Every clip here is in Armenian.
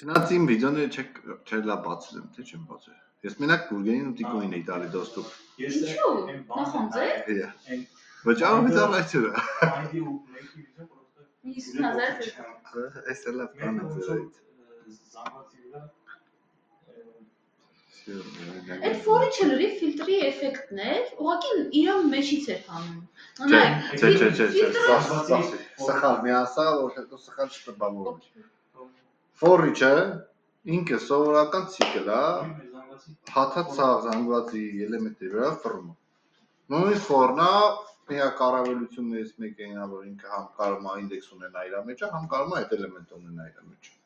Չնայած իմ վիդեոները չէր լավ բացել եմ, թե չեմ բացել։ Ես մենակ բուրգերին ու տիկոին էի տալի դոստուp։ Ինչու՞, նախանձե՞։ Վճարովից առաջուրա։ 50,000 Այս էլ լավ բան է ձերից։ Այդ ֆորիչը լրի ֆիլտրի էֆեկտն էր, ուղղակի իրան մեջից էր հանում։ Չէ, սխալ, մի ասա, որ հետո սխալ չտպավորվի։ Ֆորիչը ինքը սովորական ցիկլ է, հաթացավ զանգվածի էլեմենտների վրա ֆռում։ Նույն ֆորնա միակ առավելություններից մեկն է, որ ինքը համ կարող է ինդեքս ունենա իր մեջ, համ կարող է այդ էլեմենտը ունենա իր մեջ։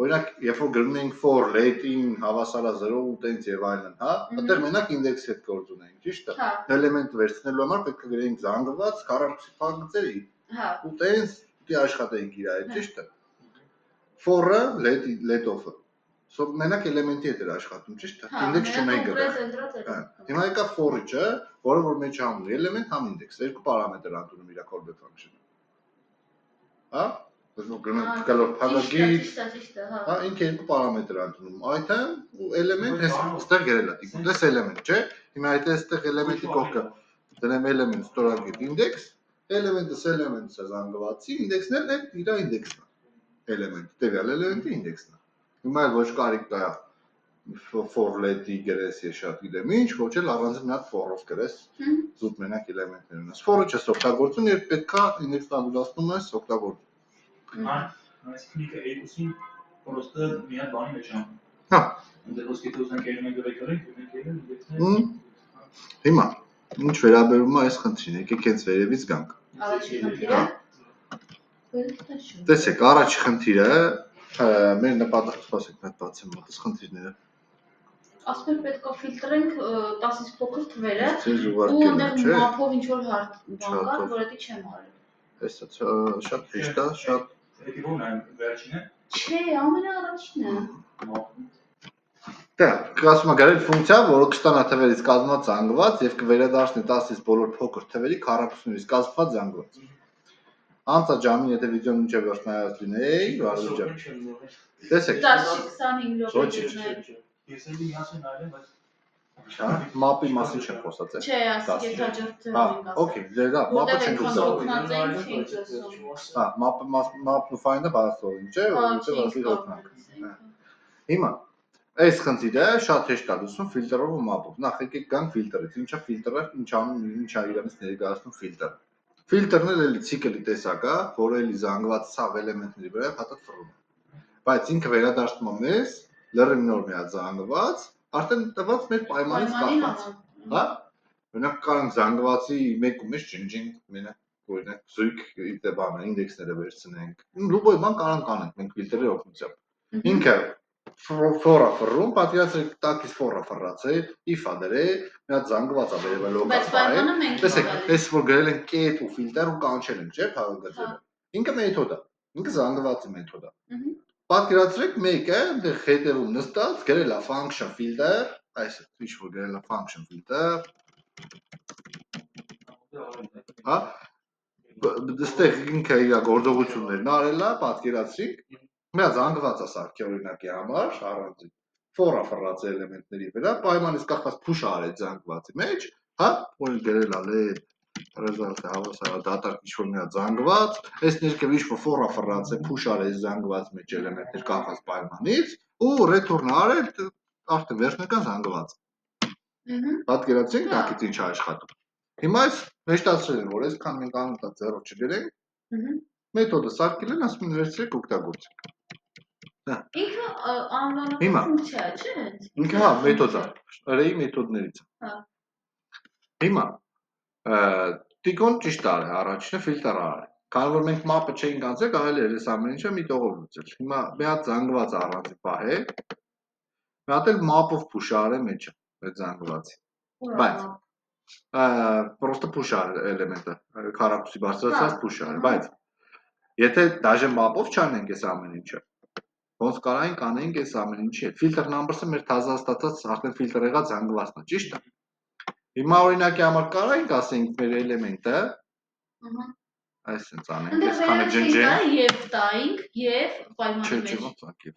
Օրինակ, երբ որ գրում ենք for late-ին հավասար է 0 ու տենց եւ այլն, հա, այդտեղ մենակ ինդեքսի հետ գործ ունենք, ճիշտ է։ Էլեմենտ վերցնելու համար պետք է գրենք զանգված 40 փակցերի։ Ու տենց պիտի աշխատենք իր հետ, ճիշտ է։ For-ը let-off-ը։ Մենակ էլեմենտի հետ էր աշխատում, ճիշտ է։ Ինդեքս չունենք գրել։ Հիմա եկա for-ը, որը որ մեջ համ ունի էլեմենտ, համ ինդեքս, երկու պարամետր ընդունում իր callback function-ը։ Հա։ Գալով փակագիր, հա, ինքը երկու պարամետր ընդունում, item ու element, այստեղ գրել է տիկուն, դες element, չէ՞։ Հիմա այդ այստեղ էլեմենտի կողքը դնեմ element ստորագրի index, element-ը element-ը զանգվածի, ինդեքսն էլ իր ինդեքսն է, element, տվյալ էլեմենտի ինդեքսն է։ Հիմա էլ ոչ կարիք կա for let-ի գրես ես շատ գիտեմ ինչ, ոչ էլ առանձին մի հատ for-ով գրես, զուտ մենակ էլեմենտներ ունես։ For-ը չես օգտագործում, երբ պետքա ինդեքս տաբուլացնում ես օգտագործում։ Այսինքն երկուսին պրոստը մի հատ բանի մեջ անում։ Հա։ Այնտեղ ոսկե դոզանք էլեմենտը վեկտորին, էլեմենտը Հիմա ինչ վերաբերում է այս խնդրին, եկեք հենց վերևից գանք։ Առաջի խնդիրը։ Տեսեք, առաջի խնդիրը մեր նպատակը սպասեք, նա բացեմ մոտս խնդիրները։ Ասում եմ պետք է ֆիլտրենք 10-ից փոքր թվերը ու այնտեղ մափով ինչ որ հարթ բան կա, որ դա չեմ արել։ Հեսա շատ հեշտ է, շատ Դա ո՞րն է վերջինը։ Չէ, ամենաառաջինը։ Դա ասում եմ գրել ֆունկցիա, որը կստանա թվերից կազմված զանգված եւ կվերադառնի 10-ից բոլոր փոքր թվերի քառակուսներից կազմված զանգված։ Անցա ջամին եթե վիդեոն մինչև վերջ նայած լինեի, բարի ջան։ Տեսեք։ 10-25 րոպե։ Ես էլի միասին նայել եմ, բայց Հա, մապի մասին չեմ խոսած։ Չէ, ասի եթե հաջորդ Հա, օքեյ, դա մապը չենք խոսում։ Հա, մապը ֆայլը բացողին, չէ՞, որովհետեւ ասի հոտնանք։ Հիմա այս խնդիրը շատ հեշտ է լուծում ֆիլտրով ու մապով։ Նախ եկեք գանք ֆիլտրից։ Ինչա ֆիլտրը, ինչա իրանից ներկայացնում ֆիլտրը։ Ֆիլտրն էլ էլի ցիկլի տեսակ է, որը էլի զանգված ցավ էլեմենտների վրա հատած ֆռում է։ Բայց ինքը վերադառնում է մեզ լրիվ նոր մի հատ զանգված, արդեն տված մեր պայմանից կախված։ Հա։ Օրինակ կարող զանգվածի 1 ու 1 ջնջենք, մենակ օրինակ զույգ դե բանը ինդեքսները վերցնենք։ Լուբոյ բան կարող անենք մենք ֆիլտրի օգնությամբ։ Ինքը for-ը ֆռում, պատկերացրեք տակից for-ը ֆռած է, if-ը դրե, մի հատ զանգված է վերևը լոկալ է։ Տեսեք, այս որ գրել են get ու filter ու կանչել են, չէ՞, փաղագծերը։ Ինքը մեթոդ է, ինքը զանգվածի մեթոդ է։ Պատկերացրեք մեկը այնտեղ հետևում նստած գրել է function filter, այսինքն ինչ որ գրել է function filter։ Հա։ Դստեղ ինքը իր գործողություններն արել է, պատկերացրեք։ Մի հատ զանգված է սարքի օրինակի համար, առանձին for-ը ֆռած էլեմենտների վրա, պայմանից կախված push արել զանգվածի մեջ, հա, որ գրել է result-ը հավասար է դատարկ ինչ-որ մի հատ զանգված, այս ներքև ինչ-որ for-ը ֆռած է, push արել զանգված մեջ էլեմենտներ կախված պայմանից ու return արել արդեն վերջնական զանգված։ Պատկերացրեք տակից ինչ է աշխատում։ Հիմա այս հեշտացրել են, որ այսքան մենք անունտա ձեռով չգրենք։ Մեթոդը սարքել են, ասում են վերցրեք օգտագործեք։ Ինքը անվանական ֆունկցիա է, չէ՞։ Ինքը հա մեթոդ է, array մեթոդներից է։ Հա։ Հիմա տիկոն ճիշտ արել, առաջինը ֆիլտր արել։ Քանի որ մենք մապը չէինք անցել, կարելի էր այս ամեն ինչը մի տողով լուծել։ Հիմա մի հատ զանգված առանձին պահել։ Մի հատ էլ մապով push արել մեջը, այդ զանգվածի։ Բայց պրոստը push արել էլեմենտը, քառակուսի բարձրացած push արել, բայց եթե դաժե մապով չանենք այս ամեն ինչը, ոնց կարայինք անենք այս ամեն ինչի հետ։ Filter numbers-ը մեր թազաստացած արդեն ֆիլտր եղած զանգվածն է, ճիշտ է։ Հիմա օրինակի համար կարայինք ասենք մեր էլեմենտը այսպես անենք, այսքանը ջնջենք եւ տայինք եւ պայմանի մեջ։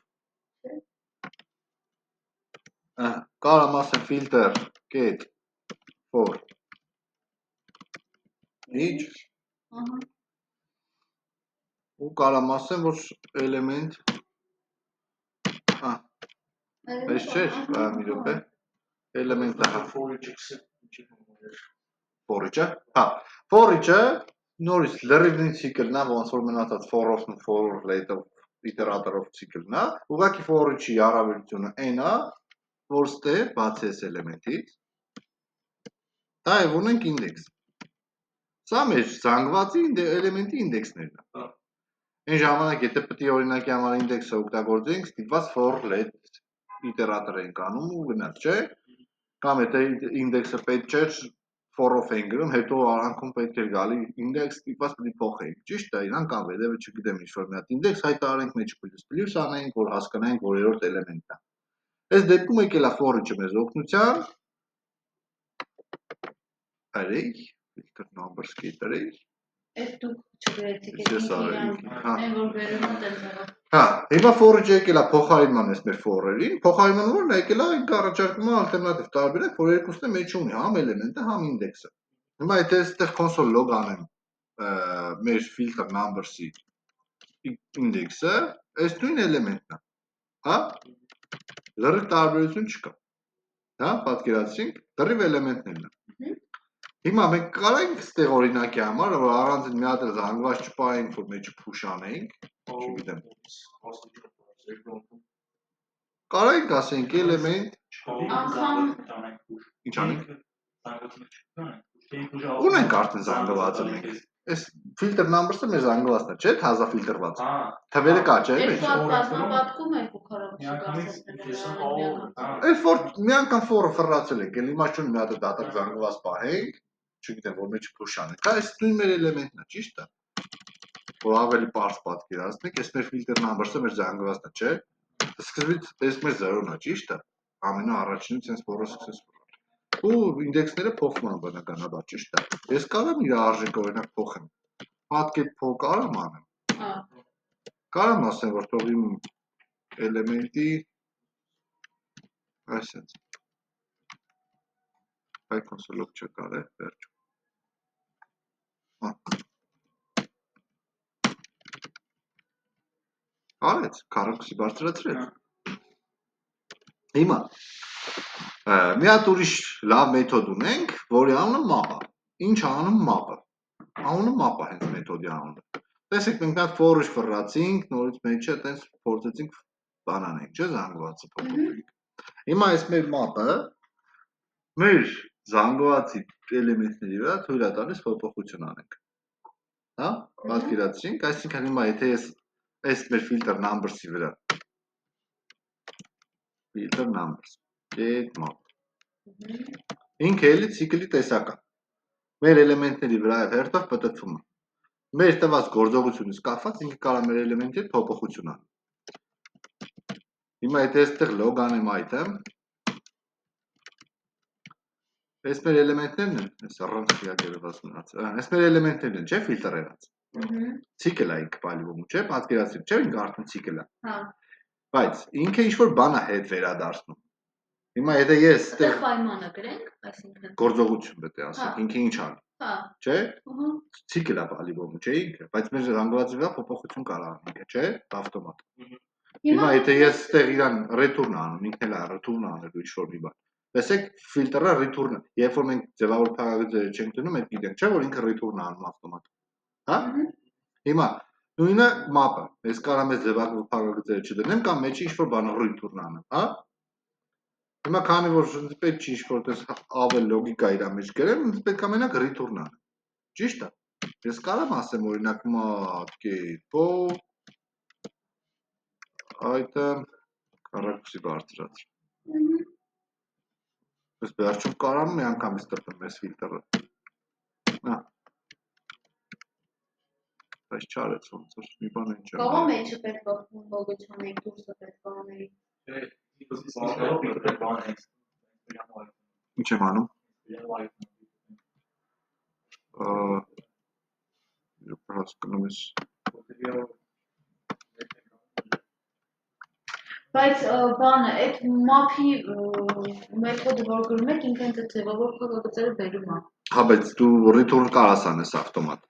Կարամ ասեմ filter get for each ու կարամ ասեմ որ element այս չէ, մի րոպե element-ը for-ը, for-ը նորից լրիվ ցիկլն է, ոնց որ մնացած for-ով ու for-later իտերատորով ցիկլն է, ուղղակի for-ի հարաբերությունը n-ը, որ ստե բացի այս էլեմենտից, դա է ունենք index։ Սա մեր զանգվածի էլեմենտի ինդեքսներն է։ Այն ժամանակ, եթե պետք է օրինակի համար ինդեքսը օգտագործենք, ստիպված for-let իտերատոր ենք անում ու գնաց, չէ՞։ Կամ եթե ինդեքսը պետք չէր, for-ով ենք գրում, հետո արանքում պետք էր գալի ինդեքս, ստիպված պետք է փոխենք։ Ճիշտ է, իրան կամ վերևը չգիտեմ ինչ-որ մի հատ ինդեքս հայտարարենք, մեջը պլյուս անենք, որ հասկանանք, որ երրորդ էլեմենտն է։ Այս դեպքում եկել է for-ը մեզ օգնության։ Արեք, filter numbers կիտրեի։ Այս դուք չգրեցիք, Ես արել, այն որ վերում է տենց եղավ։ Հիմա for-ը եկել է փոխարինման էս մեր for-երին, փոխարինման որն է եկել է այն առաջարկում է ալտերնատիվ տարբերակ, որ երկուսն է մեջ ունի, համ էլեմենտը, համ ինդեքսը։ Հիմա եթե այստեղ console log անեմ մեր filter numbers-ի ինդեքսը, այս նույն էլեմենտն է, հա։ Լրիվ տարբերություն չկա։ Հա, պատկերացրինք, լրիվ էլեմենտներն են։ Հիմա մենք կարանք այստեղ օրինակի համար, որ առանձին մի հատ զանգված չպահենք, որ մեջը push անենք, չգիտեմ։ Կարանք ասենք էլեմենտ ինչ անենք։ Ունենք արդեն զանգվածը մենք։ Այս filter numbers-ը մեր զանգվածն է, չէ՞, թազա ֆիլտրված։ Թվերը կա, չէ՞, մեջ։ Այս բազմապատկում եք ու Այս որ մի անգամ for-ը ֆռացել ենք, էլ իմաստ չունի մի հատ դատարկ զանգված պահենք, չգիտեմ, որ մեջը push անենք, հա, այս նույն մեր էլեմենտն է, ճիշտ է։ Որ ավելի պարզ պատկերացնենք, այս մեր filter numbers-ը մեր զանգվածն է, չէ՞։ Սկզբից այս մեր 0-ն է, ճիշտ է։ Ամենաառաջինից sense for-ը successful։ Ու ինդեքսները փոխվում են բնականաբար, ճիշտ է։ Ես կարամ իր արժեքը օրինակ փոխեմ։ Պատկետ փոխ կարամ անեմ։ Կարամ ասեմ, որ թող իմ էլեմենտի այսպես այ console-ով չկար է, վերջ։ Արեց, քառակուսի բարձրացրեց։ Հիմա մի հատ ուրիշ լավ մեթոդ ունենք, որի անունը map է։ Ինչ անում map-ը։ Անունը map է հենց մեթոդի անունը։ Տեսեք, մենք դա for-ը ֆռացինք, նորից մեջը այտենց փորձեցինք բանանենք, չէ՞, զանգվածը փոփոխենք։ Հիմա այս մեր map-ը մեր զանգվածի էլեմենտների վրա թույլ է տալիս փոփոխություն անենք։ Հա, պատկերացրինք, այսինքն հիմա եթե ես այս մեր filter numbers-ի վրա filter numbers get map ինքը էլի ցիկլի տեսակ է։ Մեր էլեմենտների վրա հերթով պատտվում է։ Մեր տված գործողությունից կախված ինքը կարող է մեր էլեմենտի հետ փոփոխություն անել։ Հիմա եթե այստեղ log անեմ item, այս մեր էլեմենտներն են, այս առանց դիակերված մնաց։ Այս մեր էլեմենտներն են, չէ՞, ֆիլտրերած։ Ցիկլ է ինքը բալիվում, չէ՞, պատկերացրեք, չէ՞, ինքը արդեն ցիկլ է։ Հա։ Բայց ինքը ինչ որ բան է հետ վերադարձնում։ Հիմա եթե ես այստեղ պայմանը գրենք, այսինքն գործողություն պետք է ասենք, ինքը ինչ անի։ Հա։ Չէ՞։ Ցիկլ է բալիվում, չէ՞ ինքը, բայց մեր զանգվածի վրա փոփոխություն կարող է ինքը, չէ՞, ավտոմատ։ Հիմա եթե ես այստեղ իրան return անում, ինքն էլ է return անելու ինչ-որ մի բան։ Տեսեք, ֆիլտրը return-ը, երբ որ մենք ձևավոր փակագծերը չենք դնում, մենք գիտենք, չէ՞ որ ինքը return անում ավտոմատ։ Հա։ Հիմա նույնը map-ը, ես կարամ ես ձևավոր փակագծերը չդնեմ կամ մեջը ինչ-որ բան return անեմ, հա։ Հիմա քանի որ պետք չի ինչ-որ տես ավել լոգիկա իր մեջ գրեմ, պետք է մենակ return անեմ։ Ճիշտ է։ Ես կարամ ասեմ օրինակ mat.get item քառակուսի բարձրացր։ Ես վերջում կարամ մի անգամից տրտեմ այս ֆիլտրը։ Հա։ Բայց չարեց ոնց որ մի բան են չա։ Կողմ մեջը պետք է լոգոչան եք դուրսը պետք է անեի։ Ինչ եմ անում։ Հասկանում ես։ Բայց բանը, այդ map-ի մեթոդը, որ գրում եք, ինքն այդ ձևավոր փակագծերը բերում է։ Հա, բայց դու return կարաս անես ավտոմատ։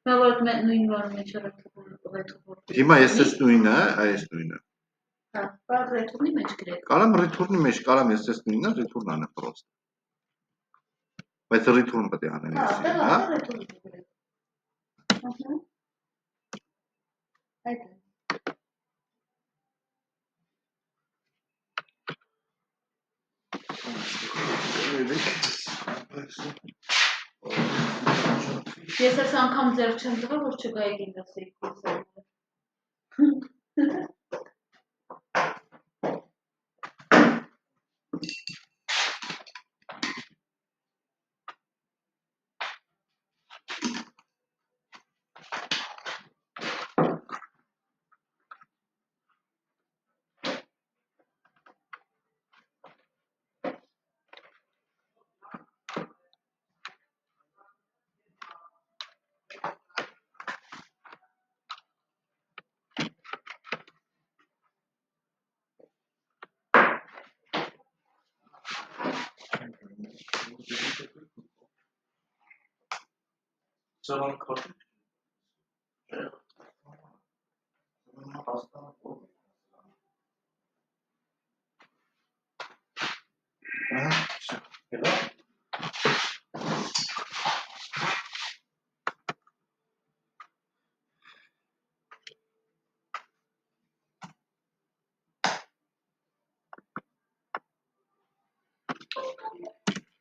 Նա որ նույն բանը մեջ return։ Հիմա ես էս նույնը, այս նույնը։ Հա, բայց return-ի մեջ գրեք։ Կարամ return-ի մեջ, կարամ ես էս նույնը return անեմ պրոստ։ Բայց return պետք է անեմ Հա, ես, դա հա։ return-ը գրեք։ Ահա։ Այդ է։ Ես այս անգամ ձեր չեմ տվել, որ չգայեք ինձ ասեիք կուսերը։ Someone called.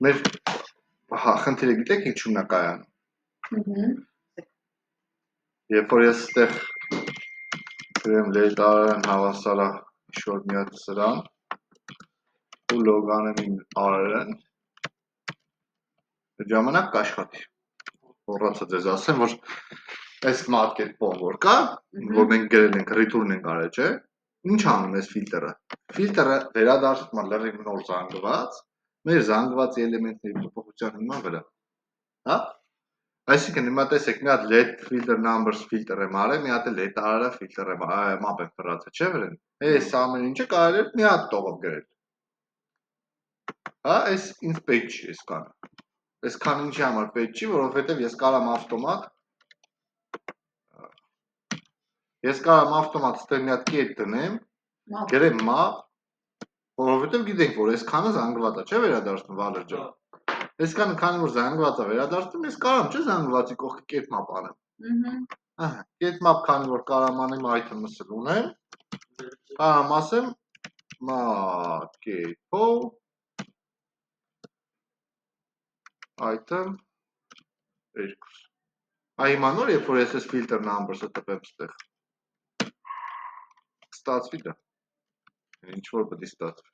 Մեր հա, խնդիրը գիտեք ինչու՞մն է կայանում։ Երբ որ ես այդտեղ գրեմ լետարան հավասարա ինչ-որ մի հատ սրան ու լոգանեմ իմ արարան, ժամանակ կաշխատի։ Մոռացա ձեզ ասեմ, որ այս մատկետպոն որ կա, որ մենք գրել ենք return ենք արել, չէ՞։ Ինչ անում այս ֆիլտրը։ Ֆիլտրը վերադարձնում է լրիվ նոր զանգված, մեր զանգված էլեմենտների փոփոխության հիման վրա։ Հա։ Այսինքն հիմա տեսեք, մի հատ let filter numbers filter եմ արել, մի հատ let array filter եմ, map եմ ֆրացել, չէ՞ վրան։ Այս ամեն ինչը կարելի է մի հատ տողով գրել։ Հա, այս ինձ պետք չի այսքան։ Այսքան ինչի համար պետք չի, որովհետև ես կարամ ավտոմատ ստեղ մի հատ կետ դնեմ, գրեմ map, որովհետև գիտենք, որ այսքանը զանգված է, չէ՞ վերադարձնում Վալեր ջան։ Այսքանը քանի որ զանգված է վերադարձնում, ես կարամ չէ զանգվածի կողքի get map անեմ։ Ահա, get map քանի որ կարամ անեմ item-ը ունեմ, կարամ ասեմ map.get-ով item 2։ Այ հիմա նոր երբ որ ես այս filter numbers-ը տպեմ ստեղ, ստացվի դա։ Ինչ որ պետք է ստացվի։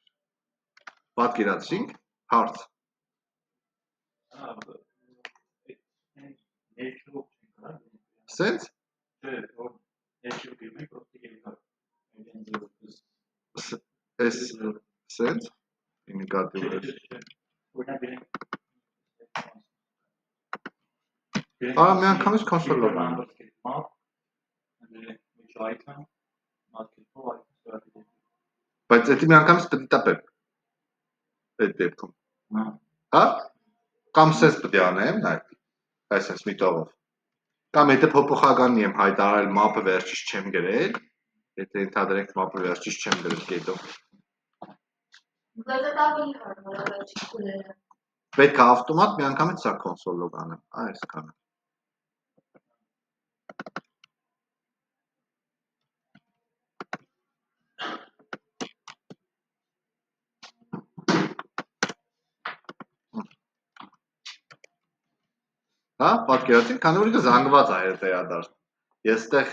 Պատկերացրինք, հարց։ Սենց։ Այս սենց ինդիկատիվը։ Արա մի անգամից կոնսոլ լոգանեմ։ Բայց դա մի անգամից պետք է տապեմ։ Այդ դեպքում։ Հա։ Կամ սենց պետք է անեմ, նայ։ Այսպես մի տողով։ Կամ եթե փոփոխականն եմ հայտարարել map-ը վերջից չեմ գրել, եթե ընդհանրենք map-ը վերջից չեմ գրել get-ով։ Բայց դա ավելի հարմար է վերջից գրելը։ Պետք է ավտոմատ մի անգամից սա կոնսոլ լոգանեմ, այսքանը։ Հա, պատկերացրին, քանի որ ինքը զանգված է վերադարձ։ Ես այդտեղ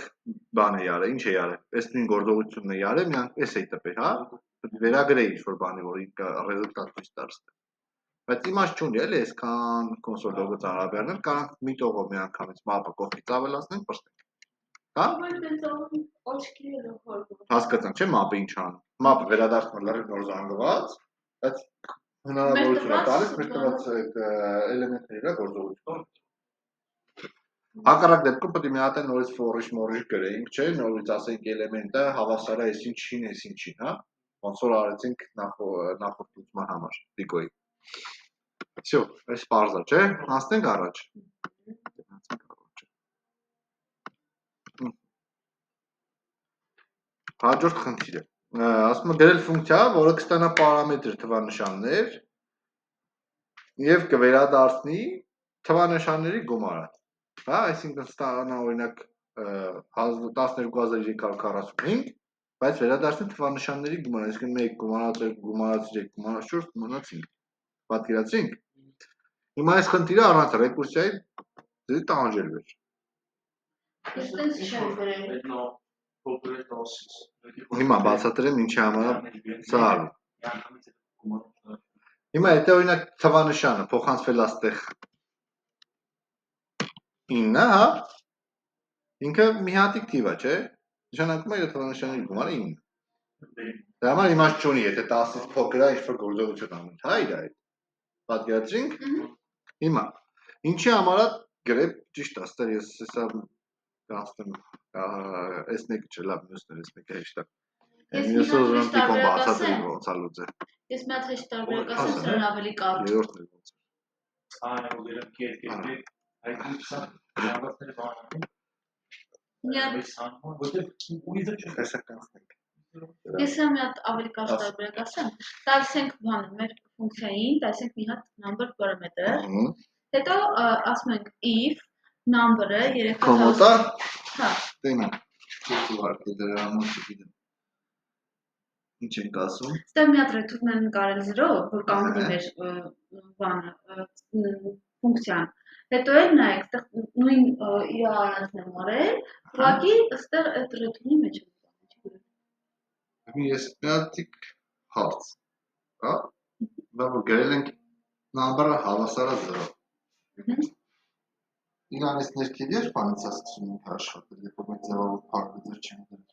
բան էի արել, ինչ էի արել։ Այս նույն գործողությունն էի արել, մի անգամ էս էի տպել, հա։ Վերագրեի ինչ-որ բանի, որ ինքը ռեզուլտատ ցույց տալիս։ Բայց իմաստ չունի էլի, այսքան կոնսոլ լոգը ծառաբերնել, կարող մի տողով մի անգամից map-ը կողքից ավելացնենք, պրստենք։ Հա։ Հասկացանք, չէ՞ map-ը ինչ անում։ Map-ը վերադարձնում է լրիվ նոր զանգված, բայց հնարավորություն է տալիս մեր տված այդ էլեմենտների վրա գործողություն։ Հակառակ դեպքում պետք է մի հատ նորից ֆորիշ մորիշ գրեինք, չէ՞, նորից ասենք էլեմենտը հավասար է այսին, հա։ Ոնց որ արեցինք նախորդ լուծման համար, դիկոյի։ Всё, այս բարձր, չէ՞, հասնենք առաջ։ Հաջորդ խնդիրը։ Ասում է գրել ֆունկցիա, որը կստանա պարամետր թվանշաններ եւ կվերադառնի թվանշանների գումարը։ Հա, այսինքն ստանա օրինակ 12345, բայց վերադարձնի թվանշանների գումարը, այսինքն 1 գումարած 2 գումարած 3 գումարած 4 գումարած 5։ Պատկերացրինք։ Հիմա այս խնդիրը առանց ռեկուրսիայի դի տանջել էր։ Ես տենց չեմ գրել։ Հիմա բացատրեմ ինչի համար սա արվում։ Հիմա եթե օրինակ թվանշանը փոխանցվել աստեղ 9, հա, ինքը մի հատիկ թիվ է, չէ՞։ Նշանակում է իր թվանշանների գումարը 9։ Դա համար իմաստ չունի, եթե 10-ից փոքր է ինչ-որ գործողություն անում, հա, իր այդ։ Պատկերացրինք։ Հիմա ինչի համար է գրել ճիշտ աստեղ ես հեսա կանցնեմ այս մեկը չէ, լավ, մյուսները այս մեկը հեշտ է։ Մյուսը ուզում տիկոն բացատրել ոնց է լուծել։ Ես մի հատ հեշտ տարբերակ ասեմ, սրան ավելի կարճ։ Երրորդն է ոնց։ Ես մի հատ ավելի կարճ տարբերակ ասեմ։ Տալիս ենք բանը մեր ֆունկցիային, տալիս ենք մի հատ number parameter։ Հետո ասում ենք if number-ը 3000 Կոմոտա։ Հա։ Տենա։ Չուղարկի դրա համար չգիտեմ։ Ինչ ենք ասում։ Ստեղ մի հատ return են կարել 0, որ կանգնի մեր բանը ֆունկցիան։ Հետո էլ նայեք, այդտեղ նույն իր արանքն եմ արել, ուղղակի այդտեղ այդ return-ի մեջ եմ գալիս։ Ես մյատիկ հարց։ Հա։ Բա որ գրել ենք number-ը հավասար է 0։ Իրանից ներքև ես բանից ասում ենք աշխատել, երբ որ մենք ձևավոր փակուձեր չենք դրել։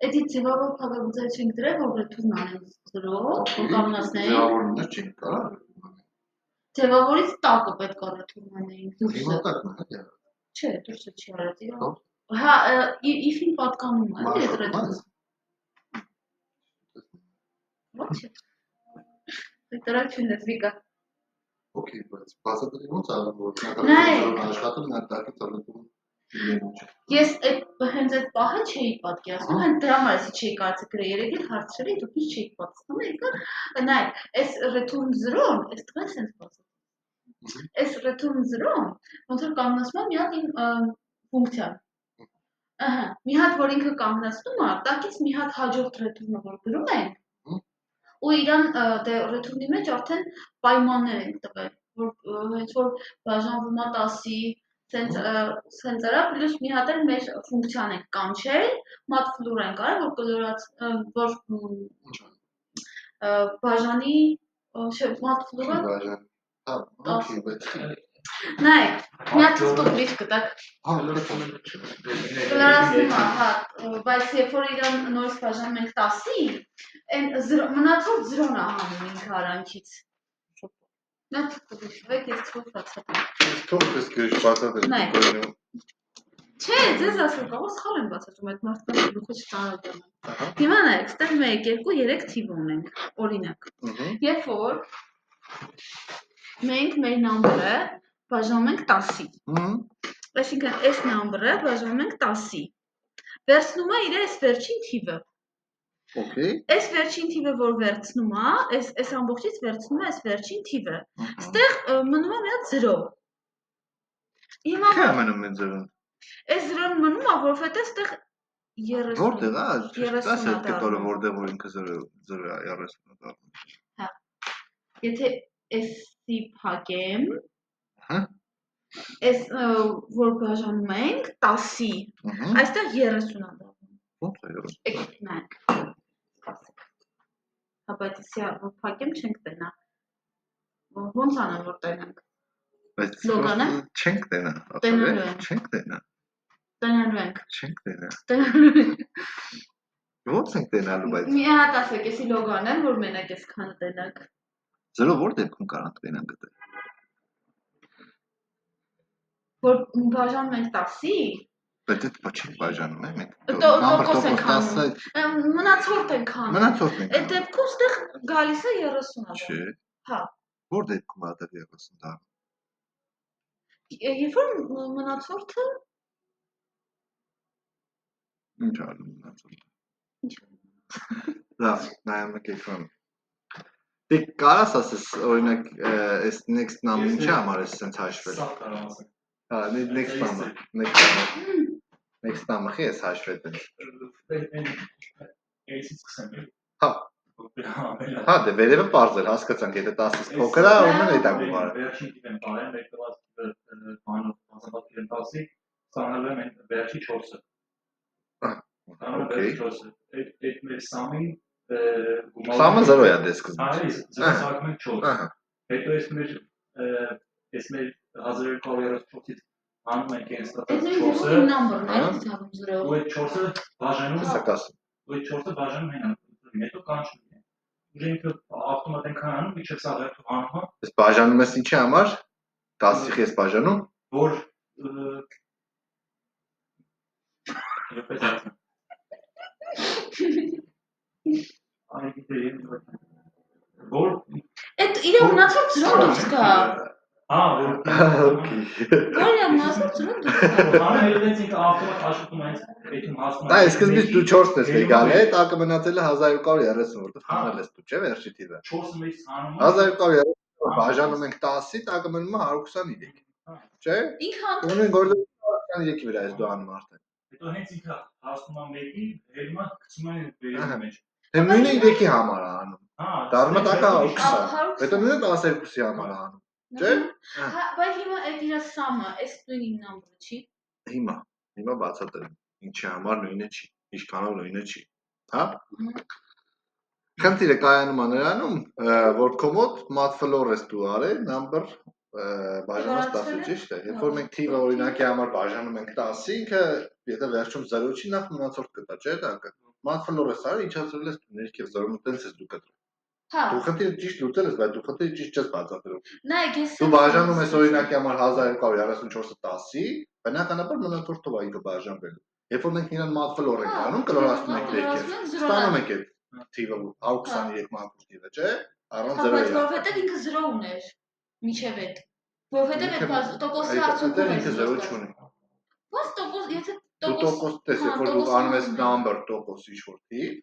Էդի ձևավոր փակուձեր չենք դրել, որ return անեն 0, որ կանգնացնեին։ Ձևավորներ չենք կարող։ Ձևավորից տակը պետք է return անեինք դուրսը։ Հիմա տակն է, հա։ Չէ, դուրսը չի արած իրա։ Հա, if-ին պատկանում է, էլի այդ return։ Ոչ։ Դրակ չունես վիկա։ Okay, բայց բացատրի ոնց է որ աշխատում նա տակից ավելում։ Ես հենց այդ պահը չէի պատկերացնում, հենց դրա համար էսի չէի կարծի գրել, երեկ էլ հարցրել էի, դուք ինչ չէիք պատասխանում, եկա, նայ, այս return 0-ն, այս տղան սենց պատասխանում։ Այս return 0-ն, ոնց որ կանգնացնում է մի հատ ֆունկցիա։ Ահա, մի հատ որ ինքը կանգնացնում է, տակից մի հատ հաջորդ return-ը որ գրում ենք, ու իրան return-ի մեջ արդեն պայմաններ ենք տվել, որ հենց որ բաժանվում է 10-ի, սենց արա, պլյուս մի հատ էլ մեր ֆունկցիան ենք կանչել, matfloor ենք արել, որ բաժանի, matfloor-ը, նայք, մի հատ ստոպրիչ կտակ, կլարացնում է, հա, բայց երբ որ իրան նորից բաժանում ենք 10-ի, մնացող 0-ն է հանում ինքը արանքից։ Նա թվեք, ես թվով բացատրեմ։ Թող ես գրիշ բացատրեմ։ Չէ, ձեզ ասում կարող սխալ եմ բացատրում, այդ մարդկանց գլուխը չտանրատում եմ։ Հիմա նայեք, ստեղ 1, 2, 3 թիվ ունենք, օրինակ։ Երբ որ մենք մեր number-ը բաժանում ենք 10-ի։ Այսինքն, այս number-ը բաժանում ենք 10-ի։ Վերցնում է իր այս վերջին թիվը։ Այս վերջին թիվը, որ վերցնում է, այս ամբողջից վերցնում է այս վերջին թիվը։ Ստեղ մնում է մի հատ 0։ Հիմա Չէ մնում է 0-ն։ Այս 0-ն մնում է, որովհետև ստեղ 30։ Որտեղ է, դաս այդ կտորը որտեղ որ ինքը 0 է 30 դառնում։ Հա։ Եթե էսի փակեմ, այս որ բաժանում ենք 10-ի, այստեղ 30 է դառնում։ Ո՞նց է 30։ Եկեք նայենք։ Հա, բայց էսի որ փակեմ չենք տենա։ Ոնց անեմ որ տենանք։ Բայց չենք տենա, չենք տենա։ Տենալու ենք։ Չենք տենա։ Տենալու ենք։ Ո՞նց ենք տենալու բայց։ Մի հատ ասեք, էսի լոգ անեմ, որ մենակ էսքան տենանք։ 0 որ դեպքում կարանք տենանք գտել։ որ բաժանում ենք 10-ի, Պետք է չի բաժանում ենք։ տոկոս ենք անում։ Մնացորդ ենք անում։ Մնացորդ ենք Այդ դեպքում ստեղ գալիս է 30-ը։ Չէ։ Հա։ Որ դեպքում ա դա 30 դառնում։ Երբ որ մնացորդը Ինչ անում մնացորդը։ Ինչ։ Լավ, նայեմ էկրան։ Դե կարաս ասես օրինակ այս next number ինչի համար է սենց հաշվել։ Սա կարող ասեմ։ Հա, next number։ Next number խի էս հաշվել դեմ։ Էսից սկսեմ։ Հա։ Հա, դե վերևը པարզ էր, հասկացանք, եթե 10-ից փոքր է, ուրեմն այդ է գումարը։ Վերջին տիպեն բարեն, մեկտված բանով բացապատ իրեն 10-ի, ստանալու եմ վերջի 4-ը։ Okay։ Այդ մեր սամին Սամը 0 է դե սկզբից։ Այո, 0 սակում ենք 4։ Ահա։ Հետո այս մեր 1234-ից անում ենք այն ստացած Այդ 4-ը։ նամբերն է, ցավում 0։ Ու այդ 4-ը բաժանում Սակասում։ ու այդ 4-ը բաժանում են հետո կանչում են։ Ինքը ավտոմատ են կանանում, իջը սա վերթու անում է։ Ես բաժանում ես ինչի համար։ 10-ից ես բաժանում։ Որ Եպես ասեմ։ Այ դե որ Այդ իր մնացած 0 դուրս գա։ Okay։ Որ իր մնացած 0 դուրս գա։ Անը հետից ինքը ավտոմատ աշխատում է, այդում հասնում է։ Դա սկզբից դու 4-ն ես եկալ է, տակը մնացել է 1230, որտեղ հանել ես դու, չէ՞, վերջի թիվը։ 4-ը մեջ անում 1230 բաժանում ենք 10-ի, տակը մնում է 123։ Չէ՞։ Ինքը Ունեն գործը 123-ի վրա ես դու անում արդեն։ հետո հենց ինքը հասնում է մեկի, հելում է գցում է վերևի մեջ։ Դե նույնը 3-ի համար է անում։ Հա, Դառնում է տակը 120։ Հետո նույնը 12-ի համար է անում։ Չէ՞։ Հա, բայց հիմա այդ իր սամը, այս նույն նամբերը չի։ Հիմա բացատրեմ։ Ինչի համար նույնը չի, ինչքանով նույնը չի։ Հա։ Խնդիրը կայանում է նրանում, որ քո մոտ մաթֆլոր ես դու արել, number բաժանած 10-ը ճիշտ է։ Երբ որ մենք թիվը օրինակի համար բաժանում ենք 10-ի, ինքը եթե վերջում 0 չի, նախ մնացորդ կտա, չէ՞ տակը։ Մաթֆլոր ես արել, իջացրել ես դու ներքև 0-ը տենց ես դու կտրում։ Հա։ Դու խնդիրը ճիշտ լուծել ես, բայց դու խնդիրը ճիշտ չես բացատրում։ Նայեք, ես Դու բաժանում ես օրինակի համար 1234-ը 10-ի, բնականաբար մնացորդով է ինքը բաժանվելու։ Երբ որ մենք իրան մաթֆլոր ենք անում, կլորացնում ենք ներքև։ Ստանում ենք այդ թիվը 123 մանկուց թիվը, չէ՞։ Առանց 0-ի։ Որովհետև ինքը 0 ուներ։ Միջև այդ։ Որովհետև այդ տոկոսի արդյունքում ինքը 0 չունի։ Ո՞ս տոկոս, եթե Դու տոկոս տես, երբ որ դու անում ես number տոկոս ինչ-որ թիվ,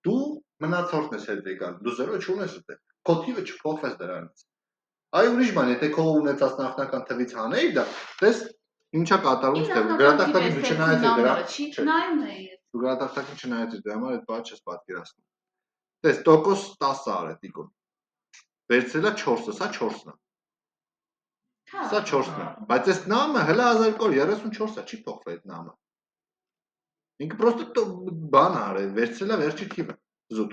դու մնացորդն ես հետ եկալ, դու 0 չունես այդտեղ։ Քո թիվը չփոխվեց դրանից։ Այ ուրիշ բան, եթե քո ունեցած նախնական թվից հանեի դա, տես ինչա կատարում ստեղ, գրատախտակին դու չնայած դրա, դու գրատախտակին չնայած դրա համար այդ բանը չես պատկերացնում։ Տես տոկոս 10 արել տիկոն։ Վերցրելա 4-ը, սա 4-ն է։ Սա 4-ն է, բայց այս նամը հələ 1234-ը չի փոխվել այդ նամը։ Ինքը պրոստը բան արել, վերցրելա վերջի թիվը, զուտ։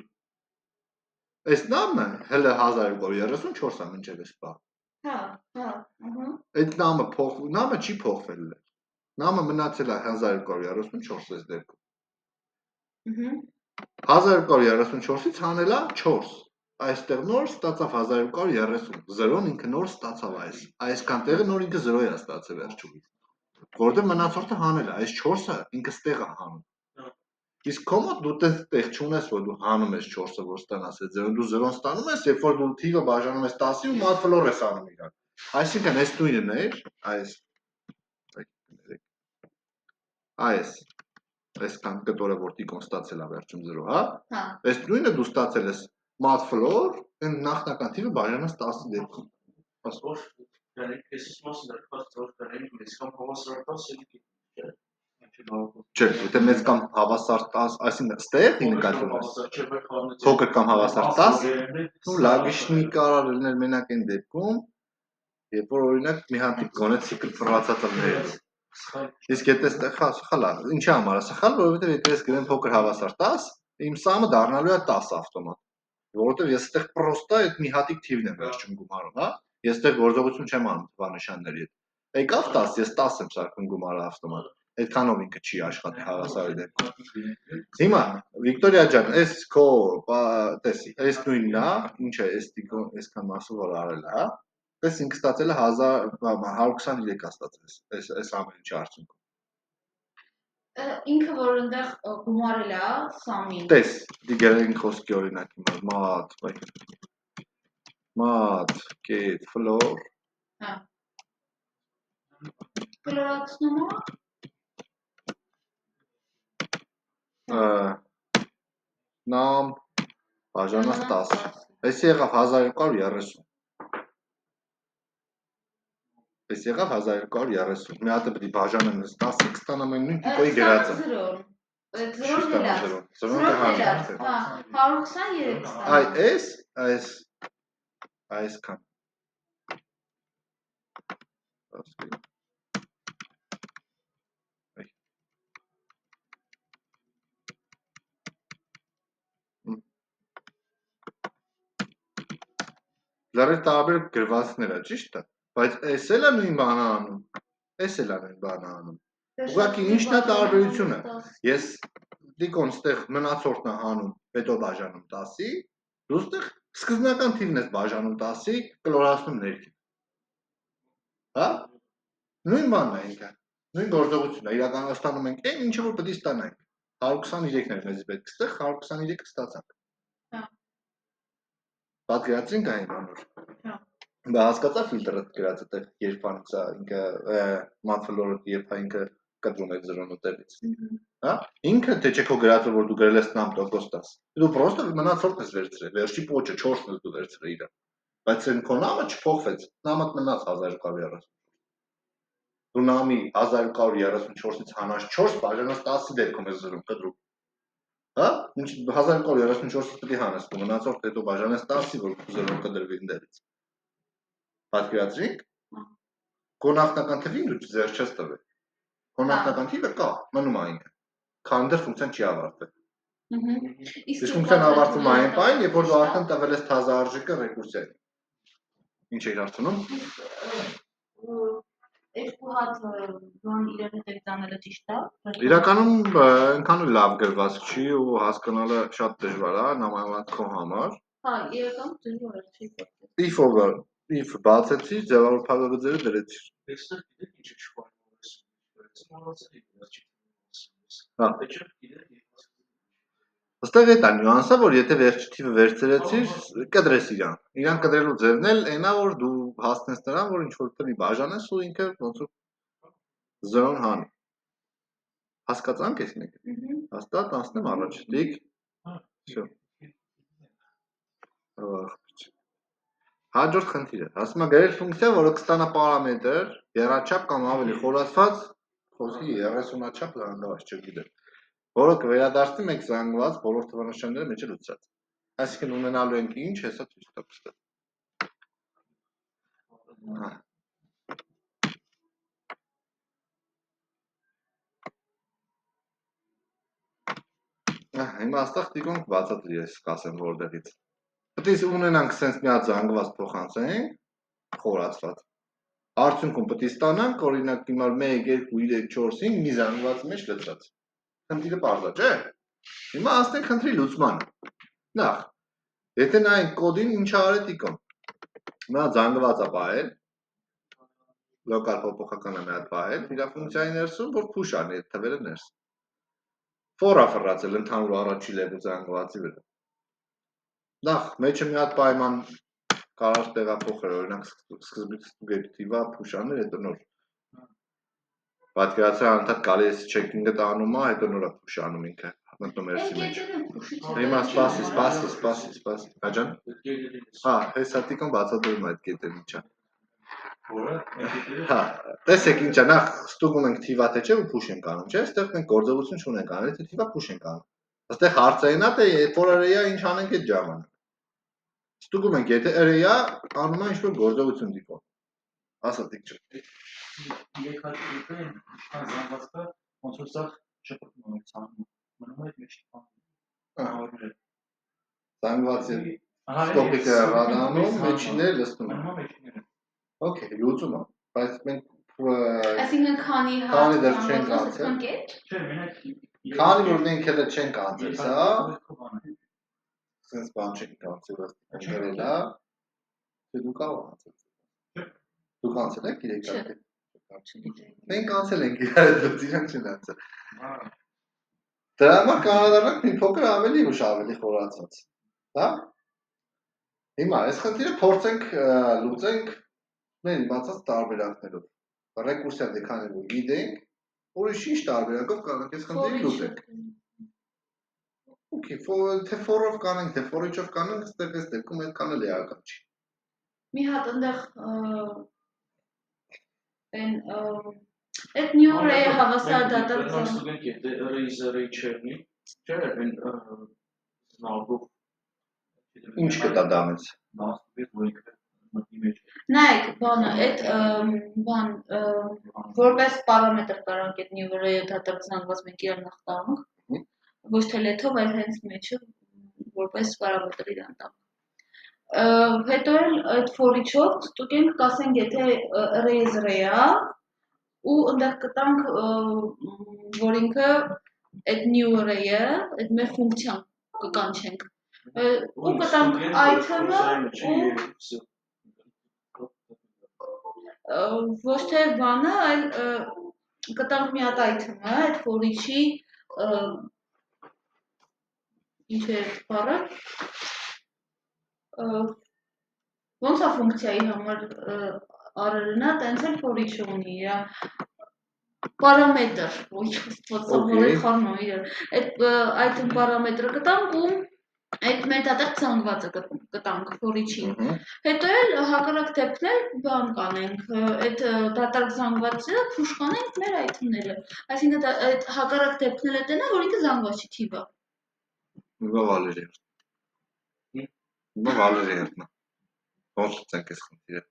Այս նամը հələ 1234-ը մինչև այս բան։ Հա, ահա։ Այդ նամը չի փոխվել։ Նամը մնացել է 1234 այս դեպքում։ 1234-ից հանելա 4։ Այստեղ նոր ստացավ 1230, 0-ն ինքը նոր ստացավ այսքան տեղը նոր ինքը 0 է ստացել վերջում։ Որտեղ մնացորդը հանել է, այս 4-ը ինքը ստեղ է հանում։ Իսկ քո մոտ դու տեղ չունես, որ դու հանում ես 4-ը, որ ստանաս այդ 0-ն, դու 0-ն ստանում ես, երբ որ դու թիվը բաժանում ես 10-ի ու մաթֆլոր ես անում իրան։ Այսինքն այս նույնն է, այսքան կտորը որ տիկոն ստացել է վերջում 0, հա։ Այս նույնը դու ստացել ես մաթֆլոր, այն նախնական թիվը բաժանած 10-ի դեպքում։ Pastor, ես ուսումնասիրել եմ, որ դրանից կամ հավասար 10 Չէ, եթե մեծ կամ հավասար 10, այսինքն ստեղ նկատում ես։ Փոքր կամ հավասար 10, ու լագիշնի կարող լինել մենակ այն դեպքում, երբ որ օրինակ մի հատիկ գոնե ցիկլ ֆռացած լիներ։ Իսկ եթե ստեղ սխալա, ինչի համար է սխալ, որովհետև եթե ես գրեմ փոքր հավասար 10, իմ սամը դառնալու է 10 ավտոմատ։ Որովհետև ես ստեղ պրոստա այդ մի հատիկ թիվն եմ վերջում գումարում, հա։ Ես ստեղ գործողություն չեմ անում թվանշանների հետ։ Եկավ 10, ես 10 եմ սարքում գումարը ավտոմատ։ Այդքանով ինքը չի աշխատի հավասարի դեպքում։ Հիմա Վիկտորիա ջան, այս քո տեսի, այս նույնն է, ինչ է, այս այսքան մասը որ արել է, հա։ Պես ինքը ստացել է 123 է ստացել այս ամեն ինչի արդյունքում։ Ինքը որ այնտեղ գումարել է Սամին։ Տես, դիգերային խոսքի օրինակ հիմա մատ, կետ, ֆլոր։ Հա։ Ֆլորացնում նամ բաժանած 10։ Այս եղավ 1230։ Այս եղավ 1230։ Մի հատը պետք է բաժանեմ 10-ը կստանամ այն նույն տիպոյի գրածը։ Զրոն հելած։ Զրոն հելած, հա, 123 կստանամ։ Այսքան։ Լարի տարբեր գրվածքներ է, ճիշտ է, բայց այս էլ է նույն բանը անում, այս էլ է նույն բանը անում, ուղղակի ինչն է տարբերությունը, ես դիկոն ստեղ մնացորդն է անում, հետո բաժանում 10-ի, դու ստեղ սկզբնական թիվն ես բաժանում 10-ի, կլորացնում ներքին, հա, նույն բանն է ինքը, նույն գործողությունն է, իրականացնում ենք այն ինչը որ պետք է ստանանք, 123-ներ մեզ պետք ստեղ, 123-ը ստացանք, պատկերացրինք այն անոր, բա հասկացա ֆիլտրը գրած այդտեղ երբանից է ինքը մատֆլորը երբ ինքը կտրում է զրոնը տեղից, հա, ինքը թե չէ քո գրածը որ դու գրել ես 9% 10, դու պրոստը մնացորդն ես վերցրել, վերջի պոչը 4-ն ես դու վերցրել իրան, բայց այն քո նամը չփոխվեց, նամը մնաց 1230, դու նամի 1234-ից հանած 4 բաժանած 10-ի դեպքում ես զրում կտրում, հա, 1234-ից պետք է հանես, դու մնացորդ հետո բաժանես 10-ի, որ զրոն կդրվի ընդերից, պատկերացրինք, քո նախնական թվին դու ձեր չես տվել, քո նախնական թիվը կա, մնում է ինքը, քանի դեռ ֆունկցիան չի ավարտվել, իսկ ֆունկցիան ավարտվում է այն պահին, երբ որ դու արդեն տվել ես թազա արժեքը ռեկուրսիային, ինչ էիր հարցնում, երկու հատ բան իրար հետ տանելը ճիշտ է։ Իրականում այնքան լավ գրված չի ու հասկանալը շատ դժվար է, նմանավանդ քո համար։ Հա, իրականում դժվար է, չի պատկերացնում։ If բացեցի, ձևավորփակագծերը դրեցի։ Այստեղ գիտեք ինչ Հա։ Այստեղ էտա նյուանսը, որ եթե վերջի թիվը վերցրեցիր, կդրես իրան կդրելու ձևն էլ այնա, որ դու հասնես նրան, որ ինչ-որ տնի բաժանես ու ինքը ոնց որ զրոն հանի։ Հասկացանք ես մեկը։ Հաստատ անցնեմ առաջ, դիք։ Всё։ Հաջորդ խնդիրը, ասում է գրել ֆունկցիա, որը կստանա պարամետր, եռաչափ կամ ավելի խորացված, խոսքի 30-աչափ զանգված, չգիտեմ, որը կվերադարձնի մեկ զանգված բոլոր թվանշանները մեջ լուծած։ Այսինքն ունենալու ենք ինչ, հեսա ցույց տա ստա։ Հիմա աստեղ տիկոնք բացատրի ես կասեմ որտեղից։ Պետք է ունենանք sense մի հատ զանգված փոխանցենք, խորացված։ Արդյունքում պետք է ստանանք, օրինակ հիմա 1 2 3 4 5 մի զանգվածի մեջ լցած։ Խնդիրը պարզ է, չէ՞։ Հիմա ասենք խնդրի լուծմանը։ Նախ, եթե նայենք կոդին, ինչ արել տիկոն։ Նա զանգված է բայել, լոկալ փոփոխական է մի հատ բայել, իր ֆունկցիայի ներսում, որ push անի այդ թվերը ներս։ For-ա ֆռացել ընդհանուր առաջի level զանգվածի վրա։ Նախ, մեջը մի հատ պայման կարար տեղափոխել, օրինակ սկզբից ստուգել թիվա push անել, հետո նոր։ Պատկերացրու անդադ գալի էս checking-ը տանում է, հետո նորա push անում ինքը, մտնում էսի մեջ։ Հիմա սպասի, աջան։ Հա, հեսա տիկոն բացատրում է այդ կետը ինչա։ Հա, տեսեք ինչա, նախ ստուգում ենք թիվա թե չէ ու push ենք անում, չէ՞, այստեղ մենք գործողություն չունենք անել, թե թիվա push ենք անում։ Այստեղ հարցը այն է, թե for array-ը ինչ անենք այդ ժամանակ։ Ստուգում ենք, եթե array-ը անում է ինչ-որ գործողություն տիպով։ Ասա դիք չէ։ Երեք հատ դեպքը ինչքան զանգված կա, ոնց որ սա շփոթում է ցանում։ Մնում է մեջ տանում։ Զանգվածի ստոպիկը ռադանում, մեջիները լցնում։ Okay, լուծում է, բայց մենք այսինքն քանի դեռ չենք անցել։ Չէ, մենակ Քանի որ մենք հələ չենք անցել, սա sense բան չենք անցել, գրելա, թե դու կարող անցել։ Դու կանցել եք իրեք Չէ։ արդեն։ Չգիտեի։ Մենք կանցել ենք իրար դուք իրանք չեն անցել։ Դրա համար կանադառնանք մի փոքր ավելի ուշ ավելի խորացած։ Հա։ Հիմա այս խնդիրը փորձենք լուծենք մեր իմացած տարբերակներով։ Ռեկուրսիա դե քանի որ գիտենք, ուրիշ ինչ տարբերակով կարող ենք այս խնդիրը լուծենք։ Okay, թե for-ով կանենք, թե for-ով կանենք, այստեղ այս դեպքում այդքան էլ էական չի։ Մի հատ այնտեղ այդ new array-ը հավասար դատական Մենք ստուգենք եթե array-ը array չեղնի, չէ, այն զնալով Ինչ կտա դա մեզ։ նաստուգենք որ ինքը մտնի մեջ։ Նայեք, բանը, այդ բան որպես պարամետր կարանք այդ new array-ը դատակցնված մենք իրար նախ տանք, ոչ թե լեթով, այլ հենց մեջը որպես պարամետր իրան տանք։ Հետո էլ այդ for each-ով ստուգենք, կասենք, եթե array is array-ա, ու ընդեղ կտանք, որ ինքը այդ new array-ը, այդ մեր ֆունկցիան կկանչենք։ Ու կտանք item-ը ոչ թե բանը, այլ կտանք մի հատ item-ը, այդ for each-ի ինչ է բառը, ոնց է ֆունկցիայի համար առելնա, տենց էլ for each ունի, պարամետր, ոչ սպոցամոլը խառնում իրար, այդ item պարամետրը կտանք ու այդ մեր դատակ ցանկվածը կտանք for each-ին։ Հետո էլ հակառակ դեպքն էլ բան կանենք, այդ դատակ ցանկվածը push կանենք մեր item-ները։ Այսինքն այդ հակառակ դեպքն էլ է տենա, որ ինքը զանգվածի թիվը։ Հիմա Վալերի հետ։ Ոնց ցենք այս խնդիրը։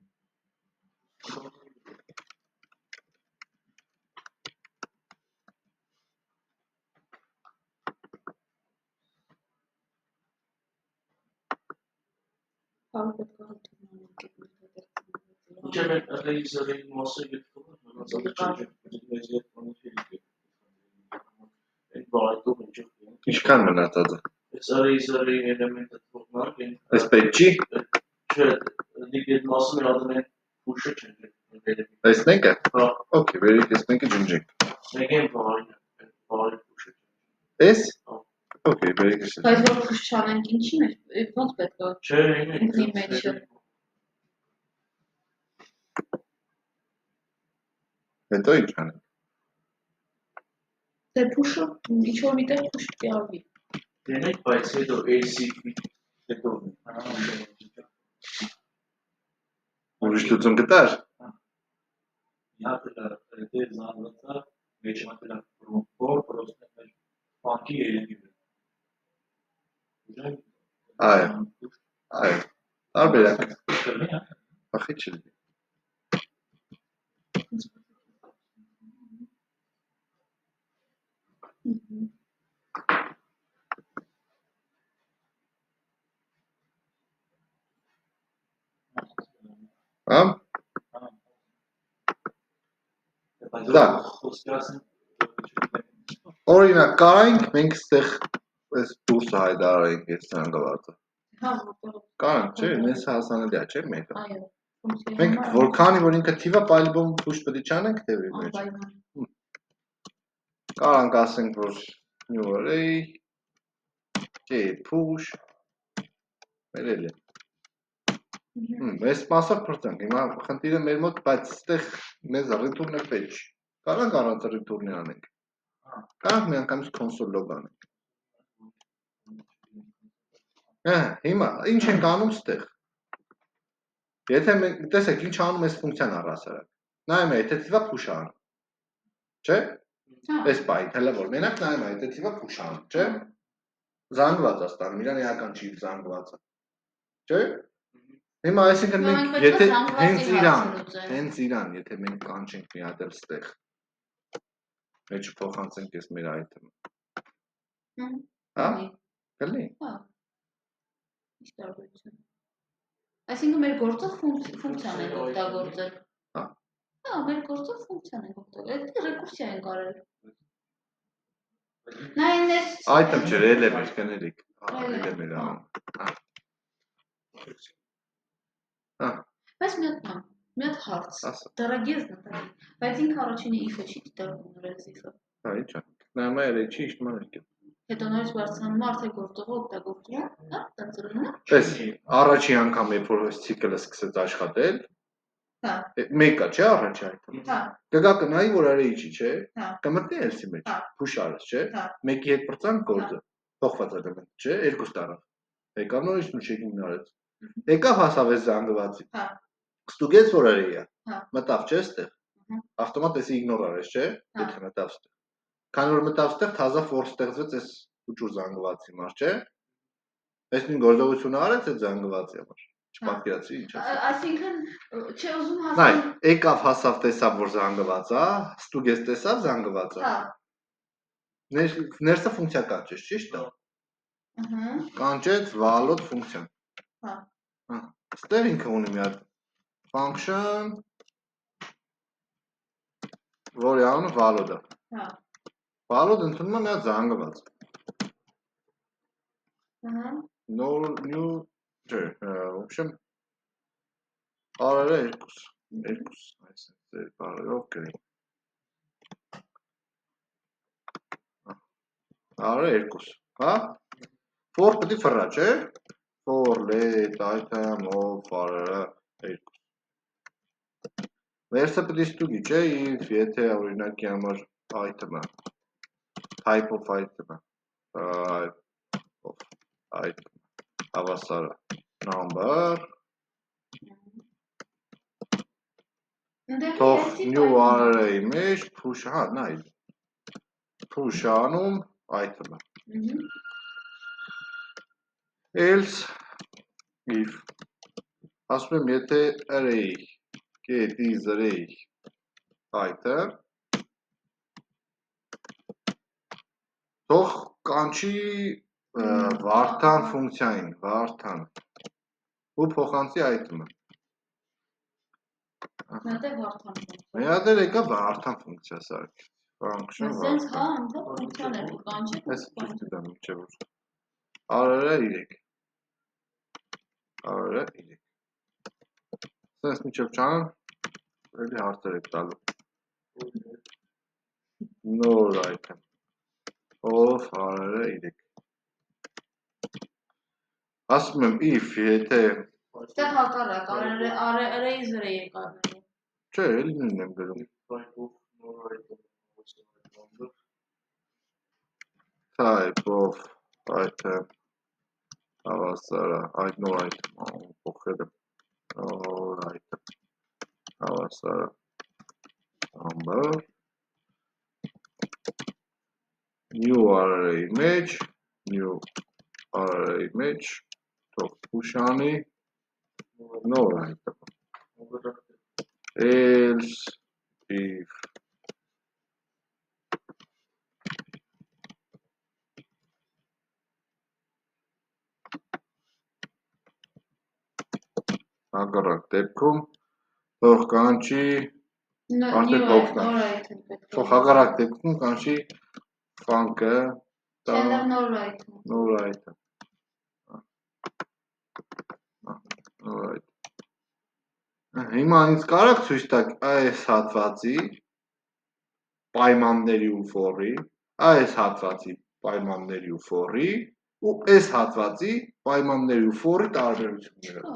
Չէ, մենք array-ը մասը գտնում ենք, Ինչքան մնացած է։ Այս array-ը էլեմենտը թողնանք, Այս պետք չի։ Չէ, դիգետ մասը մեր ադամեն push-ը չէ։ Այս մեկը։ Հա, Okay, վերիկ այս մեկը ջնջենք։ մեկ են բարի push-ը։ Այս։ Okay, վերիկ էս։ Բայց որ push չանենք ինչի մեջ, ոնց պետք է։ Չէ, ինքնի մեջը։ Հետո ինչ անենք։ Դե push-ը ինչ-որ միտեղ push պիտի արվի։ Դենեք, բայց հետո ACP հետո Ուրիշ լուծում գտար։ Իհարկե դե զանգվածը մեջ մտել որ պրոցեսը մեր բանկի երևի։ Այո։ Տարբերակ։ Կլինի, հա։ Ախի չլինի։ Հա։ Դա Օրինակ կարանք մենք այստեղ այս դուրսը հայտարարենք այս ցանկվածը։ Հա, Կարանք, չէ, մեզ հասանելի է, չէ՞ մեկը։ այո։ Մենք որքանի որ ինքը թիվը պայլբոմ push պետք է չանենք թեւի մեջ։ Կարանք ասենք որ new array j push մերել է։ Այս մասը փրկենք։ Հիմա խնդիրը մեր մոտ, բայց այստեղ մեզ return-ը պետք չի։ Կարանք առանց return-ի անենք։ Կարանք միանգամից console log անենք։ Հիմա ինչ ենք անում այստեղ։ Եթե մենք տեսեք ինչ անում այս ֆունկցիան առհասարակ։ Նայում է, եթե թիվը push անում։ Չէ՞։ Այս բայ, հələ որ մենակ նայում է, եթե թիվը push անում, չէ՞։ Զանգված է ստանում, իրան էական չի զանգվածը։ Չէ՞։ Հիմա այսինքն մենք եթե հենց իրան, եթե մենք կանչենք մի հատ էլ ստեղ։ Մեջը փոխանցենք այս մեր item-ը։ Հա։ Կլինի։ Հա։ Ինչ տարբերություն։ Այսինքն մեր գործը ֆունկցիան են օգտագործել։ Հա։ Հա, մեր գործը ֆունկցիան են օգտագործել։ Դա ռեկուրսիա են կարել։ Նայես Item չէ, element կներեք։ Հա, element անում։ Հա։ Հա։ Բայց մի հատ բան։ Մի հատ հարց։ Ասա։ Դարագիզ Նատալի, բայց ինքը առաջինը if-ը չի դիտարկում նորից if-ը։ Հա, ի՞նչ է։ Նայում է չի իշտման եկել։ Հետո նորից բարձրանում արդեն գործողը օգտագործում, հա, դա ծրունն է։ Պես առաջի անգամ երբ որ այս ցիկլը սկսեց աշխատել, Հա, մեկը չէ առաջի այդը։ հա, Կգա կնայի որ արեի չի, չէ։ հա, Կմտնի ելսի մեջ, Հա։ փուշ արես, չէ։ հա, Մեկի հետ բրծան գործը, փոխված էլեմենտ, չէ, երկուս տարավ։ Եկավ նորից նուշեգին արեց։ Եկավ հասավ այս զանգվածի։ հա, Ստուգեց որ արեի է։ Հա։ Մտավ չէ ստեղ։ Ավտոմատ էսի իգնոր արես, չէ։ Հա։ Եթե մտավ ստեղ։ Քանի որ մտավ ստեղ, թազա ֆորս ստեղծվեց այս ուժուր զանգվածի համար, չէ։ Այս նույն գործողությունը արեց այդ զանգվածի համար։ Չպատկերացրի ինչ ասեմ։ Այսինքն չի ուզում Նայ, հասնել։ եկավ հասավ տեսավ որ զանգված է, ստուգեց տեսավ զանգված է։ Հա, Ներսը ֆունկցիա կանչեց, ճիշտ է։ ըհը, Կանչեց valid ֆունկցիան։ հա, Հա։ Ստեղ ինքը ունի մի հատ function, որի անունը valid է։ հա, Valid ընդունում է մի հատ զանգված։ ըհը, New չէ, в общем արարը երկուս, այսինքն բարերով գրի։ Արարը երկուս, հա։ For պետք է ֆռա, չէ։ For let item of արարը երկուս։ Վերսը պետք է ստուգի, չէ, if եթե օրինակի համար item-ը type of item-ը type of item հավասարը number թող new array մեջ push, հա, նայ push անում item-ը else if ասում եմ եթե array get is array item թող կանչի Վարդան ֆունկցիային, Վարդան ու փոխանցի item-ը։ Նատե Վարդան ֆունկցիա։ Մի հատ էլ եկա Վարդան ֆունկցիա սարք։ Function Սենց հա, Վարդան։ անդա ֆունկցիաներ կանչի։ Այս ճիշտ է չէ՞ որ։ Արարը 3։ Արարը 3։ Սենց միջև չան, էլի հարցեր եք տալու։ Նոր item։ Of արարը 3։ Ասում եմ if եթե Ստեղ հակառակ, array-ը եկարների։ չէ, էլի նույնն եմ գրում։ Type of item հավասարը, այդ նոր item փոխել եմ։ Նոր item հավասարը number new array մեջ թող push անի նոր item else if հակառակ դեպքում թող կանչի արդեն փոխնա թող հակառակ դեպքում կանչի func-ը նոր item հիմա ինձ կարաք ցույց տաք այս հատվածի պայմանների ու for-ի, այս հատվածի պայմանների ու for-ի ու այս հատվածի պայմանների ու for-ի տարբերությունները։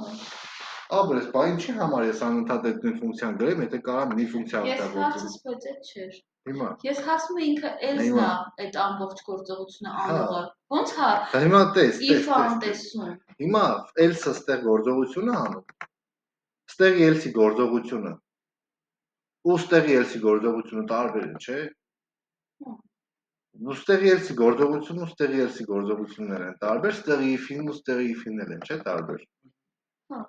Աբրես, բա ինչի համար ես անընդհատ այդ նույն ֆունկցիան գրեմ, եթե կարամ մի ֆունկցիա Ես օգտագործեմ։ հարցս բայց այդ չէր։ Հիմա Ես հասնում եմ ինքը else-ն է այդ ամբողջ գործողությունը անողը։ Ոնց հա հիմա տես, if-ը անտեսում։ Հիմա else-ը ստեղ գործողությունը անում։ Ստեղի else-ի գործողությունը ու ստեղի else-ի գործողությունը տարբեր են, չէ։ Ու ստեղի else-ի գործողությունը ու ստեղի else-ի գործողություններ են տարբեր, ստեղի if-ին ու ստեղի if-ին են, չէ, տարբեր։ Հա։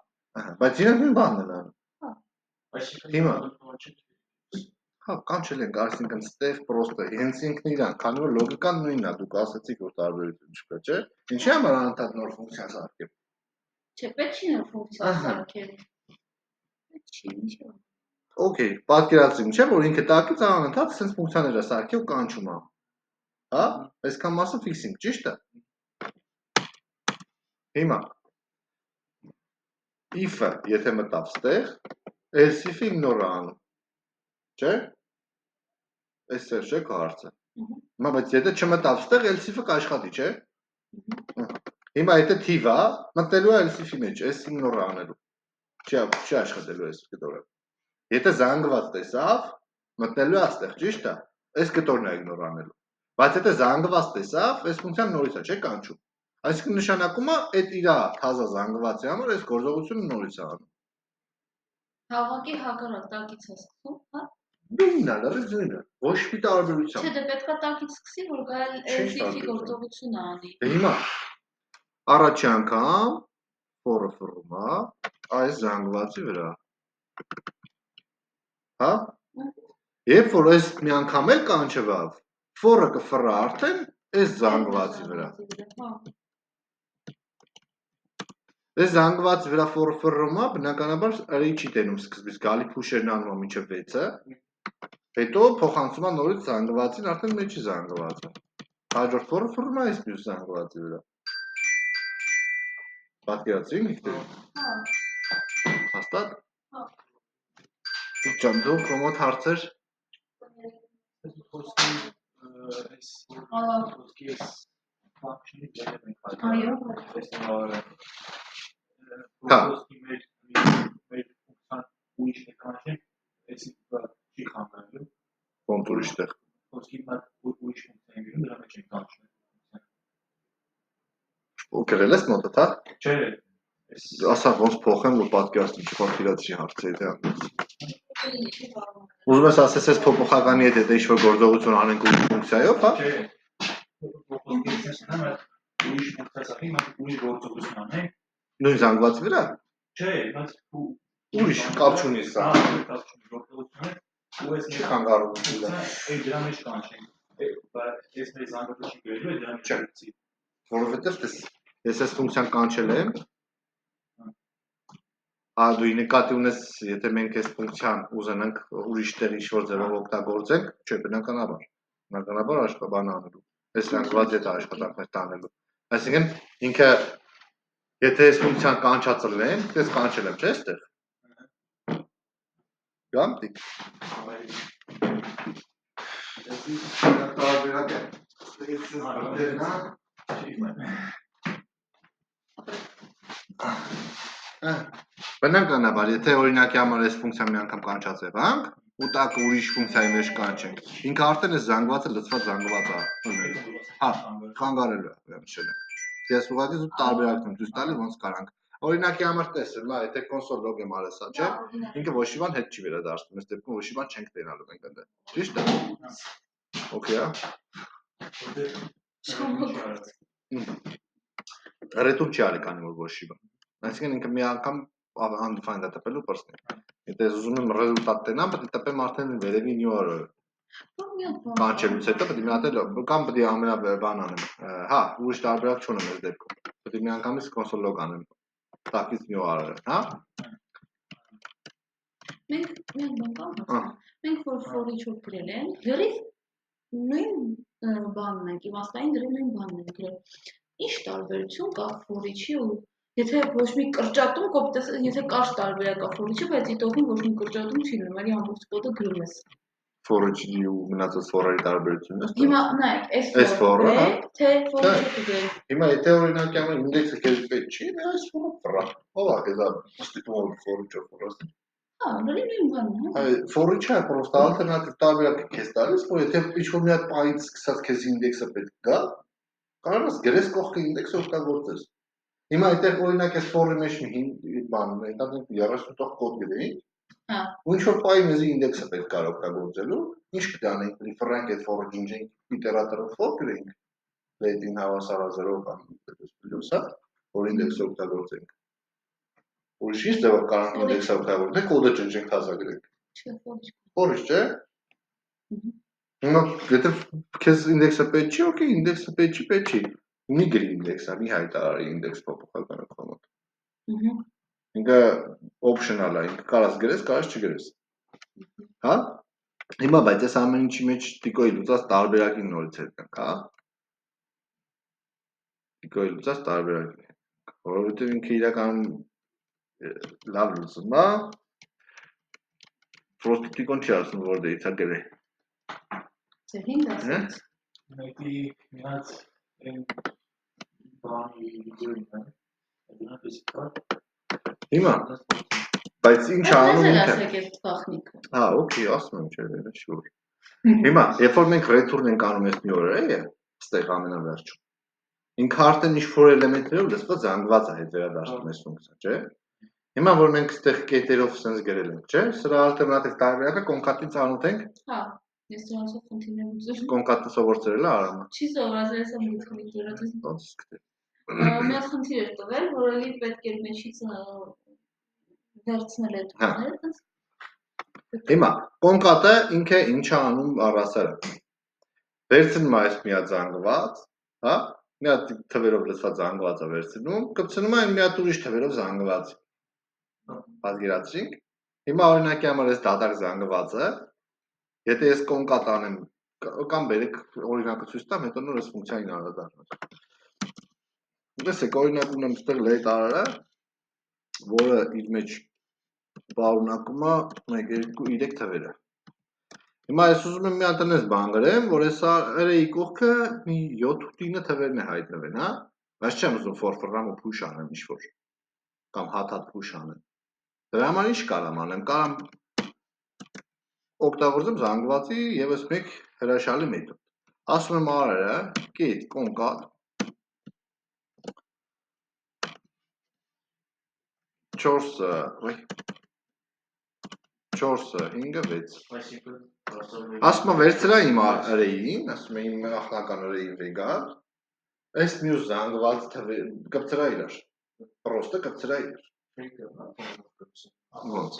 Ահա, բայց իրենք նույն բանն են անում։ Հա։ Այսինքն Հիմա հա, կանչել ենք, այսինքն ստեղ պրոստը հենց ինքն իրան, քանի որ լոգիկան նույնն է, դուք ասացիք որ տարբերություն չկա, չէ։ Ինչի համար անընդհատ նոր ֆունկցիա սարքել։ Չէ, պետք չի նոր ֆունկցիա սարքել։ Պետք չի, ինչի՞։ Okay, պատկերացրին, չէ՞ որ ինքը տակից անընդհատ sense ֆունկցիաներ է սարքի ու կանչում է։ Հա, այսքան մասը ֆիքսինգ, ճիշտ է։ Հիմա if-ը եթե մտավ ստեղ, else-if-ը ignore անում, չէ՞։ Այս է չէ հարցը։ Հիմա բայց եթե չմտավ ստեղ else-if-ը կաշխատի, չէ՞։ Հիմա եթե թիվ է, մտնելու է else-if-ի մեջ, այս ignore անելու։ Չի աշխատելու այս կտորը։ Եթե զանգված տեսավ, մտնելու է այստեղ, ճիշտ է։ Այս կտորն է ignore անելու։ Բայց եթե զանգված տեսավ, այս ֆունկցիան նորից է, չէ՞ կանչում։ Այսինքն նշանակում է այդ իր թազա զանգվածի համար այս գործողությունը նորից է անում։ Հավաքի հակառակ տակից է սկսում, հա։ Նույնն է, լրիվ նույնը։ Ոչ մի տարբերությամբ։ Չէ, դե պետքա տակից սկսի, որ գալ else-if-ի գործողությունը անի։ Դե հիմա առաջի անգամ for-ը ֆռում է այս զանգվածի վրա։ Հա։ Երբ որ այս մի անգամ էլ կանչվավ, for-ը կֆռա արդեն այս զանգվածի վրա։ Այս զանգվածի վրա for-ը ֆռում է, բնականաբար արի չի տենում սկզբից, գալի push-երն անում է մինչև 6-ը, հետո փոխանցում է նորից զանգվածին, արդեն մեջի զանգվածը։ Հաջորդ for-ը ֆռում է այս մյուս զանգվածի վրա։ Պատկերացրին ինքնին։ Հաստատ։ Ջան, դու կոմոդ հարցեր։ Ոնց ուրիշտեղ։ Ու գրել ես նոտը, հա։ Չէ։ Ասա ոնց փոխեմ, որ պատկերացնի չպատկերացրի հարցերը դե անց։ Ուզում ես ասես այս փոփոխականի հետ եթե ինչ-որ գործողություն անենք ուրիշ ֆունկցիայով, հա։ Չէ։ Ուրիշ ֆունկցիա ուրիշ գործողություն անենք։ Նույն զանգվածի վրա։ Չէ, բայց ուրիշ կապ չունի սա։ կապ չունի գործողությունը ու այս Չի խանգարում դա։ Այդ դրա մեջ կանչենք։ Բայց այս մեր զանգվածը չի գրելու, դրա մեջ չի։ Որովհետև ես այս ֆունկցիան կանչել եմ։ Դու նկատի ունես, եթե մենք այս ֆունկցիան ուզենանք ուրիշ տեղ ինչ-որ ձևով օգտագործենք, չէ, բնականաբար։ Բնականաբար աշխատան անելու։ Այս զանգվածի հետ աշխատանքներ տանելու։ Այսինքն ինքը եթե այս ֆունկցիան կանչածել եմ, ես կանչել եմ, չէ՞ այստեղ։ Գամտիկ։ Բնականաբար, եթե օրինակի համար այս ֆունկցիան մի անգամ կանչած եղանք, ու տակ ուրիշ ֆունկցիայի մեջ կանչենք, ինքը արդեն այս զանգվածը լցված զանգված է։ Հա, խանգարելու է, նշել եմ։ Ես ուղղակի զուտ տարբերակն եմ ցույց տալի ոնց կարանք։ Օրինակի համար տեսել, լա, եթե console log եմ արել սա, չէ՞, ինքը ոչ մի բան հետ չի վերադարձնում, այս դեպքում ոչ մի բան չենք տենալու մենք այնտեղ։ Ճիշտ է։ Okay, հա։ Return չի արի կանի որ ոչ մի բան։ Այսինքն ինքը մի անգամ undefined է տպելու պրսնի։ Եթե ես ուզում եմ ռեզուլտատ տենամ, պետք է տպեմ արդեն վերևի new-ը։ Կանչելուց հետո պետք է մի հատ էլ կամ պետք է ամենաբան անեմ։ Հա, ուրիշ տարբերակ չունեմ այս դեպքում։ Պետք է մի անգամից console log անեմ։ Տակից new արել, հա։ Մենք որ for-ի չոր գրել են, լրիվ նույն բանն ենք, իմաստային դրի նույն բանն ենք գրել։ Ինչ տարբերություն կա for-ի ու եթե ոչ մի կրճատում կոպտես, եթե կարճ տարբերակ կա for-ի, բայց դիտողին ոչ մի կրճատում չի լինում, այլ ամբողջ կոդը գրում ես։ For-ի ու մնացած for-երի տարբերությունն է։ Հիմա նայեք, այս for-ը, թե for-ը չգրել։ Հիմա եթե օրինակի համար ինդեքսը քեզ պետք չի, այս for-ը ֆռա։ Ո՞վ է դա ստիպում for-ը չփռած։ Հա, նույն բանն է։ Այ for-ը չէ, պրոստը ալտերնատիվ տարբերակ է քեզ տալիս, որ եթե ինչ-որ մի հատ պահից սկսած քեզ ինդեքսը պետք գա, կարող ես գրես կողքը ինդեքսը օգտագործես։ Հիմա այդտեղ օրինակ այս for-ի մեջ մի բան, այնտեղ 30 տող կոդ գրեինք։ Հա։ Ու ինչ որ պահի մեզ ինդեքսը պետք է օգտագործելու, ինչ կտանենք, ռիֆրանք այդ for-ը ջնջենք իտերատորով for գրենք, let-in հավասար 0 կամ պլյուս, հա, որ ինդեքսը օգտագործենք։ Ուրիշ ինչ ձևով կարող ինդեքսը օգտագործենք, կոդը ջնջենք հազա գրենք։ Չէ, for-ը չէ։ Հիմա եթե քեզ ինդեքսը պետք չի, օքեյ, ինդեքսը պետք չի։ Մի գրի ինդեքսը, մի հայտարարի ինդեքս փոփոխականը կոմոդ։ Ինքը optional է, ինքը կարաս գրես, կարաս չգրես։ Հա։ Հիմա բայց այս ամեն ինչի մեջ տիկոյի լուծած տարբերակին նորից հետենք, հա։ Տիկոյի լուծած տարբերակին։ Որովհետև ինքը իրականում լավ լուծում է։ Պրոստիտիկոն չի ասում, որ դեից է գրել։ Ձեր 5 ասած։ Մեկի միած այն բանի վիդեոին է։ Դրանց էսի կա։ Հիմա, բայց ինչ անում ինքը։ ինքը։ Ասեք այդ գախնիկը։ Հա, օքեյ, ասում եմ չէ, շուր։ Հիմա, երբ որ մենք return ենք անում այս new array-ը, ստեղ ամենավերջում, ինքը արդեն ինչ-որ էլեմենտներով լսված զանգված է հետ վերադարձնում այս ֆունկցիան, չէ՞։ Հիմա որ մենք ստեղ կետերով sense գրել ենք, չէ՞, սրա ալտերնատիվ տարբերակը կոնկատից անոթ ենք։ Հա, ես դրանով խնդիրներ ուզում։ Կոնկատը սովորել է Արամը։ Չի սովորել, ես եմ գտնում դրանից։ Ոնց սկսել։ Մի հատ խնդիր էր տվել, որ էլի պետք է մեջից վերցնել այդ բաները, այդպես։ Հիմա կոնկատը ինքը ինչ է անում առասարակ։ Վերցնում է այս միաձանգված, հա, մի հատ թվերով լսված զանգվածը վերցնում, կպցնում է մի հատ ուրիշ թվերով զանգված։ Պատկերացրինք։ Հիմա օրինակի համար այս դատարկ զանգվածը, եթե ես կոնկատ անեմ կամ բերեք օրինակը ցույց տամ, հետո նոր այս ֆունկցիային անդրադառնանք։ Տեսեք, օրինակ ունեմ ստեղ let array-ը, որը իր մեջ պարունակում է 1 2 3 թվերը։ Հիմա ես ուզում եմ մի հատ այնպես բան գրեմ, որ այս array-ի կողքը մի 7-9 թվերն է հայտնվեն, հա։ Բայց չեմ ուզում for from ու push անեմ ինչ-որ կամ hot push անեմ։ Դրա համար ինչ կարամ անեմ, կարամ օգտագործեմ զանգվածի եւս մեկ հրաշալի մեթոդ։ Ասում եմ array-ը get concat 4 5 6 Ասում եմ վերցրա իմ array-ին, ասում եմ իմ նախնական array-ին վեգար, այս մյուս զանգված կպցրա իրար, պրոստը կպցրա իրար։ Ոնց։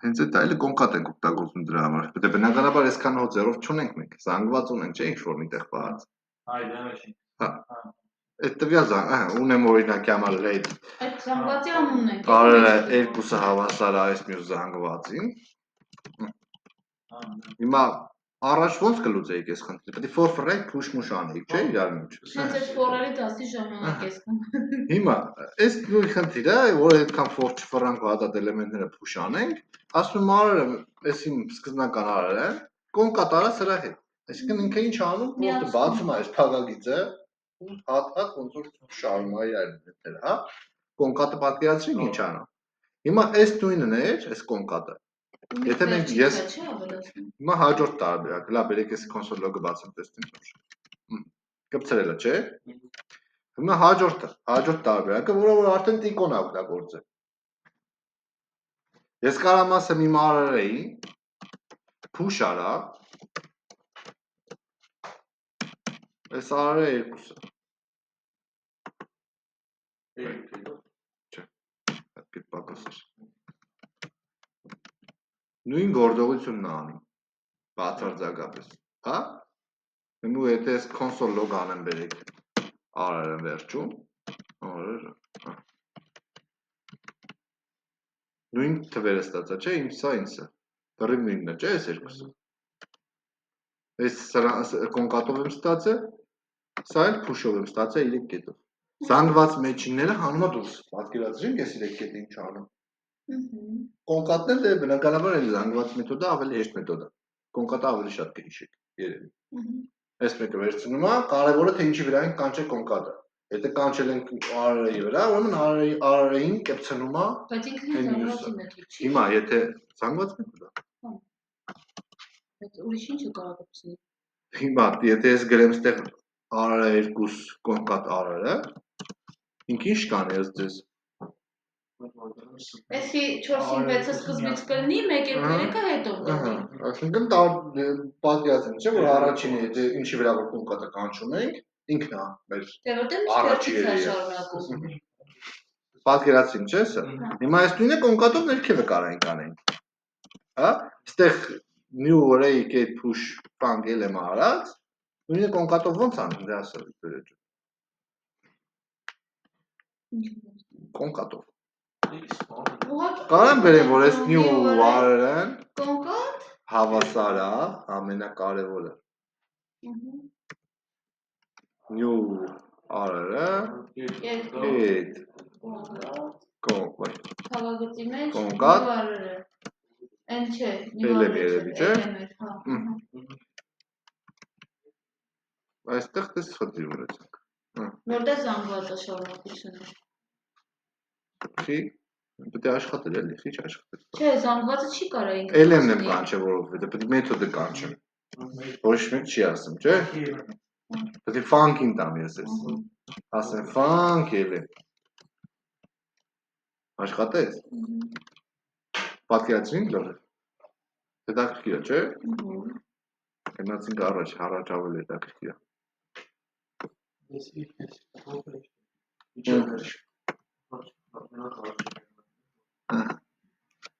Հենց այդ այլը կոնկատ ենք օգտագործում դրա համար։ Դե բնականաբար այսքան հո ձեռով չունենք մենք, զանգված ունենք, չէ՞, ինչ-որ միտեղ պահած։ Այ դա չի։ Հա։ Այդ տվյալ ունեմ օրինակի համար let Այդ զանգվածի անունն ենք։ Արը երկուսը հավասար է այս մյուս զանգվածին։ Հիմա առաջ ոնց կլուծեիք այս խնդիրը։ Պետք է for right push mush անեիք, չէ՞, իրար մեջ։ Հենց այդ for-երի դասի ժամանակ ես կամ։ Հիմա այս նույն խնդիրը, որ այդքան for չֆրանք ու հատատ էլեմենտները push անենք, ասում եմ արը, այս իմ սկզբնական արը, կոնկատ արա սրա հետ։ Այսինքն ինքը ինչ անում, պրոստը բացում է այս փակագիծը ու հատ ոնց որ շարում է իր էլեմենտները, հա։ Կոնկատը պատկերացրինք ինչ անում։ Հիմա այս նույնն է, այս կոնկատը։ Եթե մենք ես հիմա հաջորդ տարբերակ, լավ, բերեք այս console log-ը բացեմ տեսնենք նոր։ Կպցրել է, չէ՞։ Հիմա հաջորդ տարբերակը, որը որ արդեն տիկոն է օգտագործել։ Ես կարամ ասեմ իմ array-ին push արա այս array-ը երկուսը։ Չէ, պետք է պակասեր։ Նույն գործողությունն է անում, բացարձակապես, հա։ Հիմա եթե ես console log անեմ բերեք array-ը վերջում, նույն թվերը ստացա, չէ, իմ սա ինձը։ Դեռև նույնն է, չէ, այս երկուսը։ Այս կոնկատով եմ ստացել, սա էլ push-ով եմ ստացել 3 կետով։ Զանգված մեջինները հանում է դուրս։ Պատկերացրինք այս 3 կետը ինչ անում։ Կոնկատն էլ դե բնականաբար էլ զանգված մեթոդը ավելի հեշտ մեթոդ է։ Կոնկատը ավելի շատ կհիշեք, երևի։ Այս մեկը վերցնում է, կարևորը թե ինչի վրա ենք կանչել կոնկատը։ Եթե կանչել ենք array-ի վրա, ուրեմն array-ին կպցնում է։ Բայց ինքն է զանգվածի մեթոդ չի։ Հիմա եթե զանգված մեթոդ է։ Բայց ուրիշ ինչ է կարող կպցնի։ Հիմա եթե ես գրեմ ստեղ array2 կոնկատ array-ը, ինքը ինչ կանի ըստ ձեզ։ Էսի 4-ին 6-ը սկզբից կլինի, 1-3-ը հետո կլինի։ Այսինքն պատկերացնենք, չէ՞ որ առաջինը եթե ինչի վրա որ կոնկատը կանչում ենք, ինքն է մեր Դե որտեղ առաջի միշտ երևի։ շարունակում։ Պատկերացրինք, չէ՞ սա։ Հիմա այս նույնը կոնկատով ներքևը կարանք անենք։ Հա, ստեղ new array get push func elem արած, նույնը կոնկատով ոնց անենք, դե ասա Վիկտորիա ջան։ Կոնկատով։ Կարամ բերեմ, որ այս new array-ն կոնկատ հավասար է ամենակարևորը։ New array-ը get կոնկատ, թավագծի մեջ Կոնկատ։ նիվարերը, են չէ, Էլեմ երևի, չէ։ էլեմեր, հա, Այստեղ դες խնդիր ունեցանք։ որտեղ զանգված է շարունակությունը։ Չի, պետք է աշխատել էլի, քիչ աշխատել։ Չէ, զանգվածը չի կարա ինքը։ Էլեմն եմ կանչել, որովհետեւ պետք է մեթոդը կանչեմ։ Ոչ մեկ չի ասում, չէ։ Պետք է ֆանկին տամ ես էս։ Ասեմ ֆանկ էլեմ։ Աշխատեց։ Պատկերացրին լավ։ Հետաքրքիր է, չէ։ Գնացինք առաջ ավելի հետաքրքիր է։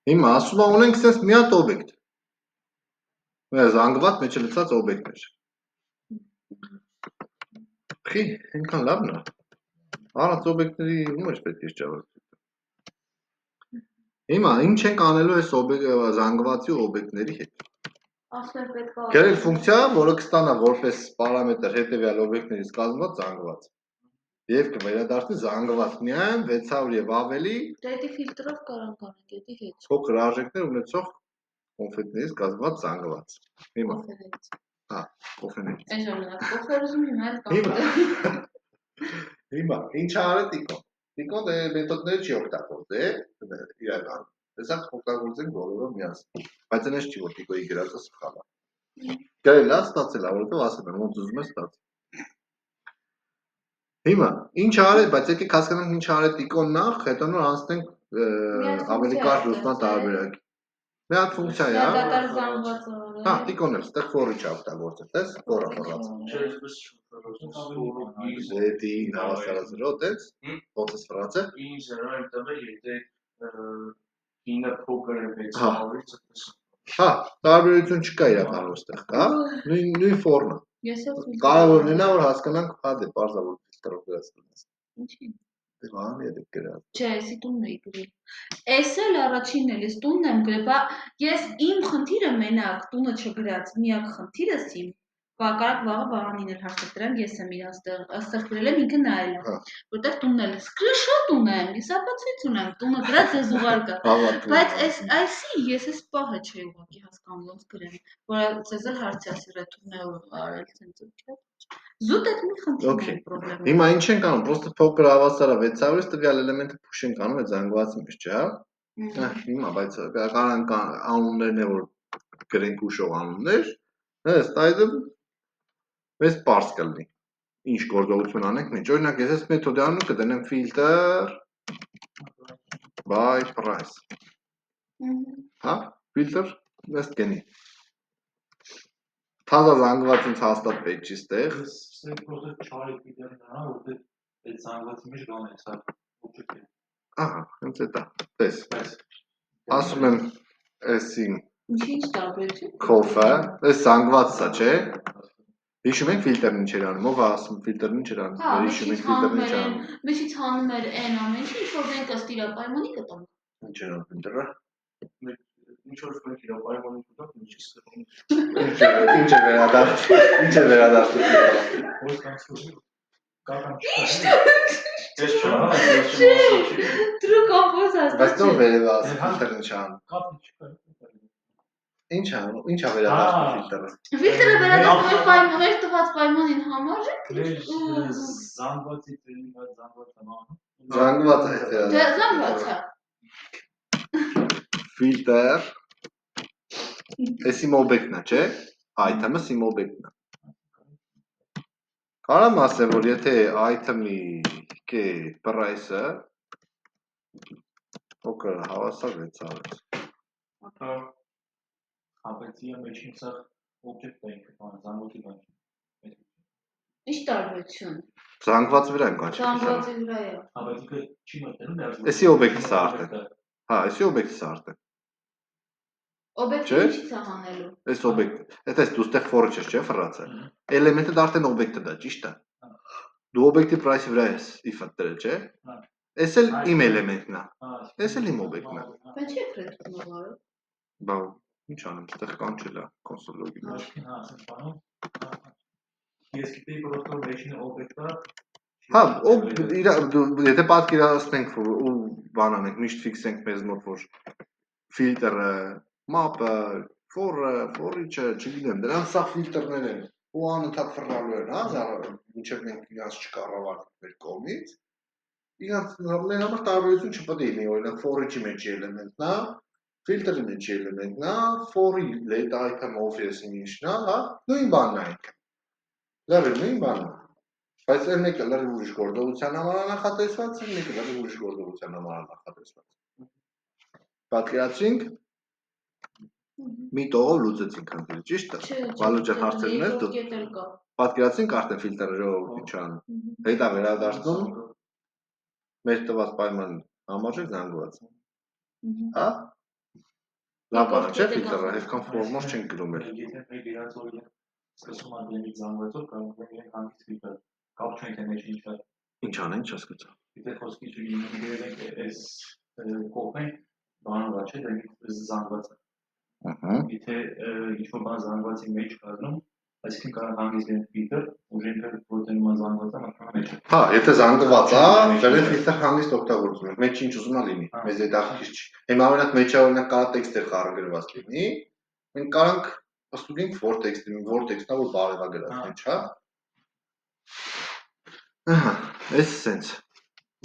Հիմա ասում ունենք sense մի հատ օբյեկտ։ Մեր զանգված մեջ լցած օբյեկտներ։ Խի, այնքան լավն է։ Առանց օբյեկտների ում է պետք է ճավարտել։ Հիմա ինչ ենք անելու այս զանգվածի օբյեկտների հետ։ Ասել պետք է։ Գրել ֆունկցիա, որը կստանա որպես պարամետր հետևյալ օբյեկտներից կազմված զանգված։ Եվ կվերադառնի զանգված միայն 600 եւ ավելի Դեպի ֆիլտրով կարան կանենք, դեպի հետ։ փոքր արժեքներ ունեցող կոնֆետներից կազմված զանգված։ Հիմա, հա, կոֆեներից։ Այն ժամանակ կոֆեր ուզում հիմա էլ կամ։ Հիմա, ինչ արել Տիկոն։ Տիկոն դե մեթոդները չի օգտագործել, իրական։ Տեսակ օգտագործենք բոլորը միասին։ Բայց այնպես չի որ Տիկոյի գրածը սխալ է։ Գրել է, ստացել է, որովհետև ասել եմ, ոնց ուզում է ստացել։ Հիմա, ինչ արել, բայց եկեք հասկանանք ինչ արել Տիկոն նախ, հետո նոր անցնենք ավելի կարճ ուսման տարբերակի։ Մի հատ ֆունկցիա է, դատարկ զանգվածը։ հա, Տիկոն էլ ստեղ for-ը չօգտագործել, տես, for-ը ֆորած։ Դեպի հավասարացրո, տես, ոնց է ֆորածը։ Ինչ զրոյն տվել, եթե 9 փոքր է 600-ից։ Հա, տարբերություն չկա իրականում այստեղ, հա։ Նույն ֆորմը։ Ես էլ Կարևոր լինա որ հասկանանք, հա դե բարձր որ ֆիլտրով գրած դնես։ Ինչի՞։ Դե բան է դե գրած։ Չէ, էսի տունն էի գրել։ Էս էլ առաջինն էլ էս տունն եմ գրել, բա ես իմ խնդիրը մենակ տունը չգրած, միակ խնդիրս իմ Կարակ վաղը վաղանին էլ հաշտադրեմ, ես եմ իրան ստեղ գրել եմ, ինքը նայել է, որտեղ տունն էլ սկրինշոտ ունեմ, ես ապացույց ունեմ, տունը գրած ես ուղարկա, բայց այսի ես այս պահը չէի ուղղակի հասկանում ոնց գրեմ, որ ցեզ էլ հարցի ասի ռետուրն է արել ցենց չէ։ Զուտ այդ մի խնդիրն է պրոբլեմը։ Հիմա ինչ ենք անում, պրոստը փոքր հավասարա 600-ից տվյալ էլեմենտը push ենք անում այդ զանգվածի մեջ, չէ՞։ Հիմա բայց կարանք անուններն է որ գրենք ուշող անուններ, հեստ այդը մեզ պարզ կլինի, ինչ գործողություն անենք մեջ, օրինակ ես ես մեթոդի անում կդնեմ filter by price, հա, filter մեզ կենի, թազա զանգված ինձ հաստատ պետք չի ստեղ, Ես պրոստը չարի պիտերի նրա, որտեղ այդ զանգվածի մեջ գան է, սա օբյեկտ է։ ահա, հենց էտա, տես, ասում եմ էսին Ինչ տարբերություն։ Քոֆը, այս զանգվածը սա չէ։ Հիշում եք ֆիլտրն ինչ էր անում, ով ասում ֆիլտրն ինչ էր անում, հիշում եք ֆիլտրն ինչ անում։ Մեջից հանում էր այն ամեն ինչ, որ մենք ըստ իր պայմանի կտանք։ Ինչ էր անում ֆիլտրը։ Ինչ որ մենք իր պայմանի կտանք, ինչի սկսում։ Ինչ է վերադարձել։ Ոչ կանցում։ Կական չկա։ Ես Դու կամպոզ ասած։ Բայց նոր վերևաս ֆիլտրն ինչ անում։ Կապի չկա։ Ինչ անում, ինչա վերադարձել ֆիլտրը։ Ֆիլտրը վերադառնում էր պայմաններ տված պայմանին համարժեք։ Զանգվածի դեպի զանգվածը անում։ Զանգված է դա։ Դա զանգված է։ Ֆիլտր։ Էս իմ օբյեկտն է, չէ՞։ Item-ը իմ օբյեկտն է։ Կարամ ասեմ, որ եթե item-ի կե price-ը փոքր հավասար 600-ից։ Բայց իա մեջին սա օբյեկտ է ինքը բան, զանգվածի բան։ Ինչ տարբերություն։ Զանգվածի վրա եմ կանչի։ Զանգվածի վրա է։ Բայց ինքը չի մտնում դեռ։ Էսի օբյեկտը սա արդեն։ Հա, էսի օբյեկտը սա արդեն։ Օբյեկտը ինչի՞ց է հանելու։ Էս օբյեկտը։ Էտես դու ստեղ for-ը չես, չէ՞, ֆրացը։ Էլեմենտը դա արդեն օբյեկտը դա, ճիշտ է։ Դու օբյեկտի price-ի վրա ես if-ը դրել, չէ՞։ Էս էլ իմ էլեմենտն է։ Էս էլ իմ օբյեկտն է։ Բայց չի ռետուրն արել։ Բա ինչ անեմ, ստեղ կանչել է console log-ի մեջ։ Հա, ասես բանում։ Ես գիտեի պրոստոր մեջին օբյեկտը չի Հա, եթե պատկերացնենք ու բան անենք, միշտ ֆիքսենք մեզ մոտ որ ֆիլտրը, մապը, ֆորիչը, չգիտեմ, դրանց սա ֆիլտրներ են ու անընդհատ ֆռնալու են, հա, մինչև մենք իրանց չկառավարենք մեր կողմից։ Իրանց մեր համար տարբերություն չպետք է լինի, օրինակ ֆորիչի մեջի էլեմենտն է, ֆիլտրի մեջի էլեմենտն է, ֆորի let item obvious-ին ինչն է, հա, նույն բանն է ինքը։ Լավ է, նույն բանն է։ Բայց այն մեկը լրիվ ուրիշ գործողության համար է նախատեսված, այն մեկը լրիվ ուրիշ գործողության համար է նախատեսված։ Պատկերացրինք, մի տողով լուծեցինք խնդիրը, ճիշտ է։ Վալուջան հարցերն էր դու։ Պատկերացրինք արդեն ֆիլտրը ժողովրդի չան։ Հետա վերադարձնում մեր տված պայման համարժեք զանգված։ Հա։ Լավ բան չէ ֆիլտրը, այսքան ֆորմալ չենք գրում էլ։ Եթե մեր իրաց օրինակ սկսում անդրեմի զանգվածով կարող ենք հանգիստ ֆիլտր կապ չունենք թե մեջ ինչ կա։ Ինչ անենք, չհասկացա։ Եթե խոսքի չգիտենք այս կողմեն բանալա չէ, դա զանգված է։ Ահա։ Եթե ինչ-որ բան զանգվածի մեջ կազմում, այսինքն կարող հանգիստ են ֆիլտր, ուժենքը որտեղ նման զանգվածը մտնում մեջ։ Հա, եթե զանգված է, դեռ ֆիլտր հանգիստ օգտագործում ենք։ Մեջ ինչ ուզում ա լինի, մեզ այդ ախիր չի։ Հիմա օրինակ մեջը օրինակ կարա տեքստեր խառնագրված լինի, մենք կարանք ստուգենք որ տեքստը, որ տեքստն է որ բարևա գրած մեջ, հա։ Ահա, էս սենց։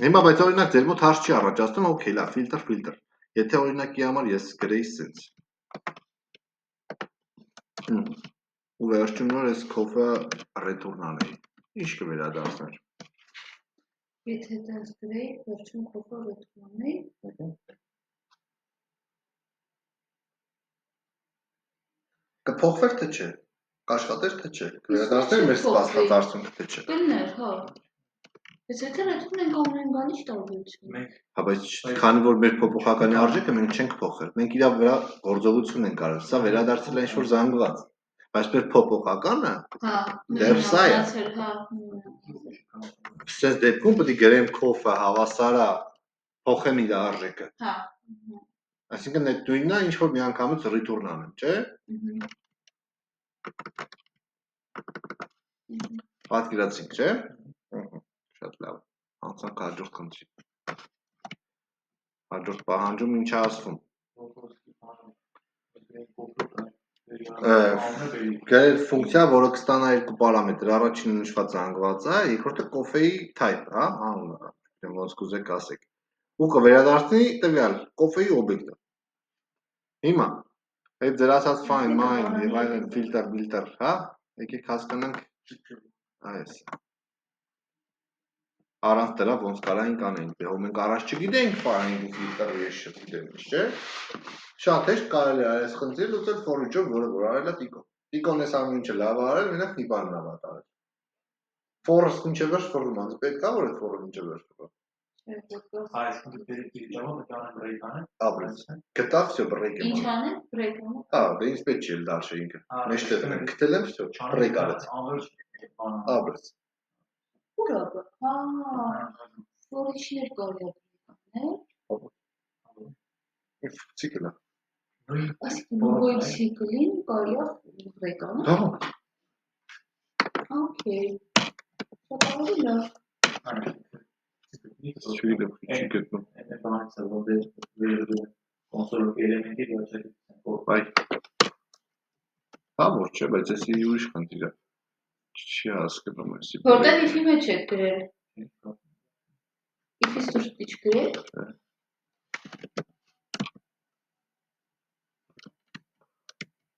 Հիմա բայց օրինակ ձեր մոտ հարց չի առաջացնում, օքեյ, լավ, ֆիլտր։ Եթե օրինակի համար ես գրեի սենց։ Ու վերջում նոր ես կոֆը ռետուրն անեի։ Ինչ կվերադարձներ։ Եթե դες գրեի, վերջում կոֆը ռետուրն անեի։ Կփոխվեր թե չէ։ Կաշխատեր թե չէ։ Կվերադարձներ մեր սպասված արդյունքը թե չէ։ Կլներ, հա։ Բայց եթե ռետուրն ենք ամեն բան ի՞նչ տարբերություն։ Հա, բայց քանի որ մեր փոփոխականի արժեքը մենք չենք փոխել։ Մենք իր վրա գործողություն ենք արել։ Սա վերադարձել է ինչ-որ զանգված։ Բայց մեր փոփոխականը հա, դեռ սա է։ հա։ Սենց դեպքում պետք է գրեմ կոֆը հավասարա փոխեմ իր արժեքը։ Հա։ Այսինքն այդ նույնն է, ինչ որ միանգամից return անեմ, չէ՞։ Պատկերացինք, չէ՞։ Շատ լավ։ Անցանք հաջորդ խնդրի։ Հաջորդ պահանջում ինչ է ասվում։ Գրել ֆունկցիա, որը կստանա երկու պարամետր, առաջինը նշված զանգված է, երկրորդը կոֆեի type, հա, անունը, ոնց կուզեք ասեք։ Ու կվերադարձնի տվյալ կոֆեի օբյեկտը։ Հիմա այդ ձեր ասած find, mine եւ այլն filter, հա, եկեք հասկանանք այս։ Առանց դրա ոնց կարայինք անենք, դե մենք առաջ չգիտենք find ու filter-ը ես չգիտեմ, չէ՞։ Շատ հեշտ կարելի է այս խնդիրը լուծել for-ով, որը որ արել է Տիկոն։ Տիկոն էս ամեն ինչը լավ արել, մենակ մի բանն ա վատ արել։ For-ը ինչը վերջ for-ում անց պետք է որ այդ for-ը ինչը վերջ կա։ Այսինքն դեպի ճամը կանեմ break անեմ։ Ապրես։ Գտավ всё break եմ։ Ինչ անեմ, break անեմ։ Հա, դե ինձ պետք չի դաշը ինքը։ Մեջտեղ եմ գտել եմ всё, break արեց։ Ապրես։ Ուրոք, հա, ֆորիչներ կարելի է անել։ Ցիկլը։ Այսինքն նույն ցիկլին կարելի է break անել։ Հա։ Okay. Շատ ավելի լավ։ Չգիտեմ։ Այդ բանից որ կոնսոլի էլեմենտի վերջերից Բայ։ Հա, ոչ չէ, բայց էսի ուրիշ խնդիր է։ Չի հասկանում էսի։ Որտեղ if-ի մեջ եք գրել։ If-ից դուրս դիչ գրել։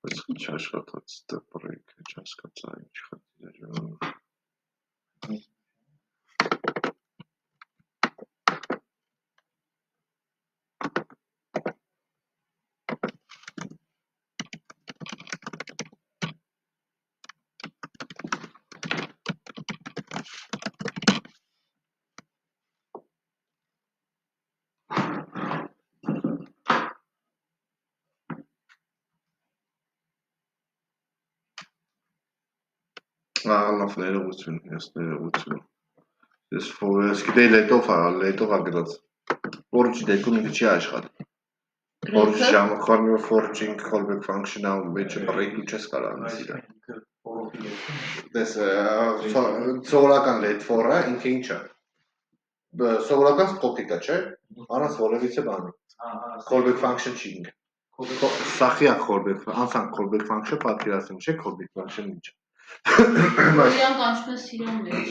Բայց ինչ աշխատած դա break-ը չհասկացա ինչ խնդիր է։ Լավ ներողություն, ես ներողություն։ Ես գիտեի լետով ա գրած։ Forge դեպքում ինքը չի աշխատի։ Forge ժամը խորնի forging callback function-ը մեջը break ու չես կարող անես իրան։ for-ի դեպքում։ Դες սովորական let for-ը ինքը ինչ է։ Սովորական սկոպտիկա չէ, առանց որևիցե բանի։ Callback function չի ինքը։ Սախի է callback, անցանք callback function պատկերացնում չէ, callback function ինչ է։ Որյան կանչում է սիրուն մեջ։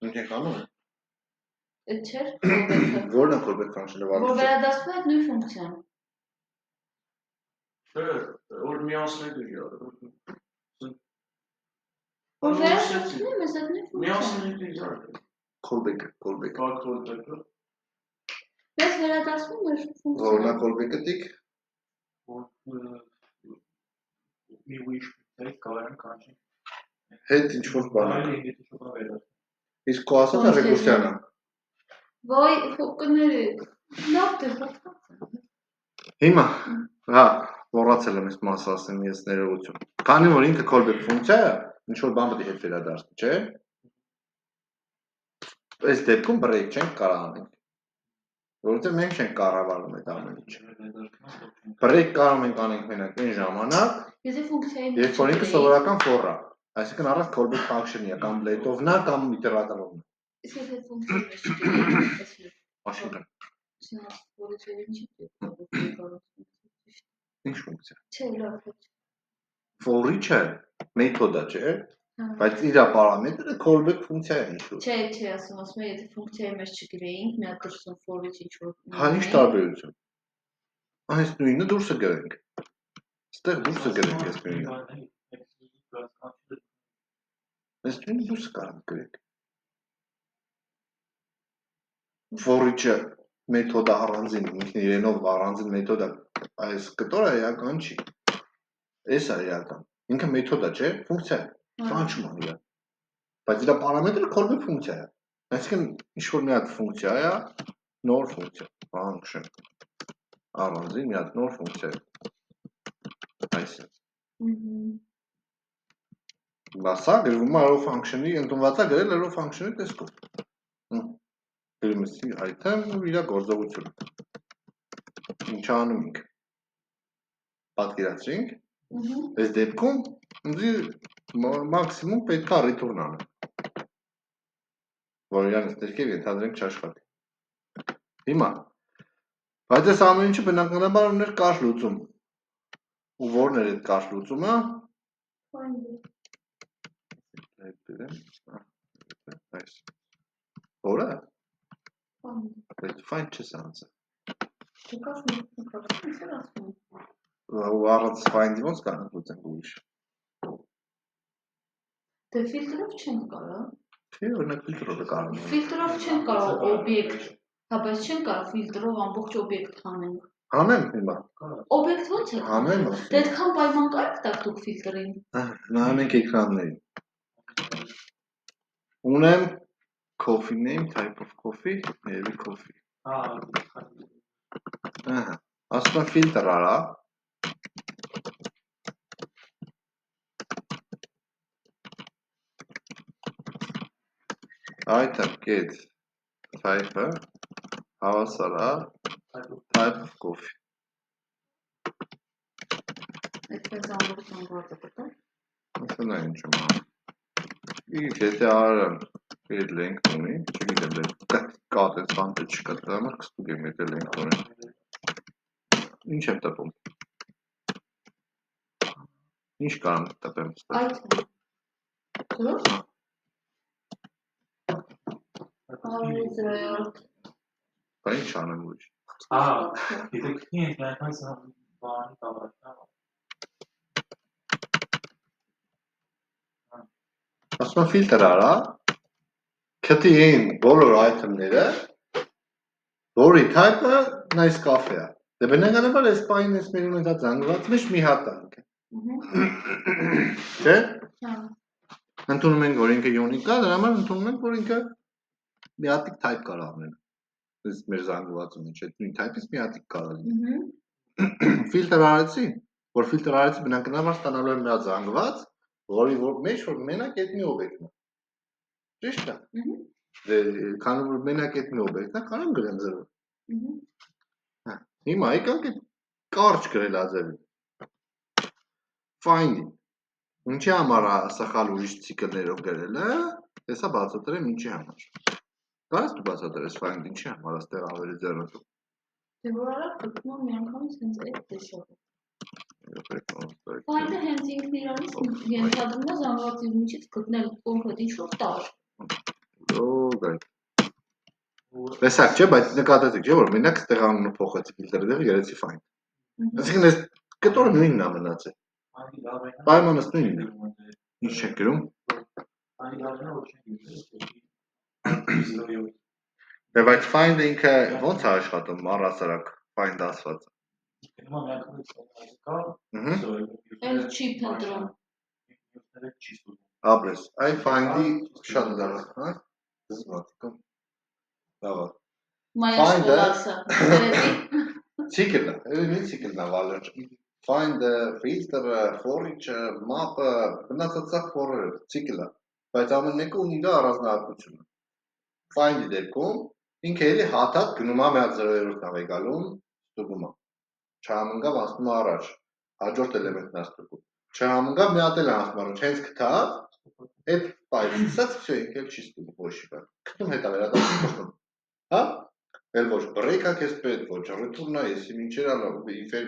Ինչ ենք անում։ Այդ չէր callback-ը։ Որն է callback function-ը Որ վարդուց։ վերադասվում է այդ նույն ֆունկցիան։ Որ միացնել է իրար։ Որ վերադասվում է մեզ այդ նույն ֆունկցիան։ Միացնել է իրար։ Callback։ Callback-ը։ Մեզ վերադասվում է ֆունկցիան։ Որն է callback-ը տիկ։ Մի wish take կարող եմ կանչի։ Հետ ինչ որ բան։ Այլ եթե շուտով վերադառնա։ Իսկ քո ասածը ռեկուրսիան է։ Ոյ, կներեք։ Լավ դե հոգա։ Հիմա, հա, մոռացել եմ այս մասը ասեմ ես ներողություն։ Քանի որ ինքը callback ֆունկցիա է, ինչ որ բան պետք է հետ վերադառնի, չէ՞։ Այս դեպքում break չենք կարող անենք։ Որովհետև մենք չենք կառավարում այդ ամեն ինչը։ Break կարող ենք անենք մենակ այն ժամանակ, Եթե ֆունկցիայի երբ որ ինքը սովորական for է, այսինքն առանց callback function-ի է, կամ let-ով-նա կամ իտերատորով։ Իսկ եթե ֆունկցիայի մեջ չգիտենք, Washington։ որը չի Ինչ ֆունկցիա։ Չէ, լավ ոչ։ For-ի չէ, մեթոդա չէ, Հա։ բայց իր պարամետրը callback ֆունկցիա է ինչ-որ։ Չէ, ասում եմ, եթե ֆունկցիայի մեջ չգրեինք, մի հատ դրսում for-ից ինչ-որ Հա, ինչ տարբերություն։ Այս նույնը դուրսը գրենք։ Ստեղ դուրսը գրենք այս նույնը։ Այս նույնը դուրսը կարող գրենք։ For-ի մեթոդը առանձին, ինքն իրենով առանձին մեթոդը, այս կտորը իրական չի։ Էս է իրական։ Ինքը մեթոդա չէ, ֆունկցիա է։ Կանչում է իրան։ Բայց իր պարամետրը callback ֆունկցիա է։ Այսինքն ինչ-որ մի հատ ֆունկցիա է, նոր ֆունկցիա, function։ Առանձին մի հատ նոր ֆունկցիա է։ Այսինքն։ Բասա գրվում է arrow function-ի, ընդունված է գրել arrow function-ի տեսքով։ Գրում ես item ու իր գործողությունը։ Ինչ անում ենք։ Պատկերացրինք։ Այս դեպքում մաքսիմում պետք է return անենք։ Որ իրանից ներքև ենթադրենք չաշխատի։ Հիմա, բայց այս ամեն ինչը բնականաբար ուներ կարճ լուծում։ Ու որն էր այդ կարճ լուծումը։ Որը։ Find չես անցը։ Առանց find-ի ոնց կարող լուծենք ուրիշ։ Դե ֆիլտրով չենք կարող։ Չէ, օրինակ ֆիլտրով է կարող։ Ֆիլտրով չենք կարող օբյեկտ, հա, բայց չենք կարող ֆիլտրով ամբողջ օբյեկտ հանենք։ Հանեմ հիմա։ Օբյեկտ ո՞նց է։ Հանեմ։ Դե այդքան պայման կարեք տակ դուք ֆիլտրին։ Նայում ենք էկրաններին։ Ունեմ coffee name, type of coffee, maybe coffee։ Ահա, ասում եմ ֆիլտր արա։ Item get type-ը հավասար է type of coffee։ Այդպես ամբողջ անգլուածը կտա։ Ասեն այն ինչ եմ անում։ Իսկ եթե արան այդ length ունի, չգիտեմ կատ այս բան դե չկա, դա համար կստուգեմ եթե length ունի։ Ինչ եմ տպում։ Ինչ կարող եմ տպեմ ստեղ։ Item։ Դու՞։ Բա ինչ անեմ ուրիշ։ Եթե քնի ենք այնպես բանի տավարը։ Ասում եմ ֆիլտր արա, քտի էին բոլոր item-ները, որի type-ը nice coffee է։ Դե բնականաբար այս պահին այս մեր ունեցած զանգված մեջ մի հատ է։ Չէ՞։ Ընդունում ենք, որ ինքը unique է, դրա համար ընդունում ենք, որ ինքը մի հատիկ type կարող ունենա։ Այս մեր զանգվածի մեջ այդ նույն type-ից մի հատիկ կարող լինի։ Ֆիլտր արեցի, որ ֆիլտր արեցի բնականաբար ստանալու եմ մի հատ զանգված, որի մեջ որ մենակ այդ մի օբյեկտն է։ Ճիշտ է։ Դե քանի որ մենակ այդ մի օբյեկտն է, կարող եմ գրեմ 0։ Հա, հիմա եկանք այդ կարճ գրել աձևին։ Find-ին։ Ինչի համար է սխալ ուրիշ ցիկլներով գրելը, հեսա բացատրեմ ինչի համար։ Կարես դու բացատրես find ինչի համար աստեղ ավելի ձեռնտու։ Դե որ արա գտնում միանգամից հենց այդ տեսով։ Find-ը հենց ինքն իրանից ենթադրում է զանգվածի միջից գտնել կոնկրետ ինչ-որ տար։ Օգայ։ Տեսակ չէ, բայց նկատեցիք չէ, որ մենակ ստեղ անունը փոխեցի ֆիլտրի դերը գրեցի find։ Այսինքն այս կտորը նույնն է մնացել։ Պայմանս նույնն է։ Ինչ չեք գրում։ Դե բայց find-ը ինքը ո՞նց է աշխատում առհասարակ find ասվածը։ Էլ չի փնտրում։ Ապրես, այ find-ի շատ լավ, հա։ Լավ։ Մայաշկոլասը։ Ցիկլը, մի ցիկլն է վալը։ Find-ը, filter-ը, for-each-ը, map-ը, մնացածը for-ը, ցիկլը, բայց ամեն մեկը ունի իր առանձնահատկությունը։ Find-ի դեպքում ինքը էլի հաթաթ գնում է մի հատ 0-րդ նավ է գալում, ստուգում է։ Չհամընկավ անցնում է առաջ, հաջորդ էլեմենտն է ստուգում։ Չհամընկավ մի հատ էլ անցնում առաջ, հենց գտավ, այդ ֆայլը սկսած всё ինքը չի ստուգում ոչի բան։ Գտնում հետա վերադառնում գտնում։ Հա? Էլ ոչ break-ա քեզ պետք, ոչ return-ա, եսի ինչեր ալով, if-եր,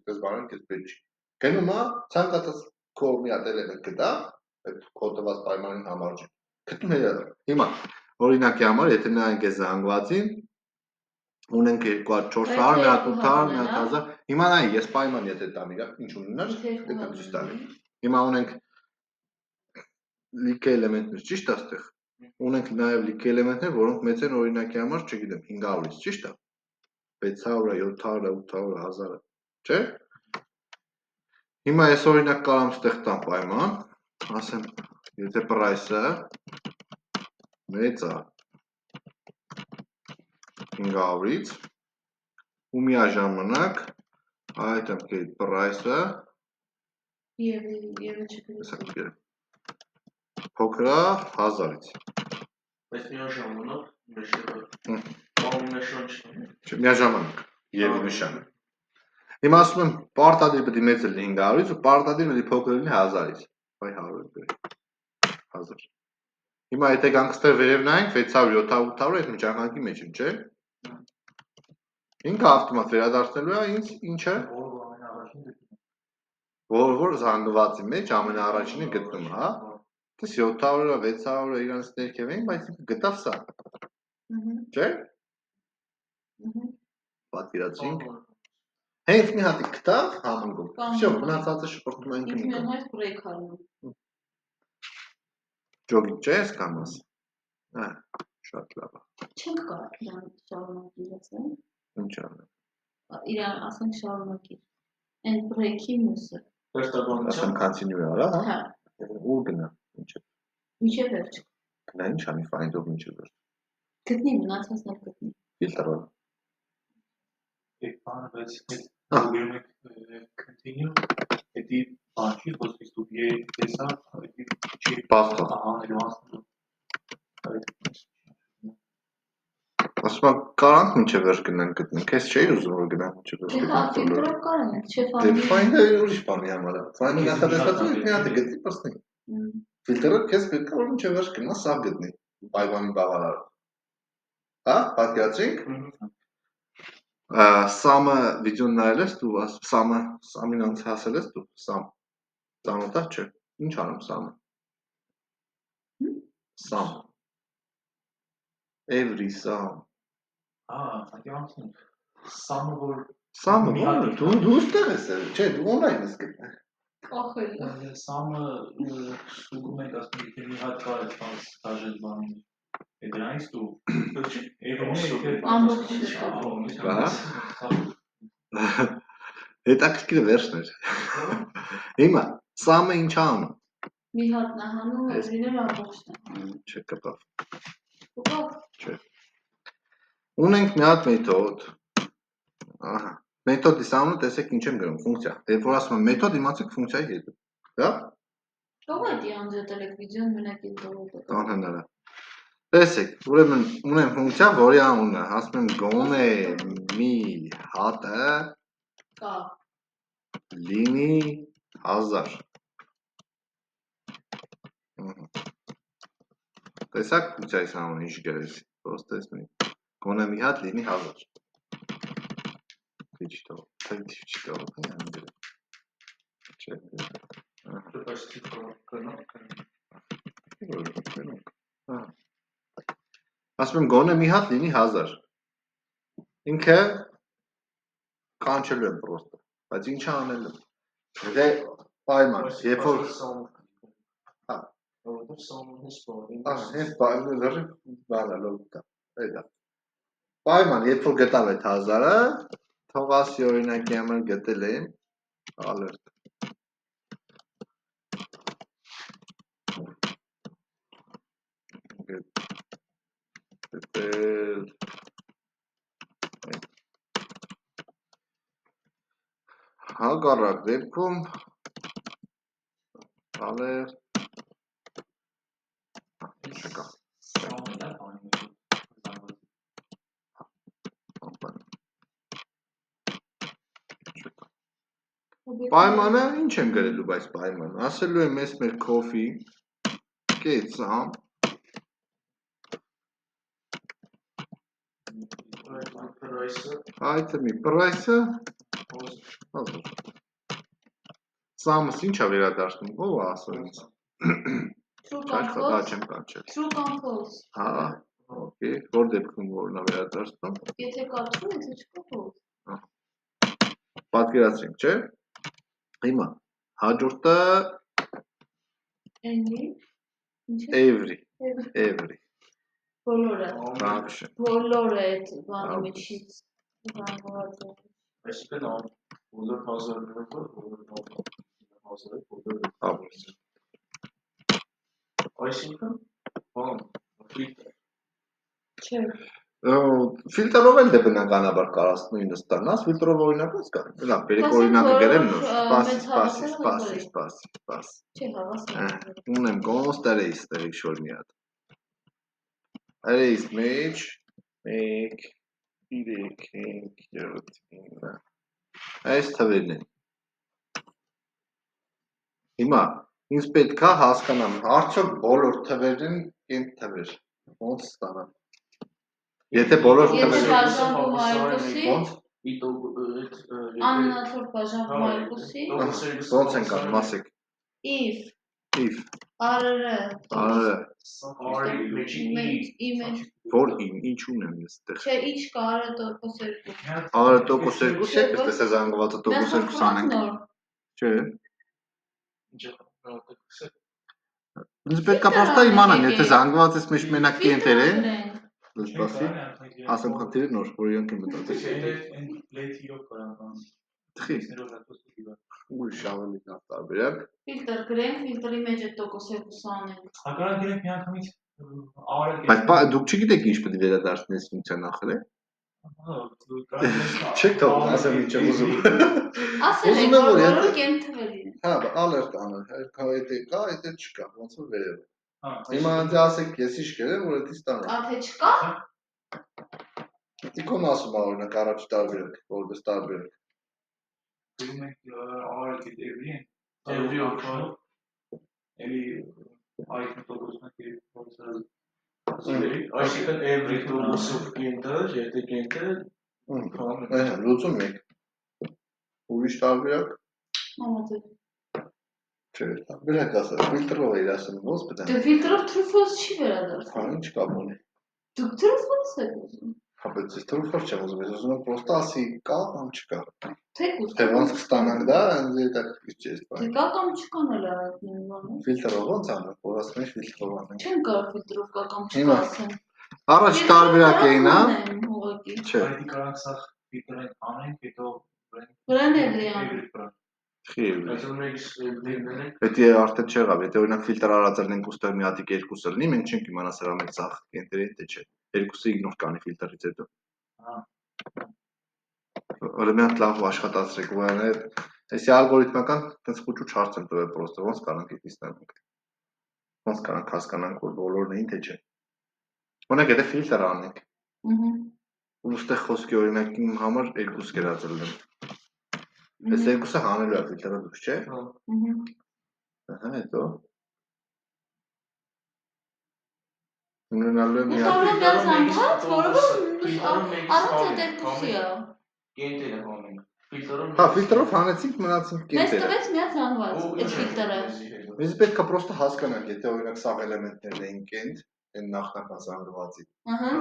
դες բանան քեզ պետք չի։ Գնում է, ցանկացած քո մի հատ էլեմենտ գտա, այդ քո տված պայմանին համարժի։ Գտնում հետա։ Հիմա օրինակի համար, եթե նայենք այս զանգվածին, ունենք 2400, մի հատ 800, մի հատ 1000, հիմա նայ, ես պայման եթե տամ իրա, ինչ ունենար, գտեմ ցույց տալի։ Հիմա ունենք լիքը էլեմենտներ, ճիշտ է այստեղ։ Ունենք նաև լիքը էլեմենտներ, որոնք մեծ են օրինակի համար, չգիտեմ, 500-ից, ճիշտ է։ 600-ը, 700-ը, 800-ը, 1000-ը, չէ՞։ Հիմա ես օրինակ կարամ ստեղ տամ պայման, ասեմ, եթե price-ը մեծ է 500-ից ու միաժամանակ այդ ամկեի price-ը փոքր է 1000-ից։ Բայց միաժամանակ միաժամանակ եւ նշան։ Հիմա ասում եմ պարտադիր պետք է մեծ լինի 500-ից ու պարտադիր պետք է փոքր լինի 1000-ից։ Բայ 1000։ Հիմա եթե գանք ստեղ վերև նայենք 600, 700, 800 այդ միջանկի մեջ են, չէ՞։ Ինքը ավտոմատ վերադարձնելու է ինձ ինչը որ զանգվածի մեջ ամենաառաջինը գտնում, հա։ Դες 700-ը, 600-ը իրանց ներքև էին, բայց ինքը գտավ սա։ Չէ՞։ Պատկերացրինք։ Հենց մի հատ գտավ համընկում։ Всё, մնացածը շփոթում ենք ինքը։ Ինքն այդ break անում։ Ջոգի չէ՞ կամաս։ Հա, շատ լավ է։ Չենք կարող իրան շարունակել, ասեմ։ Ինչ անեմ։ Իրան ասենք շարունակել։ Այն break-ի մյուսը։ Ասեմ continue արա, հա։ Հա։ Ու գնա, ինչ է։ Ինչե վերջ։ Գնա ինչ անի find-ով ինչ է վերջ։ Գտնի, մնացածն էլ գտնի։ Filter-ը։ Այդ բանը բայց ուղիում եք continue, էդի բանքի խոսքից դու եսա, էդի չի Բաստո։ անելուանցնու։ Ասում եմ կարանք մինչև վերջ գնանք գտնենք, ես չէի ուզում որ գնանք մինչև վերջ Դե հա, ֆիլտրով կարանք, չէ՞ Դե find-ը ուրիշ բանի համար է։ Find-ը նախադասացում մի հատ գտնի, պրծնի։ Filter-ը քեզ պետք է որ մինչև վերջ գնա, սա գտնի, պայմանի բավարարը։ Հա, պատկերացրինք։ Սամը վիդեոն նայել ես դու, սամին անց հասել ես դու, սամ։ Ծանոթ է չէ։ Ինչ անում սամը։ Սամ։ Every sum։ Ահա, սամը որ Սամը դու ստեղ ես, չէ, դու on-line ես գտնել։ Ախել։ Սամը ստուգում ենք ասում եթե մի հատ կար այդ դաժել բանի։ Դրանից դու Հետաքրքիր վերջն էր։ Հիմա սամը ինչ անում։ Մի հատ նահանում է լինել ամբողջն է։ Չկպավ։ Կպավ։ Չէ։ Ունենք մի հատ մեթոդ։ Ահա։ Մեթոդի սամը տեսեք ինչ եմ գրում, ֆունկցիա։ Երբ որ ասում եմ մեթոդ, իմացեք ֆունկցիայի հետ։ Հա։ Ո՞վ է դի անջատել եք վիդեոն մենակ ինձ դողոք։ Անհնար է։ Տեսեք, ուրեմն ունեմ ֆունկցիա, որի անունը ասում եմ գոնե մի հատը կա լինի 1000։ Տեսակ այս համը ինչ գերես, պրոստը ես մենք, գոնե մի հատ լինի 1000, թիչ տող, թիչ տող, ասում եմ գոնե մի հատ լինի 1000, ինքը կանչելու եմ պրոստը, բայց ինչը անելու, դե պայման, երբ որ հենց բանը լոգիկա, էդա, պայման, երբ որ գտավ այդ 1000-ը, թող ասի օրինակի համար գտել եմ, alert, գտել, հակառակ դեպքում, alert, չկա, պայմանը ինչ եմ գրելու բայց պայմանը, ասելու եմ ես մեր coffee, get some, item-ի price-ը, Սամս ինչ է վերադարձնում, ով է ասում ինձ, չեմ կանչել, True կամ false, հա, okay, որ դեպքում որն է վերադարձնում, եթե կա true, եթե չկա false, պատկերացրենք, չէ, հիմա, հաջորդը every, բոլորը, function, բոլորը այդ բանի միջից զանգված է, այսինքն բոլոր 1000-ները այսինքն բան ֆիլտր չէ, ֆիլտրով էլ դե բնականաբար կարաս նույնը ստանաս, ֆիլտրով օրինակ ես կա, լավ, բերեք օրինակը գրեմ նոր, սպասի, չէ, հավասար, ունեմ const arrays տեղի շոր մի հատ, arrays մեջ, մեկ, 3, 5, 7, այս թվերն են, հիմա, ինձ պետք է հասկանամ, արդյոք բոլոր թվերն են թվեր, ոնց ստանամ, եթե բոլոր եթե թվերն բաժանվում երկուսի, ոնց, աննացորդ բաժանվում երկուսի, ոնց են կան, մասեք, if, arr-ը, որ ինչ ունեմ ես տեղ, չէ, ինչ կա արը տոկոս 2, arr-ը տոկոս 2, ետ ես է զանգվածը տոկոս 2 անենք, չէ, ինձ պետք է պոստա իմանան, եթե զանգված ես մեջ մենակ կենտեր են, սպասի, ասեմ խնդիրը նոր, որ իրանք են մտածել, տխի, ուրիշ ավելի լավ տարբերակ, ֆիլտր գրենք, ֆիլտրի մեջ այդ տոկոս 2 անենք, հակառակ գրենք միանգամից բայց դուք չգիտեք ինչ պետք է վերադարձնես ֆունկցիա նախել է, չեք թողում, ասեմ ինչ եմ ուզում, ասել ենք, որ բոլոր կենտ թվերին են, հա, alert անել, եթե կա, եթե չկա, ոնց որ վերև է, հիմա անձի ասեք, ես ինչ գրեմ, որ էդի ստանամ, թե չկա, Տիկոն ասում օրինակ առաջ տարբերակ, որպես տարբերակ, գրում ենք արարք էդ էվրի օգնով, էլի այդ մտողոսնակ այսինքն էվրի տոկոսով կենտր, եթե կենտր, լուծում եք, ուրիշ տարբերակ, չէ, տարբերակ ասած, ֆիլտրով էիր ասում, ոնց պետք է, դե ֆիլտրով true false չի վերադարձնում, հա ինչ կապ ունի, դուք true false եք ուզում, հա բայց ես true false չեմ ուզում, ես ուզում եմ պրոստը ասի կա կամ չկա, թեկուզ, թե ոնց կստանանք դա, ինձ հետաքրքիր չի այս բանը, դե կա կամ չկան էլ արած նույն բանը, ֆիլտրով ոնց անենք, որ ասում ես ֆիլտրով անենք, չեմ կարող ֆիլտրով կա կամ չկա ասեմ, առաջ տարբերակ էին, հա, չէ, այդի կարանք սաղ ֆիլտրենք անենք, հետո վրան էվրի անենք, Պետք է արդեն չեղավ, եթե օրինակ ֆիլտր արածելնենք ուստեղ մի հատիկ երկուսը լինի, մենք չենք իմանա սրա մեջ ծախ կենտերի թե չէ, երկուսը իգնոր կանի ֆիլտրից հետո, որը մի հատ լավ աշխատացրեք, այսի ալգորիթմական տենց խուճուչ հարց եմ տվել պրոստը, ոնց կարանք էդի ստանանք, ոնց կարանք հասկանանք, որ բոլորն էին թե չէ, օրինակ եթե ֆիլտր անենք, ուստեղ խոսքի օրինակ իմ համար երկուս գրածել եմ, Այս երկուսը հանելու է ֆիլտրը դուք, չէ, հետո, Ունենալու է միակ Նշանով միած զանգված, որը Ֆիլտրը մեկից առանց համ այդ երկուսի է։ Կենտերը հանում։ Ֆիլտրը Հա, ֆիլտրով հանեցինք մնացինք Մեզ կենտերը։ տվեց միած զանգված, Ու այդ ֆիլտրը։ Մեզ պետք է պրոստը հասկանանք, եթե օրինակ սաղ էլեմենտներն էին կենտ, այն նախնական զանգվածի։ Ահա։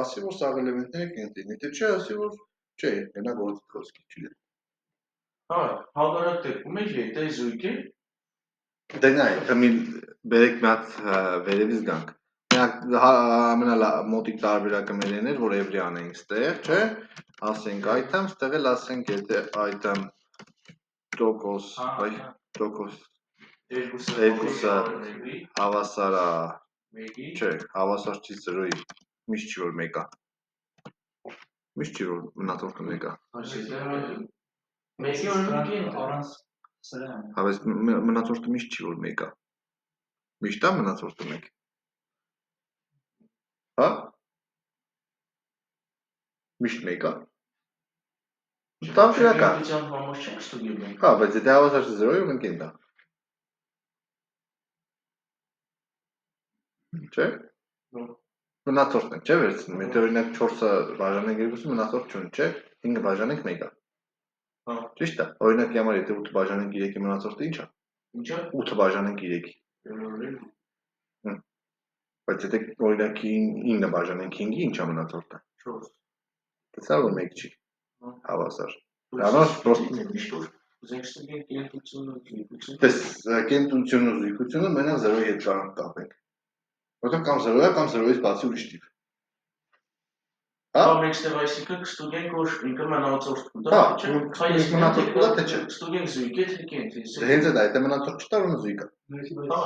Ասի որ սաղ էլեմենտները կենտ էին, եթե չէ, ասի որ չէ, գնա գործ խոսքի չգիտեմ։ Հա, հակառակ դեպքում է եթե զույգ է, Դե նայ, մի բերեք մի հատ վերևից գանք։ Միակ ամենամոտիկ տարբերակը մերեն էր, որ every անեինք ստեղ, չէ։ Ասենք item, ստեղ էլ ասենք եթե item տոկոս, տոկոս երկուսը հավասար է, չէ, հավասար չի 0-ի, միշտ չի որ 1 է։ Միշտ չի որ մնացորդը 1 է։ մեկի օրինակ կենտ առանց սրան։ Հավես մնացորդը միշտ չի որ 1 է։ Միշտ է մնացորդը 1։ Հա? Միշտ 1 է։ Տարբերակ է։ Համար չենք ստուգել մենք։ Հա, բայց եթե հավասար չի 0-ի, ուրեմն կենտ է։ Չէ՞։ Մնացորդն ենք, չէ՞ վերցնում։ Եթե օրինակ 4-ը բաժանենք 2-ը, մնացորդ չունի, չէ՞։ 5-ը բաժանենք 1 է։ Հա։ Ճիշտ է։ Օրինակի համար եթե 8-ը բաժանենք 3-ի մնացորդը ի՞նչ է։ Ինչ է։ 8-ը բաժանենք 3-ի։ Բայց եթե օրինակի 9-ը բաժանենք 5-ի, ի՞նչ է մնացորդը։ 4։ Տեսա՞ որ 1 չի։ Հավասար։ Ուզենք ստուգենք կենտությունը ու զույգությունը։ Տես, կենտությունն ու զույգությունը մենակ 0-ի հետ կարող կապենք։ Որտեղ կամ 0 է, կամ 0-ից բացի ուրիշ տիպ։ Հա։ Կամ այստեղ այսինքն կստուգենք որ ինքը մնացորդ կուտա, Հա, չէ՞։ մնացորդ կուտա, թե չէ։ Կստուգենք զույգ է թե կենտ է։ Հենց այդ է, եթե մնացորդ չտա, ուրեմն զույգ է։ Հա։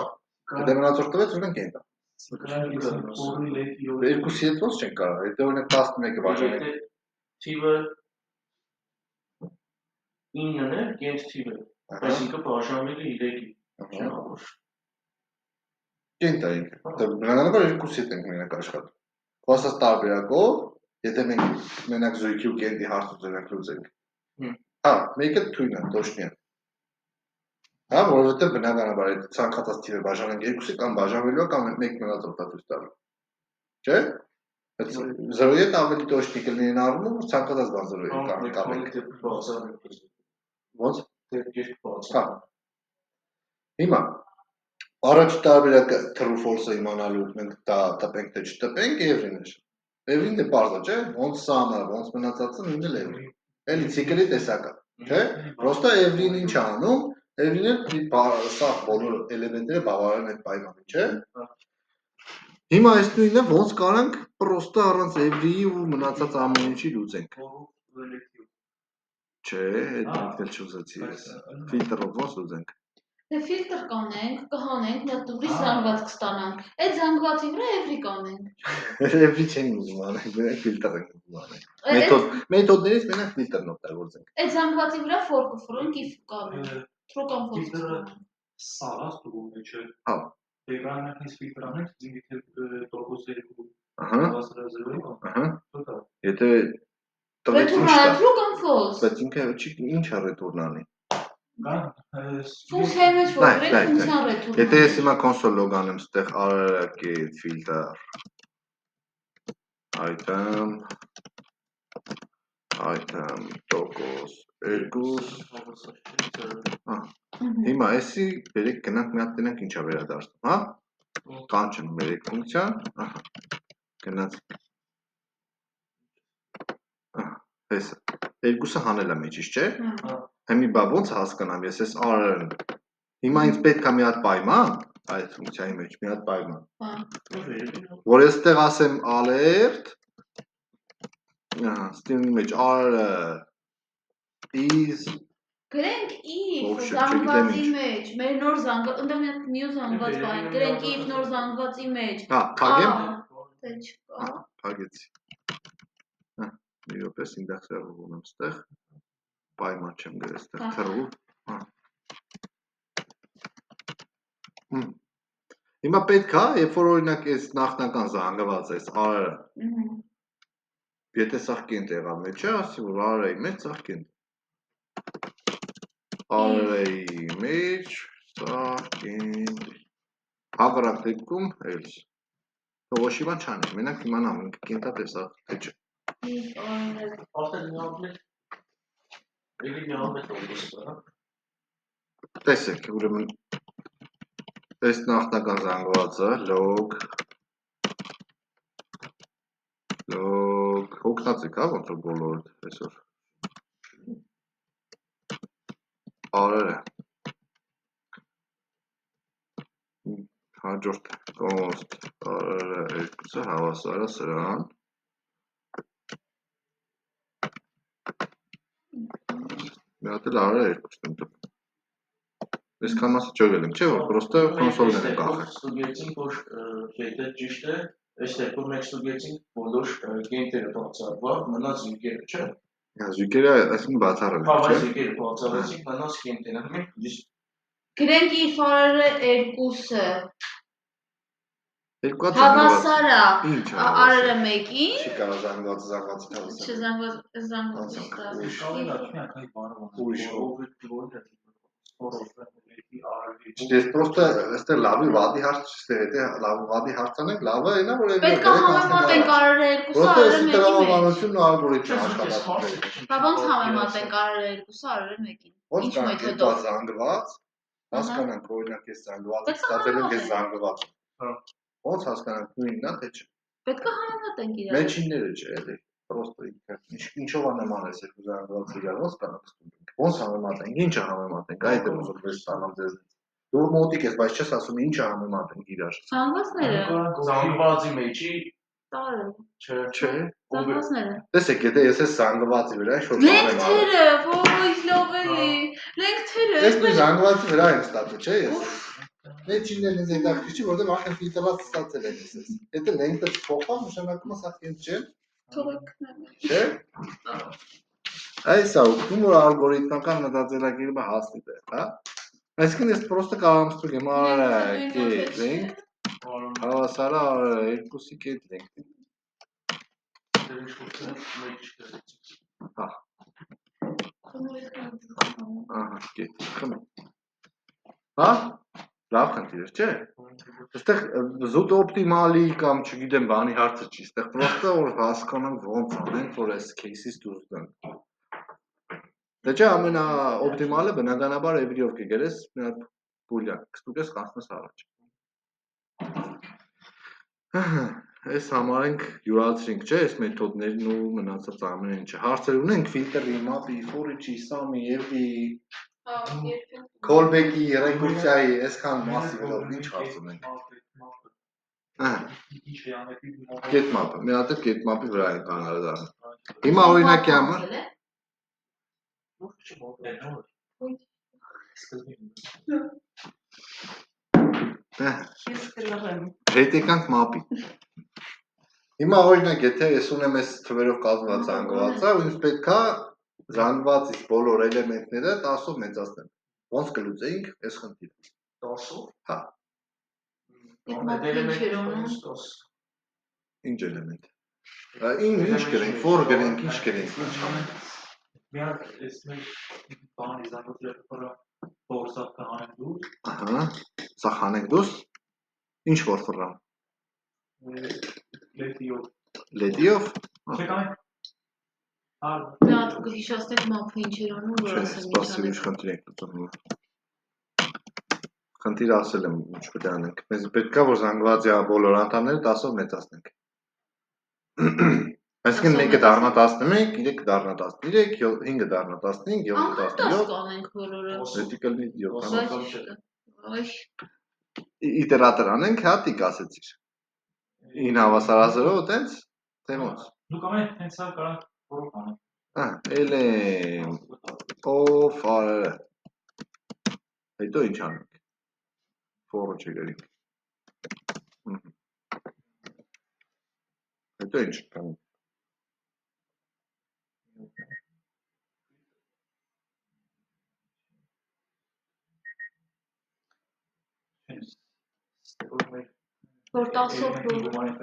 Եթե մնացորդ տվեց, ուրեմն կենտ է։ Երկուսի հետ ոնց չենք կարող, եթե օրինակ 11-ը բաժանենք։ Թիվը 9-ն է, կենտ թիվը։ Այսինքն բաժանվելի 3-ի։ Կենտ է ինքը։ Բնականաբար երկուսի հետ ենք մենակ աշխատում։ Խոսած տարբերակով, եթե մենք մենակ զույգի ու կենտի հարցը ձեռնենք լուծենք։ Հա, մեկը թույն է, տոշնի է։ Հա, որովհետև բնականաբար այդ ցանկացած թիվը բաժանենք 2-ի կամ բաժանվելու է կամ 1 մնացորդա ցույց տալու։ Չէ՞։ 0-ի հետ ավելի տոշնի կլինեն առումով, որ ցանկացած բան 0-ի հետ կապենք։ Ոնց։ Հա։ Հիմա առաջի տարբերակը true false-ը իմանալու մենք դա տպենք թե չտպենք every-ն է։ Every-ն դե պարզ է, չէ՞։ Ոնց sum-ը, ոնց մնացածը նույնն էլ every։ Էլի ցիկլի տեսակ է, չէ՞։ Պրոստը every-ն ինչ է անում, every-ն սա բոլոր էլեմենտները բավարարեն այդ պայմանին, չէ՞։ Հիմա այս նույնը ոնց կարանք պրոստը առանց every-ի ու մնացած ամեն ինչի լուծենք։ Չէ, այդ ինքն էլ չուզեցի ես։ Ֆիլտրով ոնց լուծենք։ Դե ֆիլտր կանենք, կհանենք, մի հատ ուրիշ զանգված կստանանք։ Այդ զանգվածի վրա every կանենք։ Every չենք ուզում անենք, մենակ ֆիլտր ենք ուզում անենք։ Մեթոդներից մենակ ֆիլտրն օգտագործենք։ Այդ զանգվածի վրա for կֆրենք, if կանենք։ True կամ false կանենք։ Սարած դուգում է, չէ։ Հա։ Դեգրանն է ֆիլտր անենք, եթե տոկոս 2 Ահա։ հավասար է 0-ի, Ահա։ դա։ Եթե տվեց ինչ Return-ը տա։ true կամ false։ Բայց ինքը ինչ է return անի։ Ֆունկցիայի մեջ որ գրենք ֆունկցիան return։ Եթե ես հիմա console log անեմ, ստեղ get filter item տոկոս 2 Հիմա էսի բերեք գնանք մի հատ տենանք ինչա վերադարձնում, հա։ Կանչեմ բերեք ֆունկցիան, ահա։ Գնաց։ Էսը։ Երկուսը հանել է մեջից, չէ՞։ Հիմա բա ոնց հասկանամ ես այս r-ն։ Հիմա ինձ պետք է մի հատ պայման, այդ ֆունկցիայի մեջ մի հատ պայման։ Որ ես այդտեղ ասեմ alert, ահա, string-ի մեջ r-ը is Գրենք if զանգվածի մեջ, մեր նոր զանգված, ընդդեմ մի new զանգված բան, գրենք if նոր զանգվածի մեջ։ Հա, փակեմ։ Թե չկա։ Փակեցի։ Հա, մի րոպե սինտաքսը ունեմ այդտեղ։ Պայման չեմ գրել այդտեղ true։ Հա։ Հիմա պետք է, երբ որ օրինակ այս նախնական զանգվածը, այս r-ը, եթե սա կենտ եղավ մեջը, ասի որ r-ի մեջ սա կենտ։ R-ի մեջ սա կենտ։ Հակառակ դեպքում else։ Ոչ իվան չանի, մենակ իմանամ ինքը կինտա տեսա, թե չէ։ Արդեն նավներ Էլի նավներ տոստը, Տեսեք, ուրեմն այս նախնական զանգվածը լոգ հոգնածիկ, հա, ոնց որ բոլորդ այսօր արերը հաջորդ կոնստ արերը երկուսը հավասարը սրան մի հատ էլ արերը երկուսն եմ տպ այսքան մասը չողել ենք, չէ, որ պրոստը կոնսոլներ են կախել ստուգեցինք, որ դա ճիշտ է, այս դեպքում մենք ստուգեցինք բոլոր գենտերը բացառված, մնաց զույգերը, չէ։ Զույգերը այսինքն բացառել Հա, ենք, բայց չէ։ զույգերը բացառեցինք, մնաց գենտերը, մենք Գրենք իր ֆարերը երկուսը Երկու հատ հավասարա Ինչ է արերը մեկին Չի կարող զանգվածը հավասար չզանգված Ես պրոստը այստեղ լավի վադի հարց չստեղ, եթե լավի վադի հարցանենք, լավը այնա, որ պետք է համեմատենք արերը երկուսը Պրոստը արերը էսի մեկի մեջ տրամաբանությունն ու ալգորիթմը աշխատատուկները Բա ոնց համեմատենք արերը երկուսը արերը մեկին Ոնց Ինչ կանանք մեթոդով երկու զանգված, հասկանանք օրինակ ես զանգվածը Պետք է ստացել ենք ես համեմատենք։ զանգված Ոնց հասկանանք նույնն է, թե չէ Պետք է համեմատենք իրար Մեջինները չէ, էլի Պրոստը ինչով է նման ես երկու զանգվածը իրար, ոնց կանանք ստուգենք Ոնց համեմատենք, ինչը համեմատենք, այդ եմ ուզում ես ստանալ ձեզնից Դու մոտիկ ես, բայց չես ասում ինչը համեմատենք իրար Զանգվածները զանգվածի մեջի տարը Չէ Զանգվածները Տեսեք, եթե ես ես զանգվածի վրա ինչ-որ Լենգթերը, ոյ լավ էլի Լենգթերը Ես նույն զանգվածի վրա եմ ստացել, չէ՞ ես Մեջիններն ինձ հետաքրքիր չի, որտեղ արդեն ֆիլտրված ստացել եմ ես Եթե լենգթը փոխվա, նշանակում է սա կենտ չէ Թողեք Չէ Այս է ուղղում, որ ալգորիթմական մտածելակերպը հասնի տեղ, հա Այսինքն ես պրոստը կարող եմ ստուգեմ արը կետ լենգթ Հավասարը արը երկուսի կետ լենգթ Հա Ահա, կետ, խմի Հա, լավ խնդիր էր, չէ Այստեղ զուտ օպտիմալի կամ չգիտեմ բանի հարցը չի, այստեղ պրոստը որ հասկանանք ոնց անենք, որ այս քեյսից դուրս գանք Դե չէ ամենաօպտիմալը բնականաբար էվրիով կգերես մի հատ բուլյան, կստուգես կանցնես առաջ Այս համարենք յուրացրինք, չէ, այս մեթոդներն ու մնացած ամեն ինչը Հարցեր ունենք ֆիլտրի, մապի, ֆորիչի, սամի, էվի Callback-ի, ռեկուրսիայի, այսքան մասի վրա ինչ հարց ունենք Get map-ը, մի հատ էլ get map-ի վրա ենք անդրադառնում Հիմա օրինակ յամը Հետ եկանք մապի Հիմա օրինակ եթե ես ունեմ այս թվերով կազմված զանգվածը ու ինձ պետքա զանգվածից բոլոր էլեմենտները 10-ով մեծացնել Ոնց կլուծեինք այս խնդիրը 10-ով Հա Ինչ էլեմենտ Ինչ գրենք, for գրենք, ինչ գրենք, ինչ անենք Մի հատ այս մեր բանի զանգվածը փորձած կանենք դուրս Ահա, սա խանենք դուրս Ինչ որ ֆռամ Լեդիով Չեք անենք Մի հատ կհիշացնեք մապը ինչ էր անում, որ Չէ, ասեմ ինչ սպասի անեք ուրիշ խնդիր ենք լուծում Խնդիր ասել եմ ինչ պետք է անենք Մեզ պետք է որ զանգվածի բոլոր անդամները 10-ով մեծացնենք Այսինքն մեկը դառնա 11, 3-ը դառնա 13, 5-ը դառնա 15, 7-ը Անգամ 17 10 կանենք բոլորը Պետք է լինի 7 Իտերատոր անենք, հա տիկ ասեցիր 9 հավասարազրով տենց, թե ոնց Դուք ամեն հենց սա կարանք որոք անենք Էլեմ Of արերը Հետո ինչ անենք For-ը չգրենք Հետո ինչ կանենք Որ 10-ով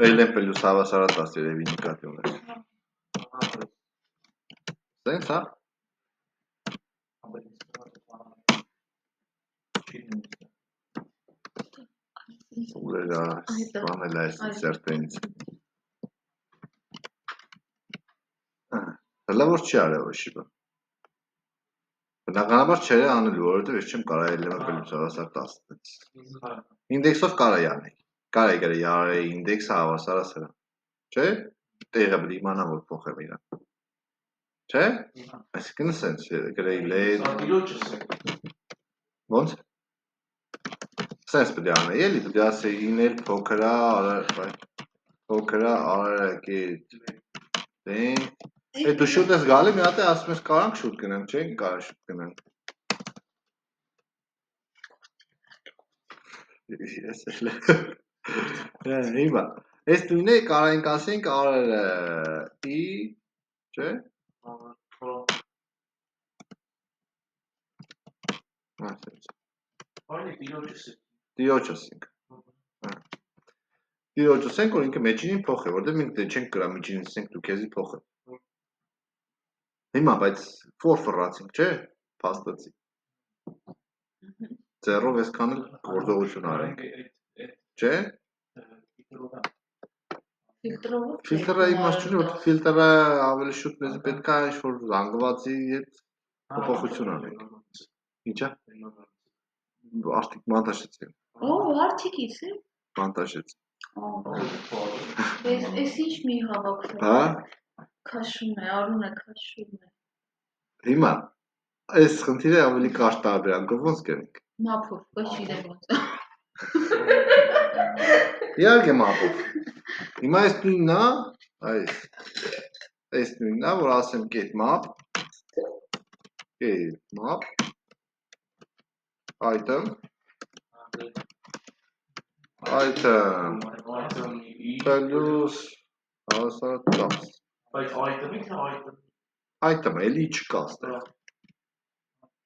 Էլեմ պլյուս հավասարա 10 երևի նկատի ունես Սենց, հա Ուրելա բանել այս ինսերտենից։ Հələ որ չի արել ոչ բան։ Բնականաբար չէր անելու, որովհետև ես չեմ կարող էլեմենտ բերել հավասար 10-ից։ Ինդեքսով կարա անի։ Կարա ярի ինդեքսը հավասար է սրա։ Չէ՞։ Տեղը բլի իմանամ որ փոխեմ իրան։ Չէ՞։ Այսինքն սենց գրեի լեյ։ Ոնց։ Սենց պետք է անեի, էլի պետք է ասեի ինել փոքրա արարակետ։ Դու շուտ ես գալի, մի հատ է ասում ես կարանք շուտ գնանք, չէ՞, կարա շուտ գնանք։ Ես էլ։ Հիմա, այս նույնը կարայինք ասենք արարը ի, չէ՞։ Տիրոջս ենք։ Տիրոջս ենք, որ ինքը մեջինին փոխ է, որտեղ մենք դե չենք կրա միջինից ենք դու քեզի փոխը։ Հիմա, բայց ֆորֆռացինք, չէ՞, փաստացի։ Ձեռով այսքան էլ գործողություն արենք։ Չէ՞։ Ֆիլտրը իմաստ չունի, որ ֆիլտրը ավելի շուտ մեզ պետք է ինչ-որ զանգվածի հետ փոփոխություն անենք։ Ինչա։ Արդիկ մանտաշեցին։ Արդիկից է։ Մանտաշեց։ Էս ինչ մի հավաքվում։ Հա։ Քաշում է, արունը քաշում է։ Հիմա, այս խնդիրը ավելի կարճ տարբերակով ոնց կերենք։ Մափով, ոչ չգիտեմ ոնց։ Իհարկե մափով։ Հիմա այս նույնն է, այս նույնն է, որ ասեմ get map, item, plus հավասար 10։ Բայց item-ի թե item։ Item էլի չկա ստեղ։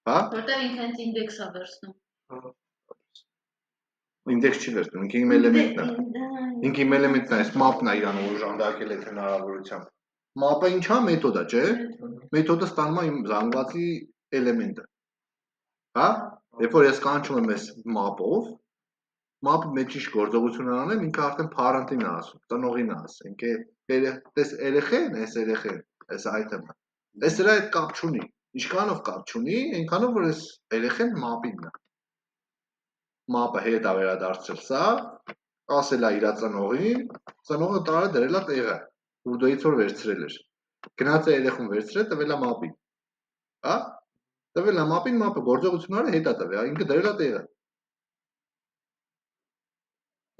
Հա։ Որտեղ ինքը հենց ինդեքս է վերցնում։ Ինդեքս չի վերցնում, ինքը իմ էլեմենտն է։ Ինքը իմ էլեմենտն է, այս map-ն է իրան օժանդակել այդ հնարավորությամբ։ Map-ը ինչ է, մեթոդ է, չէ՞։ Մեթոդը ստանում է իմ զանգվածի էլեմենտը։ Հա։ Երբ որ ես կանչում եմ այս map-ով, map-ը մեջ ինչ գործողություն անեմ, ինքը արդեն parent-ին է ասում, տնողին է ասում, տես երեխեն, այս երեխեն, այս item-ը։ Այս դրա հետ կապ չունի։ Ինչքանով կապ չունի, այնքանով որ այս երեխեն map-ինն է։ Map-ը հետ է վերադարձել սա, ասել է իր ծնողին, ծնողը տարը դրել է տեղը, որ դոից որ վերցրել էր։ Գնաց է երեխուն վերցրել, տվել է map-ին։ Հա։ Տվել է map-ին, map-ը գործողությունները հետ է տվել, ինքը դրել է տեղը։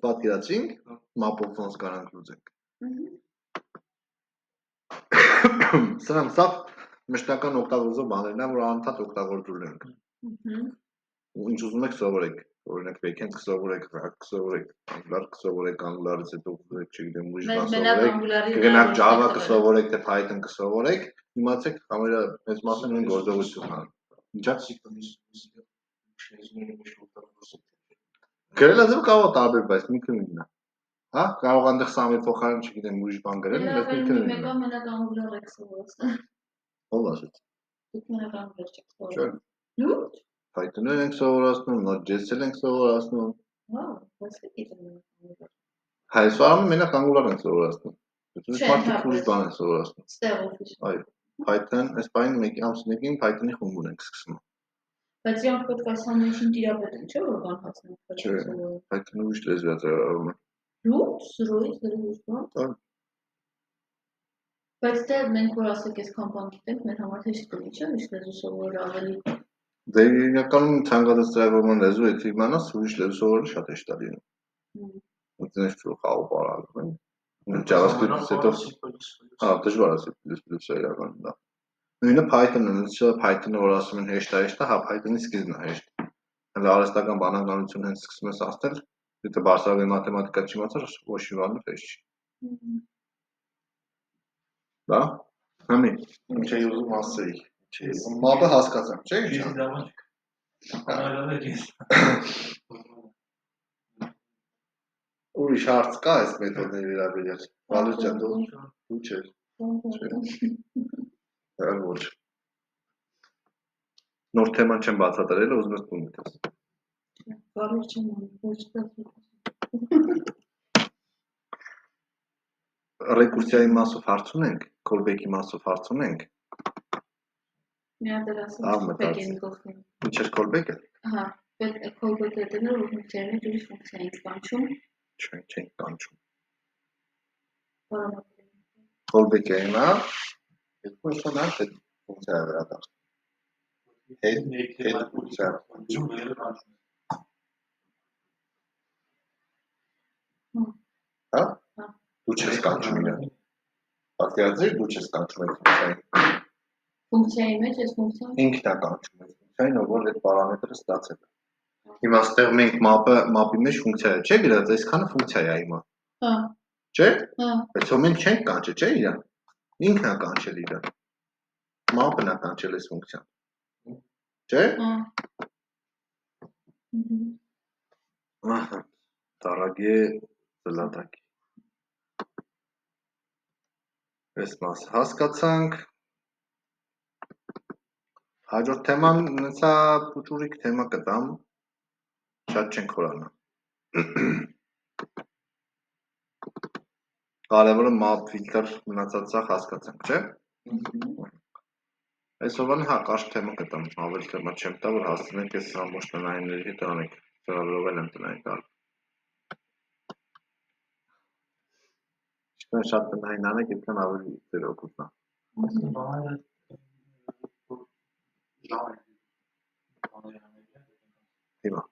Պատկերացրինք, map-ով ոնց կարանք լուծենք։ Սրանք սա մշտական օգտագործող բաներն են, որ անընդհատ օգտագործում ենք։ Ինչ ուզում եք սովորեք, օրինակ backend կսովորեք, React կսովորեք, Angular կսովորեք, Angular-ից հետո ուզեք, չգիտեմ, ուրիշ բան սովորեք, կգնաք Java կսովորեք, թե Python կսովորեք, իմացեք համարյա մեծ մասը նույն գործողությունն է։ Ինչա՞։ Գրելը դեռ կարող է տարբեր, բայց միքը նույնն է։ Հա, կարող այնտեղ սամի փոխարեն, չգիտեմ, ուրիշ բան գրել, բայց միքը նույնն է։ Մեկը մենակ Angular եք սովորում։ Ո՞վ ասեց։ Դուք մենակ Angular չեք Չէ։ սովորում։ Լույս։ Python-ը ենք սովորացնում, Node.js-ը ենք սովորացնում։ Հա, ո՞նց է գիտեմ։ Հայաստանում մենակ Angular ենք սովորացնում։ Ուրիշ մարդիկ ուրիշ բան են սովորացնում։ Ստեղով։ Այո, Python, այս բանը մեկ ամսնիկին Python-ի խումբ ունենք սկսում։ Բայց իրանք պետք է սամեջին տիրապետեն, չէ՞ որ բան հասնեն։ Չէ, Python-ը ուրիշ լեզու է ծրագրում։ Լույս, սրույց, դրույց, բան։ Այո։ Բայց դե մենք որ ասեք այս կամպան գիտենք, մեր համար հեշտ կլինի, չէ՞, ուրիշ լեզու սովորել ավելի։ Դե իրականում ցանկացած ծրագրման լեզու եթե իմանաս, ուրիշ լեզու սովորելը շատ հեշտ է լինում։ Ինքնին խաղ բարալում են։ JavaScript-ից հետո հա, դժվար է C++-ը իրականում դա։ Նույնը Python-ը, Python-ը որ ասում են հեշտ է, հա, Python-ի սկիզբն է հեշտ։ Հələ արհեստական բանականություն հենց սկսում ես ասել, եթե բարձրագույն մաթեմատիկա չիմացար, ոչ մի բան հեշտ չի։ Դա։ Համի, ինչ էի ուզում ասեի։ Մապը հասկացամ, չէ՞ ինչ։ Ուրիշ հարց կա այս մեթոդների վերաբերյալ։ Վալեր ջան, դու չէ։ Չէ։ Ոչ։ Նոր թեման չեմ բացատրել, ուզում ես տուն գնաս։ Վալեր ջան, ոչ դա։ Ռեկուրսիայի մասով հարց ունենք, callback-ի մասով հարց ունենք։ Մի հատ էլ ասում Ահա, callback մտածի։ են գլխին։ Ինչ էր callback-ը։ Հա, պետք է callback-ը դնել, որ ֆունկցիաների մեջ ուրիշ ֆունկցիա ենք կանչում։ Չենք կանչում։ Բարամատում։ Callback-ը հիմա երկու ուսանա այդ ֆունկցիա վերադարձ։ Հետ ֆունկցիա։ Հա։ Դու չես կանչում իրան։ Պատկերացրեք, դու չես կանչում այդ ֆունկցիային։ Ֆունկցիայի մեջ այս ֆունկցիան Ինքն է կանչում այդ ֆունկցիային, որ այդ պարամետրը ստացել է։ Հիմա ստեղ մենք map-ի մեջ ֆունկցիա է, չէ՞ գրած, այսքանը ֆունկցիա է հիմա։ Հա։ Չէ՞։ Հա։ Բայց ո մենք չենք կանչել, չէ՞ իրան։ Ինքն է կանչել իրան։ Map-ն է կանչել այս ֆունկցիան։ Չէ՞։ Հա։ Ահա, Տարագե Զլատակի։ Այս մասը հասկացանք։ Հաջորդ թեման նցա փուճուրիկ թեմա կտամ։ Շատ չենք խորանա։ Կարևորը map filter մնացածը հասկացանք, չէ՞։ Այսօրվան հա կարճ թեմա կտամ, ավելի թեմա չեմ տա, որ հասցնենք այս ամբողջ տնայինների հետ անենք, ծրագրով էլ եմ տնային տալ։ Ինչքան շատ տնային անեք, այդքան ավելի ձեր օգուտն է։ Հիմա։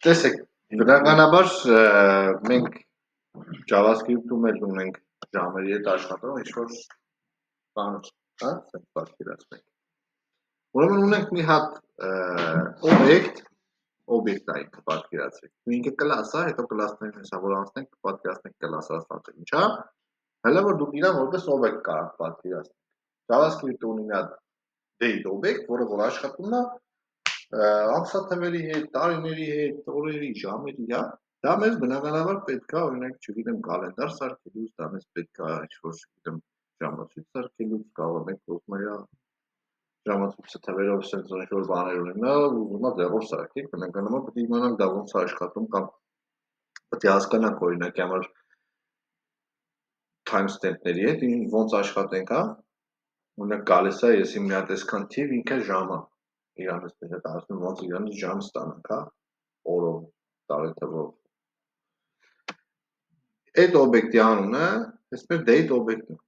Տեսեք, բնականաբար մենք JavaScript-ում էլ ունենք ժամերի հետ աշխատող ինչ-որ բաներ, հա, ասենք պատկերացնենք։ Ուրեմն ունենք մի հատ օբյեկտ է ինքը պատկերացրեք։ Ինքը կլաս է, հետո կլասներին հեսա որ անցնենք պատկերացնենք կլաս ասած ինչ է։ Հələ որ դուք իրան որպես օբյեկտ կարող պատկերացնեք։ JavaScript-ը ունի մի հատ date օբյեկտ, որը որ աշխատում է ամսաթվերի հետ, տարիների հետ, օրերի, ժամերի, հա։ Դա մեզ բնականաբար պետք է, օրինակ, չգիտեմ, կալենդար սարքելուց, դա մեզ պետք է ինչ-որ, չգիտեմ, ժամացույց սարքելուց, կարող ենք ռոզմարիա ժամացույցը թվերով sense ինչ-որ բաներ ունենա, ուզում ա ձեռով սարքենք, բնականաբար պետք է իմանանք դա ոնց է աշխատում կամ պետք է հասկանանք օրինակ համար timestamp-ների հետ ոնց աշխատենք, հա։ Օրինակ գալիս է, ես իմ մի հատ այսքան թիվ ինքը ժամը իրանից պետք է ասում ոնց իրանից ժամ ստանանք, հա, օրով, տարեթվով։ Այդ օբյեկտի անունը, այս մեր date օբյեկտն է,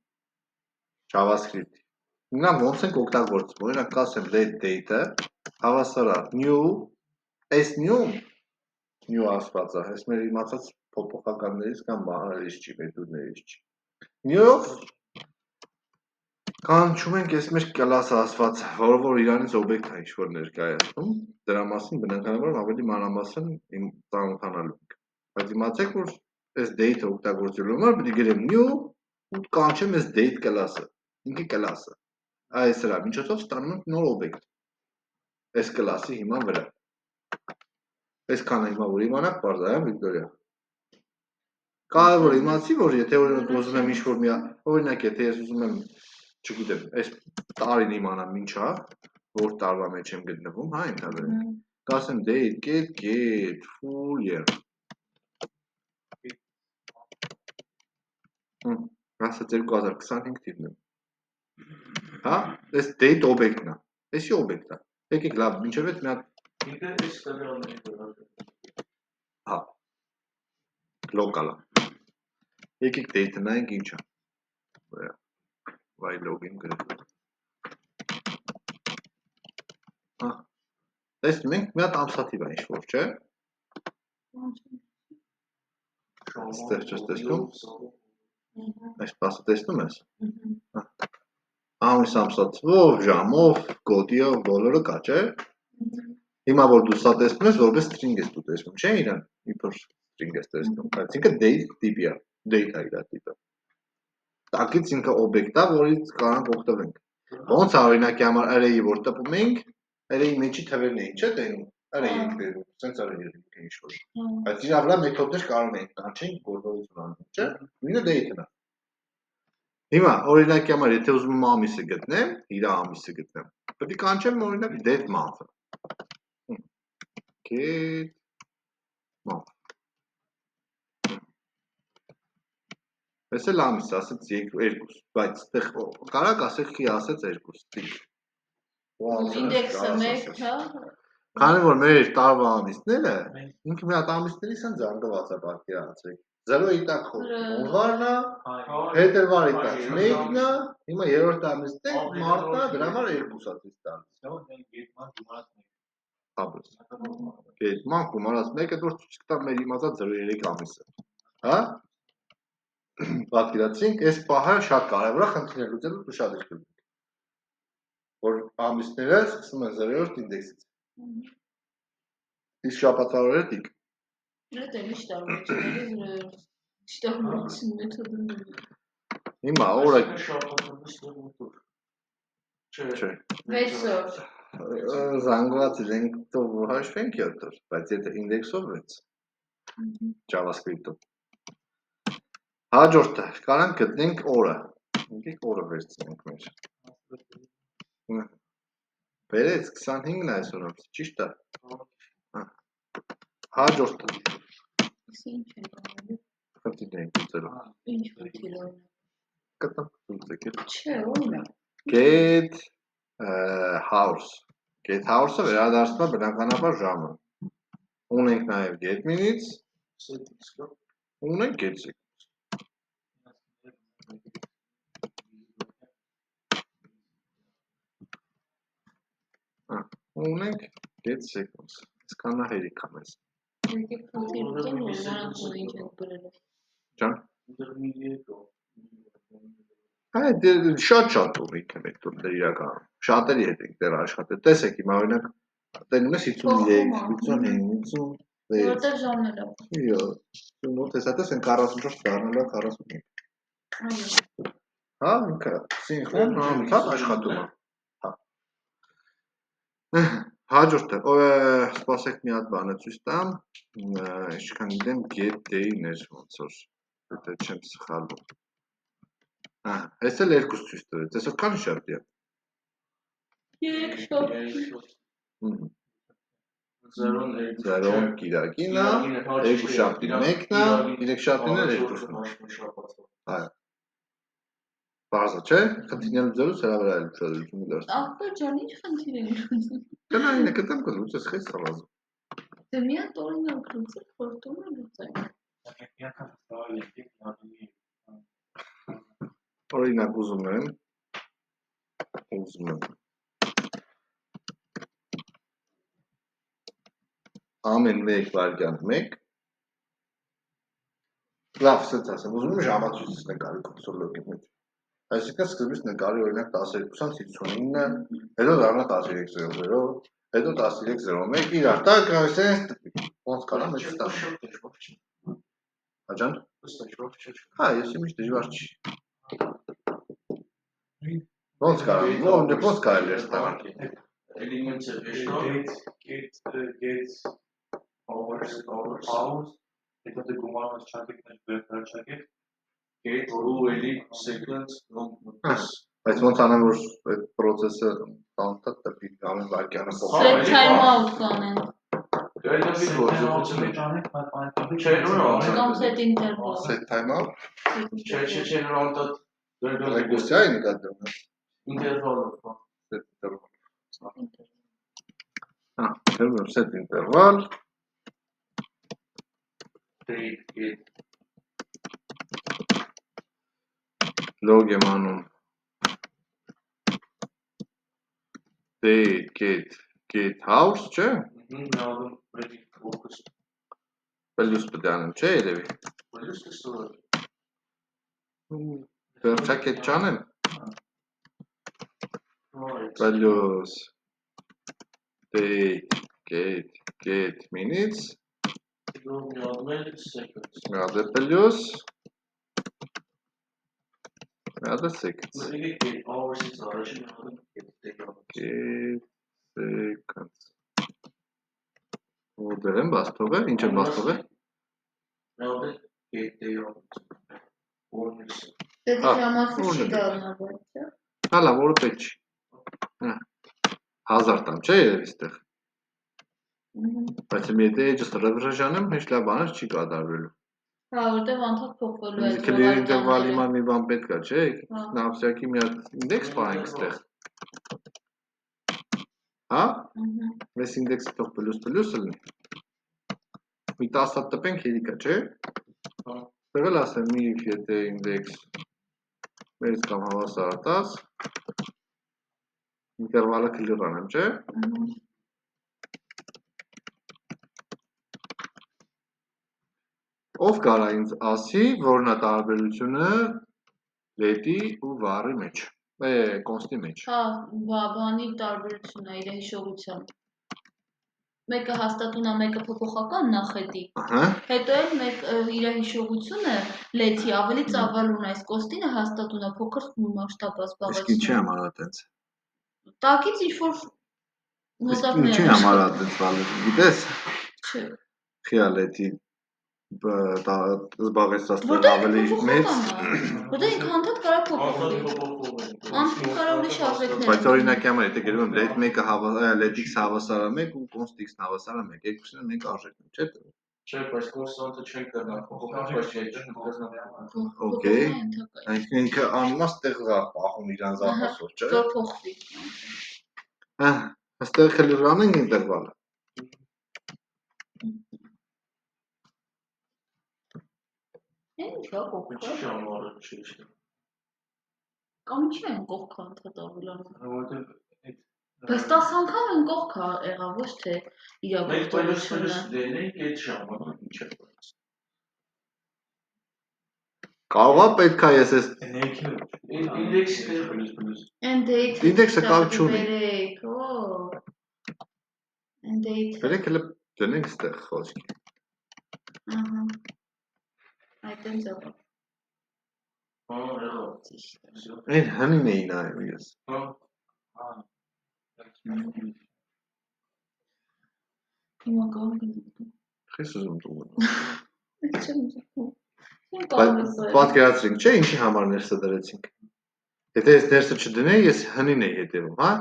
JavaScript-ի։ Նա ոնց ենք օգտագործում, օրինակ կասեմ date-ը, հավասար է new, այս new ասված է, այս մեր իմացած փոփոխականներից կամ բաներից չի, մեթոդներից չի։ New-ով կանչում ենք այս մեր class ասված, որը որ իրանից օբյեկտ է ինչ-որ ներկայացնում, դրա մասին բնականաբար ավելի մանրամասն ծանոթանալու ենք։ Բայց իմացեք, որ այս date-ը օգտագործելու համար պետք է գրեմ new ու կանչեմ այս date class-ը, ինքը class-ը։ Այս սրա միջոցով ստանում ենք նոր օբյեկտ այս class-ի հիման վրա։ Այսքանը հիմա որ իմանանք, պարզ է, Վիկտորիա։ Կարևոր իմացի, որ եթե օրինակ ուզում եմ ինչ-որ մի օրինակ եթե ես ուզում եմ, չգիտեմ, այս տարին իմանամ ինչ է, որ տարվա մեջ եմ գտնվում, հա, ընդհանրեն։ Կասեմ date get full year։ Ասա 2025 թիվն է։ Հա, այս date օբյեկտն է։ Էսի օբյեկտ է։ Եկեք լավ, մինչև այդ մի հատ ինքը այս տվյալների վրա։ հա local-ը։ Եկեք date նայենք ինչ է։ Վայ login գրենք։ Հա։ Տեսնում ենք մի հատ ամսաթիվ է ինչ-որ, չէ՞։ Այստեղ չես տեսնում։ Այս պասը տեսնում ես։ Ամիս ամսաթվով, ժամով, կոդիով, բոլորը կա, չէ՞։ Հիմա որ դու սա տեսնում ես, որպես string ես դու տեսնում, չէ՞ իրան։ Իբր string ես տեսնում, բայց ինքը date տիպի է, date է իր տիպը։ Տակից ինքը օբյեկտ է, որից կարող օգտվենք։ Ոնց է օրինակի համար array-ի որ տպում ենք, array-ի մեջի թվերն էին, չէ՞ տենում։ Array ենք դերում, sense array-ը ինչ-որ։ Բայց իր վրա մեթոդներ կարող ենք կանչենք գործողություն անենք, չէ՞։ Նույնը date-ն է։ Հիմա օրինակի համար եթե ուզում եմ ամիսը գտնեմ, իր ամիսը գտնեմ, պետք է կանչեմ օրինակ date month-ը։ get month Ես էլ ամիս ասեց 2, բայց այդտեղ կարակ ասեք քի ասեց 2 ստիլ Ինդեքսը 1, հա։ Քանի որ մեր տարվա ամիսները ինքը մի հատ ամիսների սան զանգված է պատկերացրեք 0-ի տակ հունվարն է փետրվարի տակ 1-ն է հիմա երրորդ ամիսն է մարտն է դրա համար 2-ա ցույց տալիս Get month գումարած 1-ը դուրս ցույց կտա մեր իմացած 0-3 ամիսը հա Պատկերացրինք, այս պահը շատ կարևոր է խնդիրներ լուծելու ուշադրություն դրեք, որ ամիսները սկսում են 0-րդ ինդեքսից։ Իսկ շաբաթվա օրերը դիկ։ Դա միշտ արվեստների շտարմություն մեթոդն է։ Հիմա օրը Չէ։ 6 օր։ Զանգված ենք տով հաշվենք 7 օր, բայց եթե ինդեքսով 6 JavaScript-ով։ Հաջորդը, կարանք գտնենք օրը։ Եկեք օրը վերցնենք մեր։ Բերեց 25-ն այսօր, ճիշտ է։ Հաջորդը։ Ինչ ենք անելու։ Խնդիրներ ենք լուծելու։ Ինչ խնդիր օրինակ։ Կտամ լուծեք։ Չէ, օրինակ։ Get hours։ Get hours-ը վերադարձնում է բնականաբար ժամը։ Ունենք նաև get minutes, ունենք get seconds։ Ունենք get seconds։ Իսկան նա հերիք է մեզ։ Եկեք խնդիր ուտեմ, որ նրանք ինչ են գրել։ Ջան։ Այդ շատ ունենք ենք դուր իրականում։ Շատերի հետ ենք դեռ աշխատել։ Տեսեք հիմա օրինակ տենում ես 53, 55, 56։ Որտեղ ժամն է։ Այո, մոտ էս այդպես են 44 դառնալա 45։ Այո։ Հա, ինքը սինխրոն անընդհատ աշխատում է։ Հա։ Հաջորդը, սպասեք մի հատ բան ցույց տամ, ինչքան գիտեմ get day-ն էր ոնց որ, եթե չեմ սխալվում։ Հա, այս էլ 2 ցույց տվեց, այսօր քանի շաբթի է։ 3 շաբթի։ 0-ն կիրակին է, 2 շաբթին 1-ն է, 3 շաբթին էլ 2-ն է։ Այո։ Բարձր չէ, խնդիրներ լուծելուց հրա վրա էլ ուշադրություն դարձնում։ Ախպեր ջան, ինչ խնդիր են լուծում։ Գնային է կտամ կլուծես խես առազը։ Դե մի հատ օրինակ լուծեք, խորտում է լուծեք։ Օրինակ ուզում եմ ամեն 1 վայրկյան 1 լավ, սենց ասեմ, ուզում եմ ժամացույցս նկարի կոնսոլոգի մեջ Այսինքն սկզբից նկարի օրինակ 12:59, հետո դառնա 13:00, հետո 13:01 իրար տակ սենց ոնց կարամ մեծ տամ Հաջան Հա, ես իմիջ դժվար չի Ոնց կարամ, ոնց կարելի է ստանալ Elements get hours հետո դե գումարված չակետներ վերջակետ get rule էլի seconds Բայց ոնց անեմ որ այդ process-ը տանտատ տպի ամեն վայրկյանը Set time out կանեն Կամ set interval Set time out Չէ, նորանտատ Ռեգուսիա է նկատում Interval Set interval Set interval Log եմ անում Get house, չէ? Պելյուս պտի անեմ, չէ երևի? Վերջակետ ճանեմ? Պելյուս Get minutes Միադե պելյուս Միադե seconds Get seconds Որդեր եմ բաստող է, ինչ եմ բաստող է? Դե ժամացույց չի դառնա, բայց չէ։ Հալա, որը պետք չի։ 1000 տամ, չէ երևի ստեղ։ Բայց եթե էջս ռեֆրեշ անեմ, ինչ լավ բաներ չի կատարվելու։ Հա, որտեղ անդադ փոխվելու է։ Իսկ clear interval-ի համար մի բան պետք է, չէ՞։ Նավսյակի մի հատ ինդեքս պահենք այստեղ։ Հա։ Այս ինդեքսը թող պլյուս լինի։ Մի 10 հատ տպենք երիկա, չէ՞։ Ստեղ էլ ասեմ if եթե ինդեքս մեծ կամ հավասար 10 ինտերվալը clear անեմ, չէ՞։ Ով կարա ինձ ասի, որն է տարբերությունը let-ի ու var-ի մեջ, const-ի մեջ։ Հա, բանի տարբերությունն է իր հիշողության։ Մեկը հաստատուն է, մեկը փոփոխական նախետի։ Հետո էլ մեկ իր հիշողությունը let-ի ավելի ծավալուն է, այս const-ինը հաստատուն է, փոքր մասշտաբ է զբաղեցնում։ Իսկ ինչի համար է այդպես։ Տակից ինչ-որ նոդակներ։ Ինչի համար է այդպես բանը, գիտես։ Չէ։ Խիա let-ի զբաղեցած ավելի մեծ։ Որտեղ ինքը անդադ կարա փոփոխվի։ Անդադ կարա ուրիշ արժեքներ։ Բայց օրինակի համար եթե գրում եմ let մեկը let-x հավասար է 1 ու const x հավասար է 1, երկուսն են մեկ արժեքն, չէ՞։ Չէ, բայց const-ը չեն կրնա փոխանակ, բայց Okay։ Այսինքն ինքը անմաս տեղ է պահում իրան զապասով, չէ՞։ Որ փոխվի։ Հա, այստեղ clear անենք ինտերվալը։ Ինչ է կողքը։ Ինչի՞ ժամանակ չի։ Կամ ինչի՞ են կողքը անդադ ավելանում։ Որովհետև Բայց 10 անգամ են կողքը եղավ, ոչ թե իրագործողությունը։ Մենք դենենք այդ ժամանակ ինչ է։ Կարողա պետք է ես այս ինդեքսի տեղ պլյուս։ Ինդեքսը կապ չունի։ Բերեք հələ դնենք այստեղ խոսքի։ Ահա։ Այդ են ձևը։ Հա, եղավ։ Այն հնին էի նայում ես։ Հա։ Հիմա կարող եմ։ Խես ուզում դու։ Չեմ ուզում։ Պատկերացրինք, չէ՞, ինչի համար ներսը դրեցինք։ Եթե ես ներսը չդնեի, ես հնին էի հետևում, հա։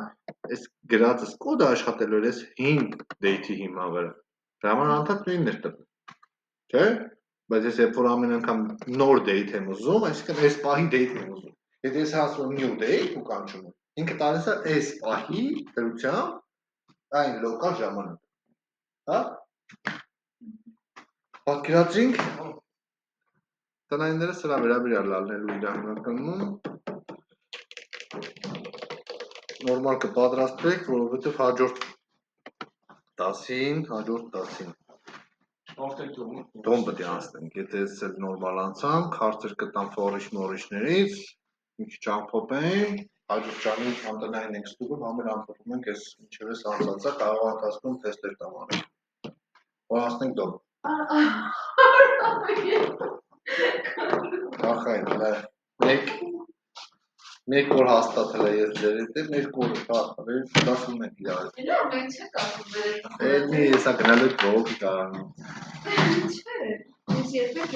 Այս գրածս կոդը աշխատելու էր այս 5 date-ի հիման վրա։ Դա համար անդադ նույնն էր տպում։ Չէ՞։ Բայց ես երբ որ ամեն անգամ նոր date եմ ուզում, այսինքն այս պահի date եմ ուզում։ Եթե ես ասում եմ new date ու կանչում եմ, ինքը տալիս է այս պահի դրությամբ այն լոկալ ժամանակ։ Հա։ Պատկերացրինք տնայինները սրա վերաբերյալ ալնելու իրան հիմնականում նորմալ կպատրաստվեք, որովհետև հաջորդ 10-ին տոն պետք է անցնենք, եթե ես էլ նորմալ անցամ, քարտեր կտամ ֆորիշ-մորիշներից, մի քիչ ամփոփեմ, հաջորդ ժամի անտնային ենք ստուգում, համեր ամփոփում ենք այս ինչևէս անցածա, կարող ընթացքում թեստեր տամ անել։ Որ անցնենք տոն։ Ախայն, մեկ որ հաստատել է ես ձեր հետ, երկու որ դասում ենք իրար։ Իրար մենք չենք ասում Մի հեսա գնալու եք բողոքի կարանում։ Չէ, ես երբեք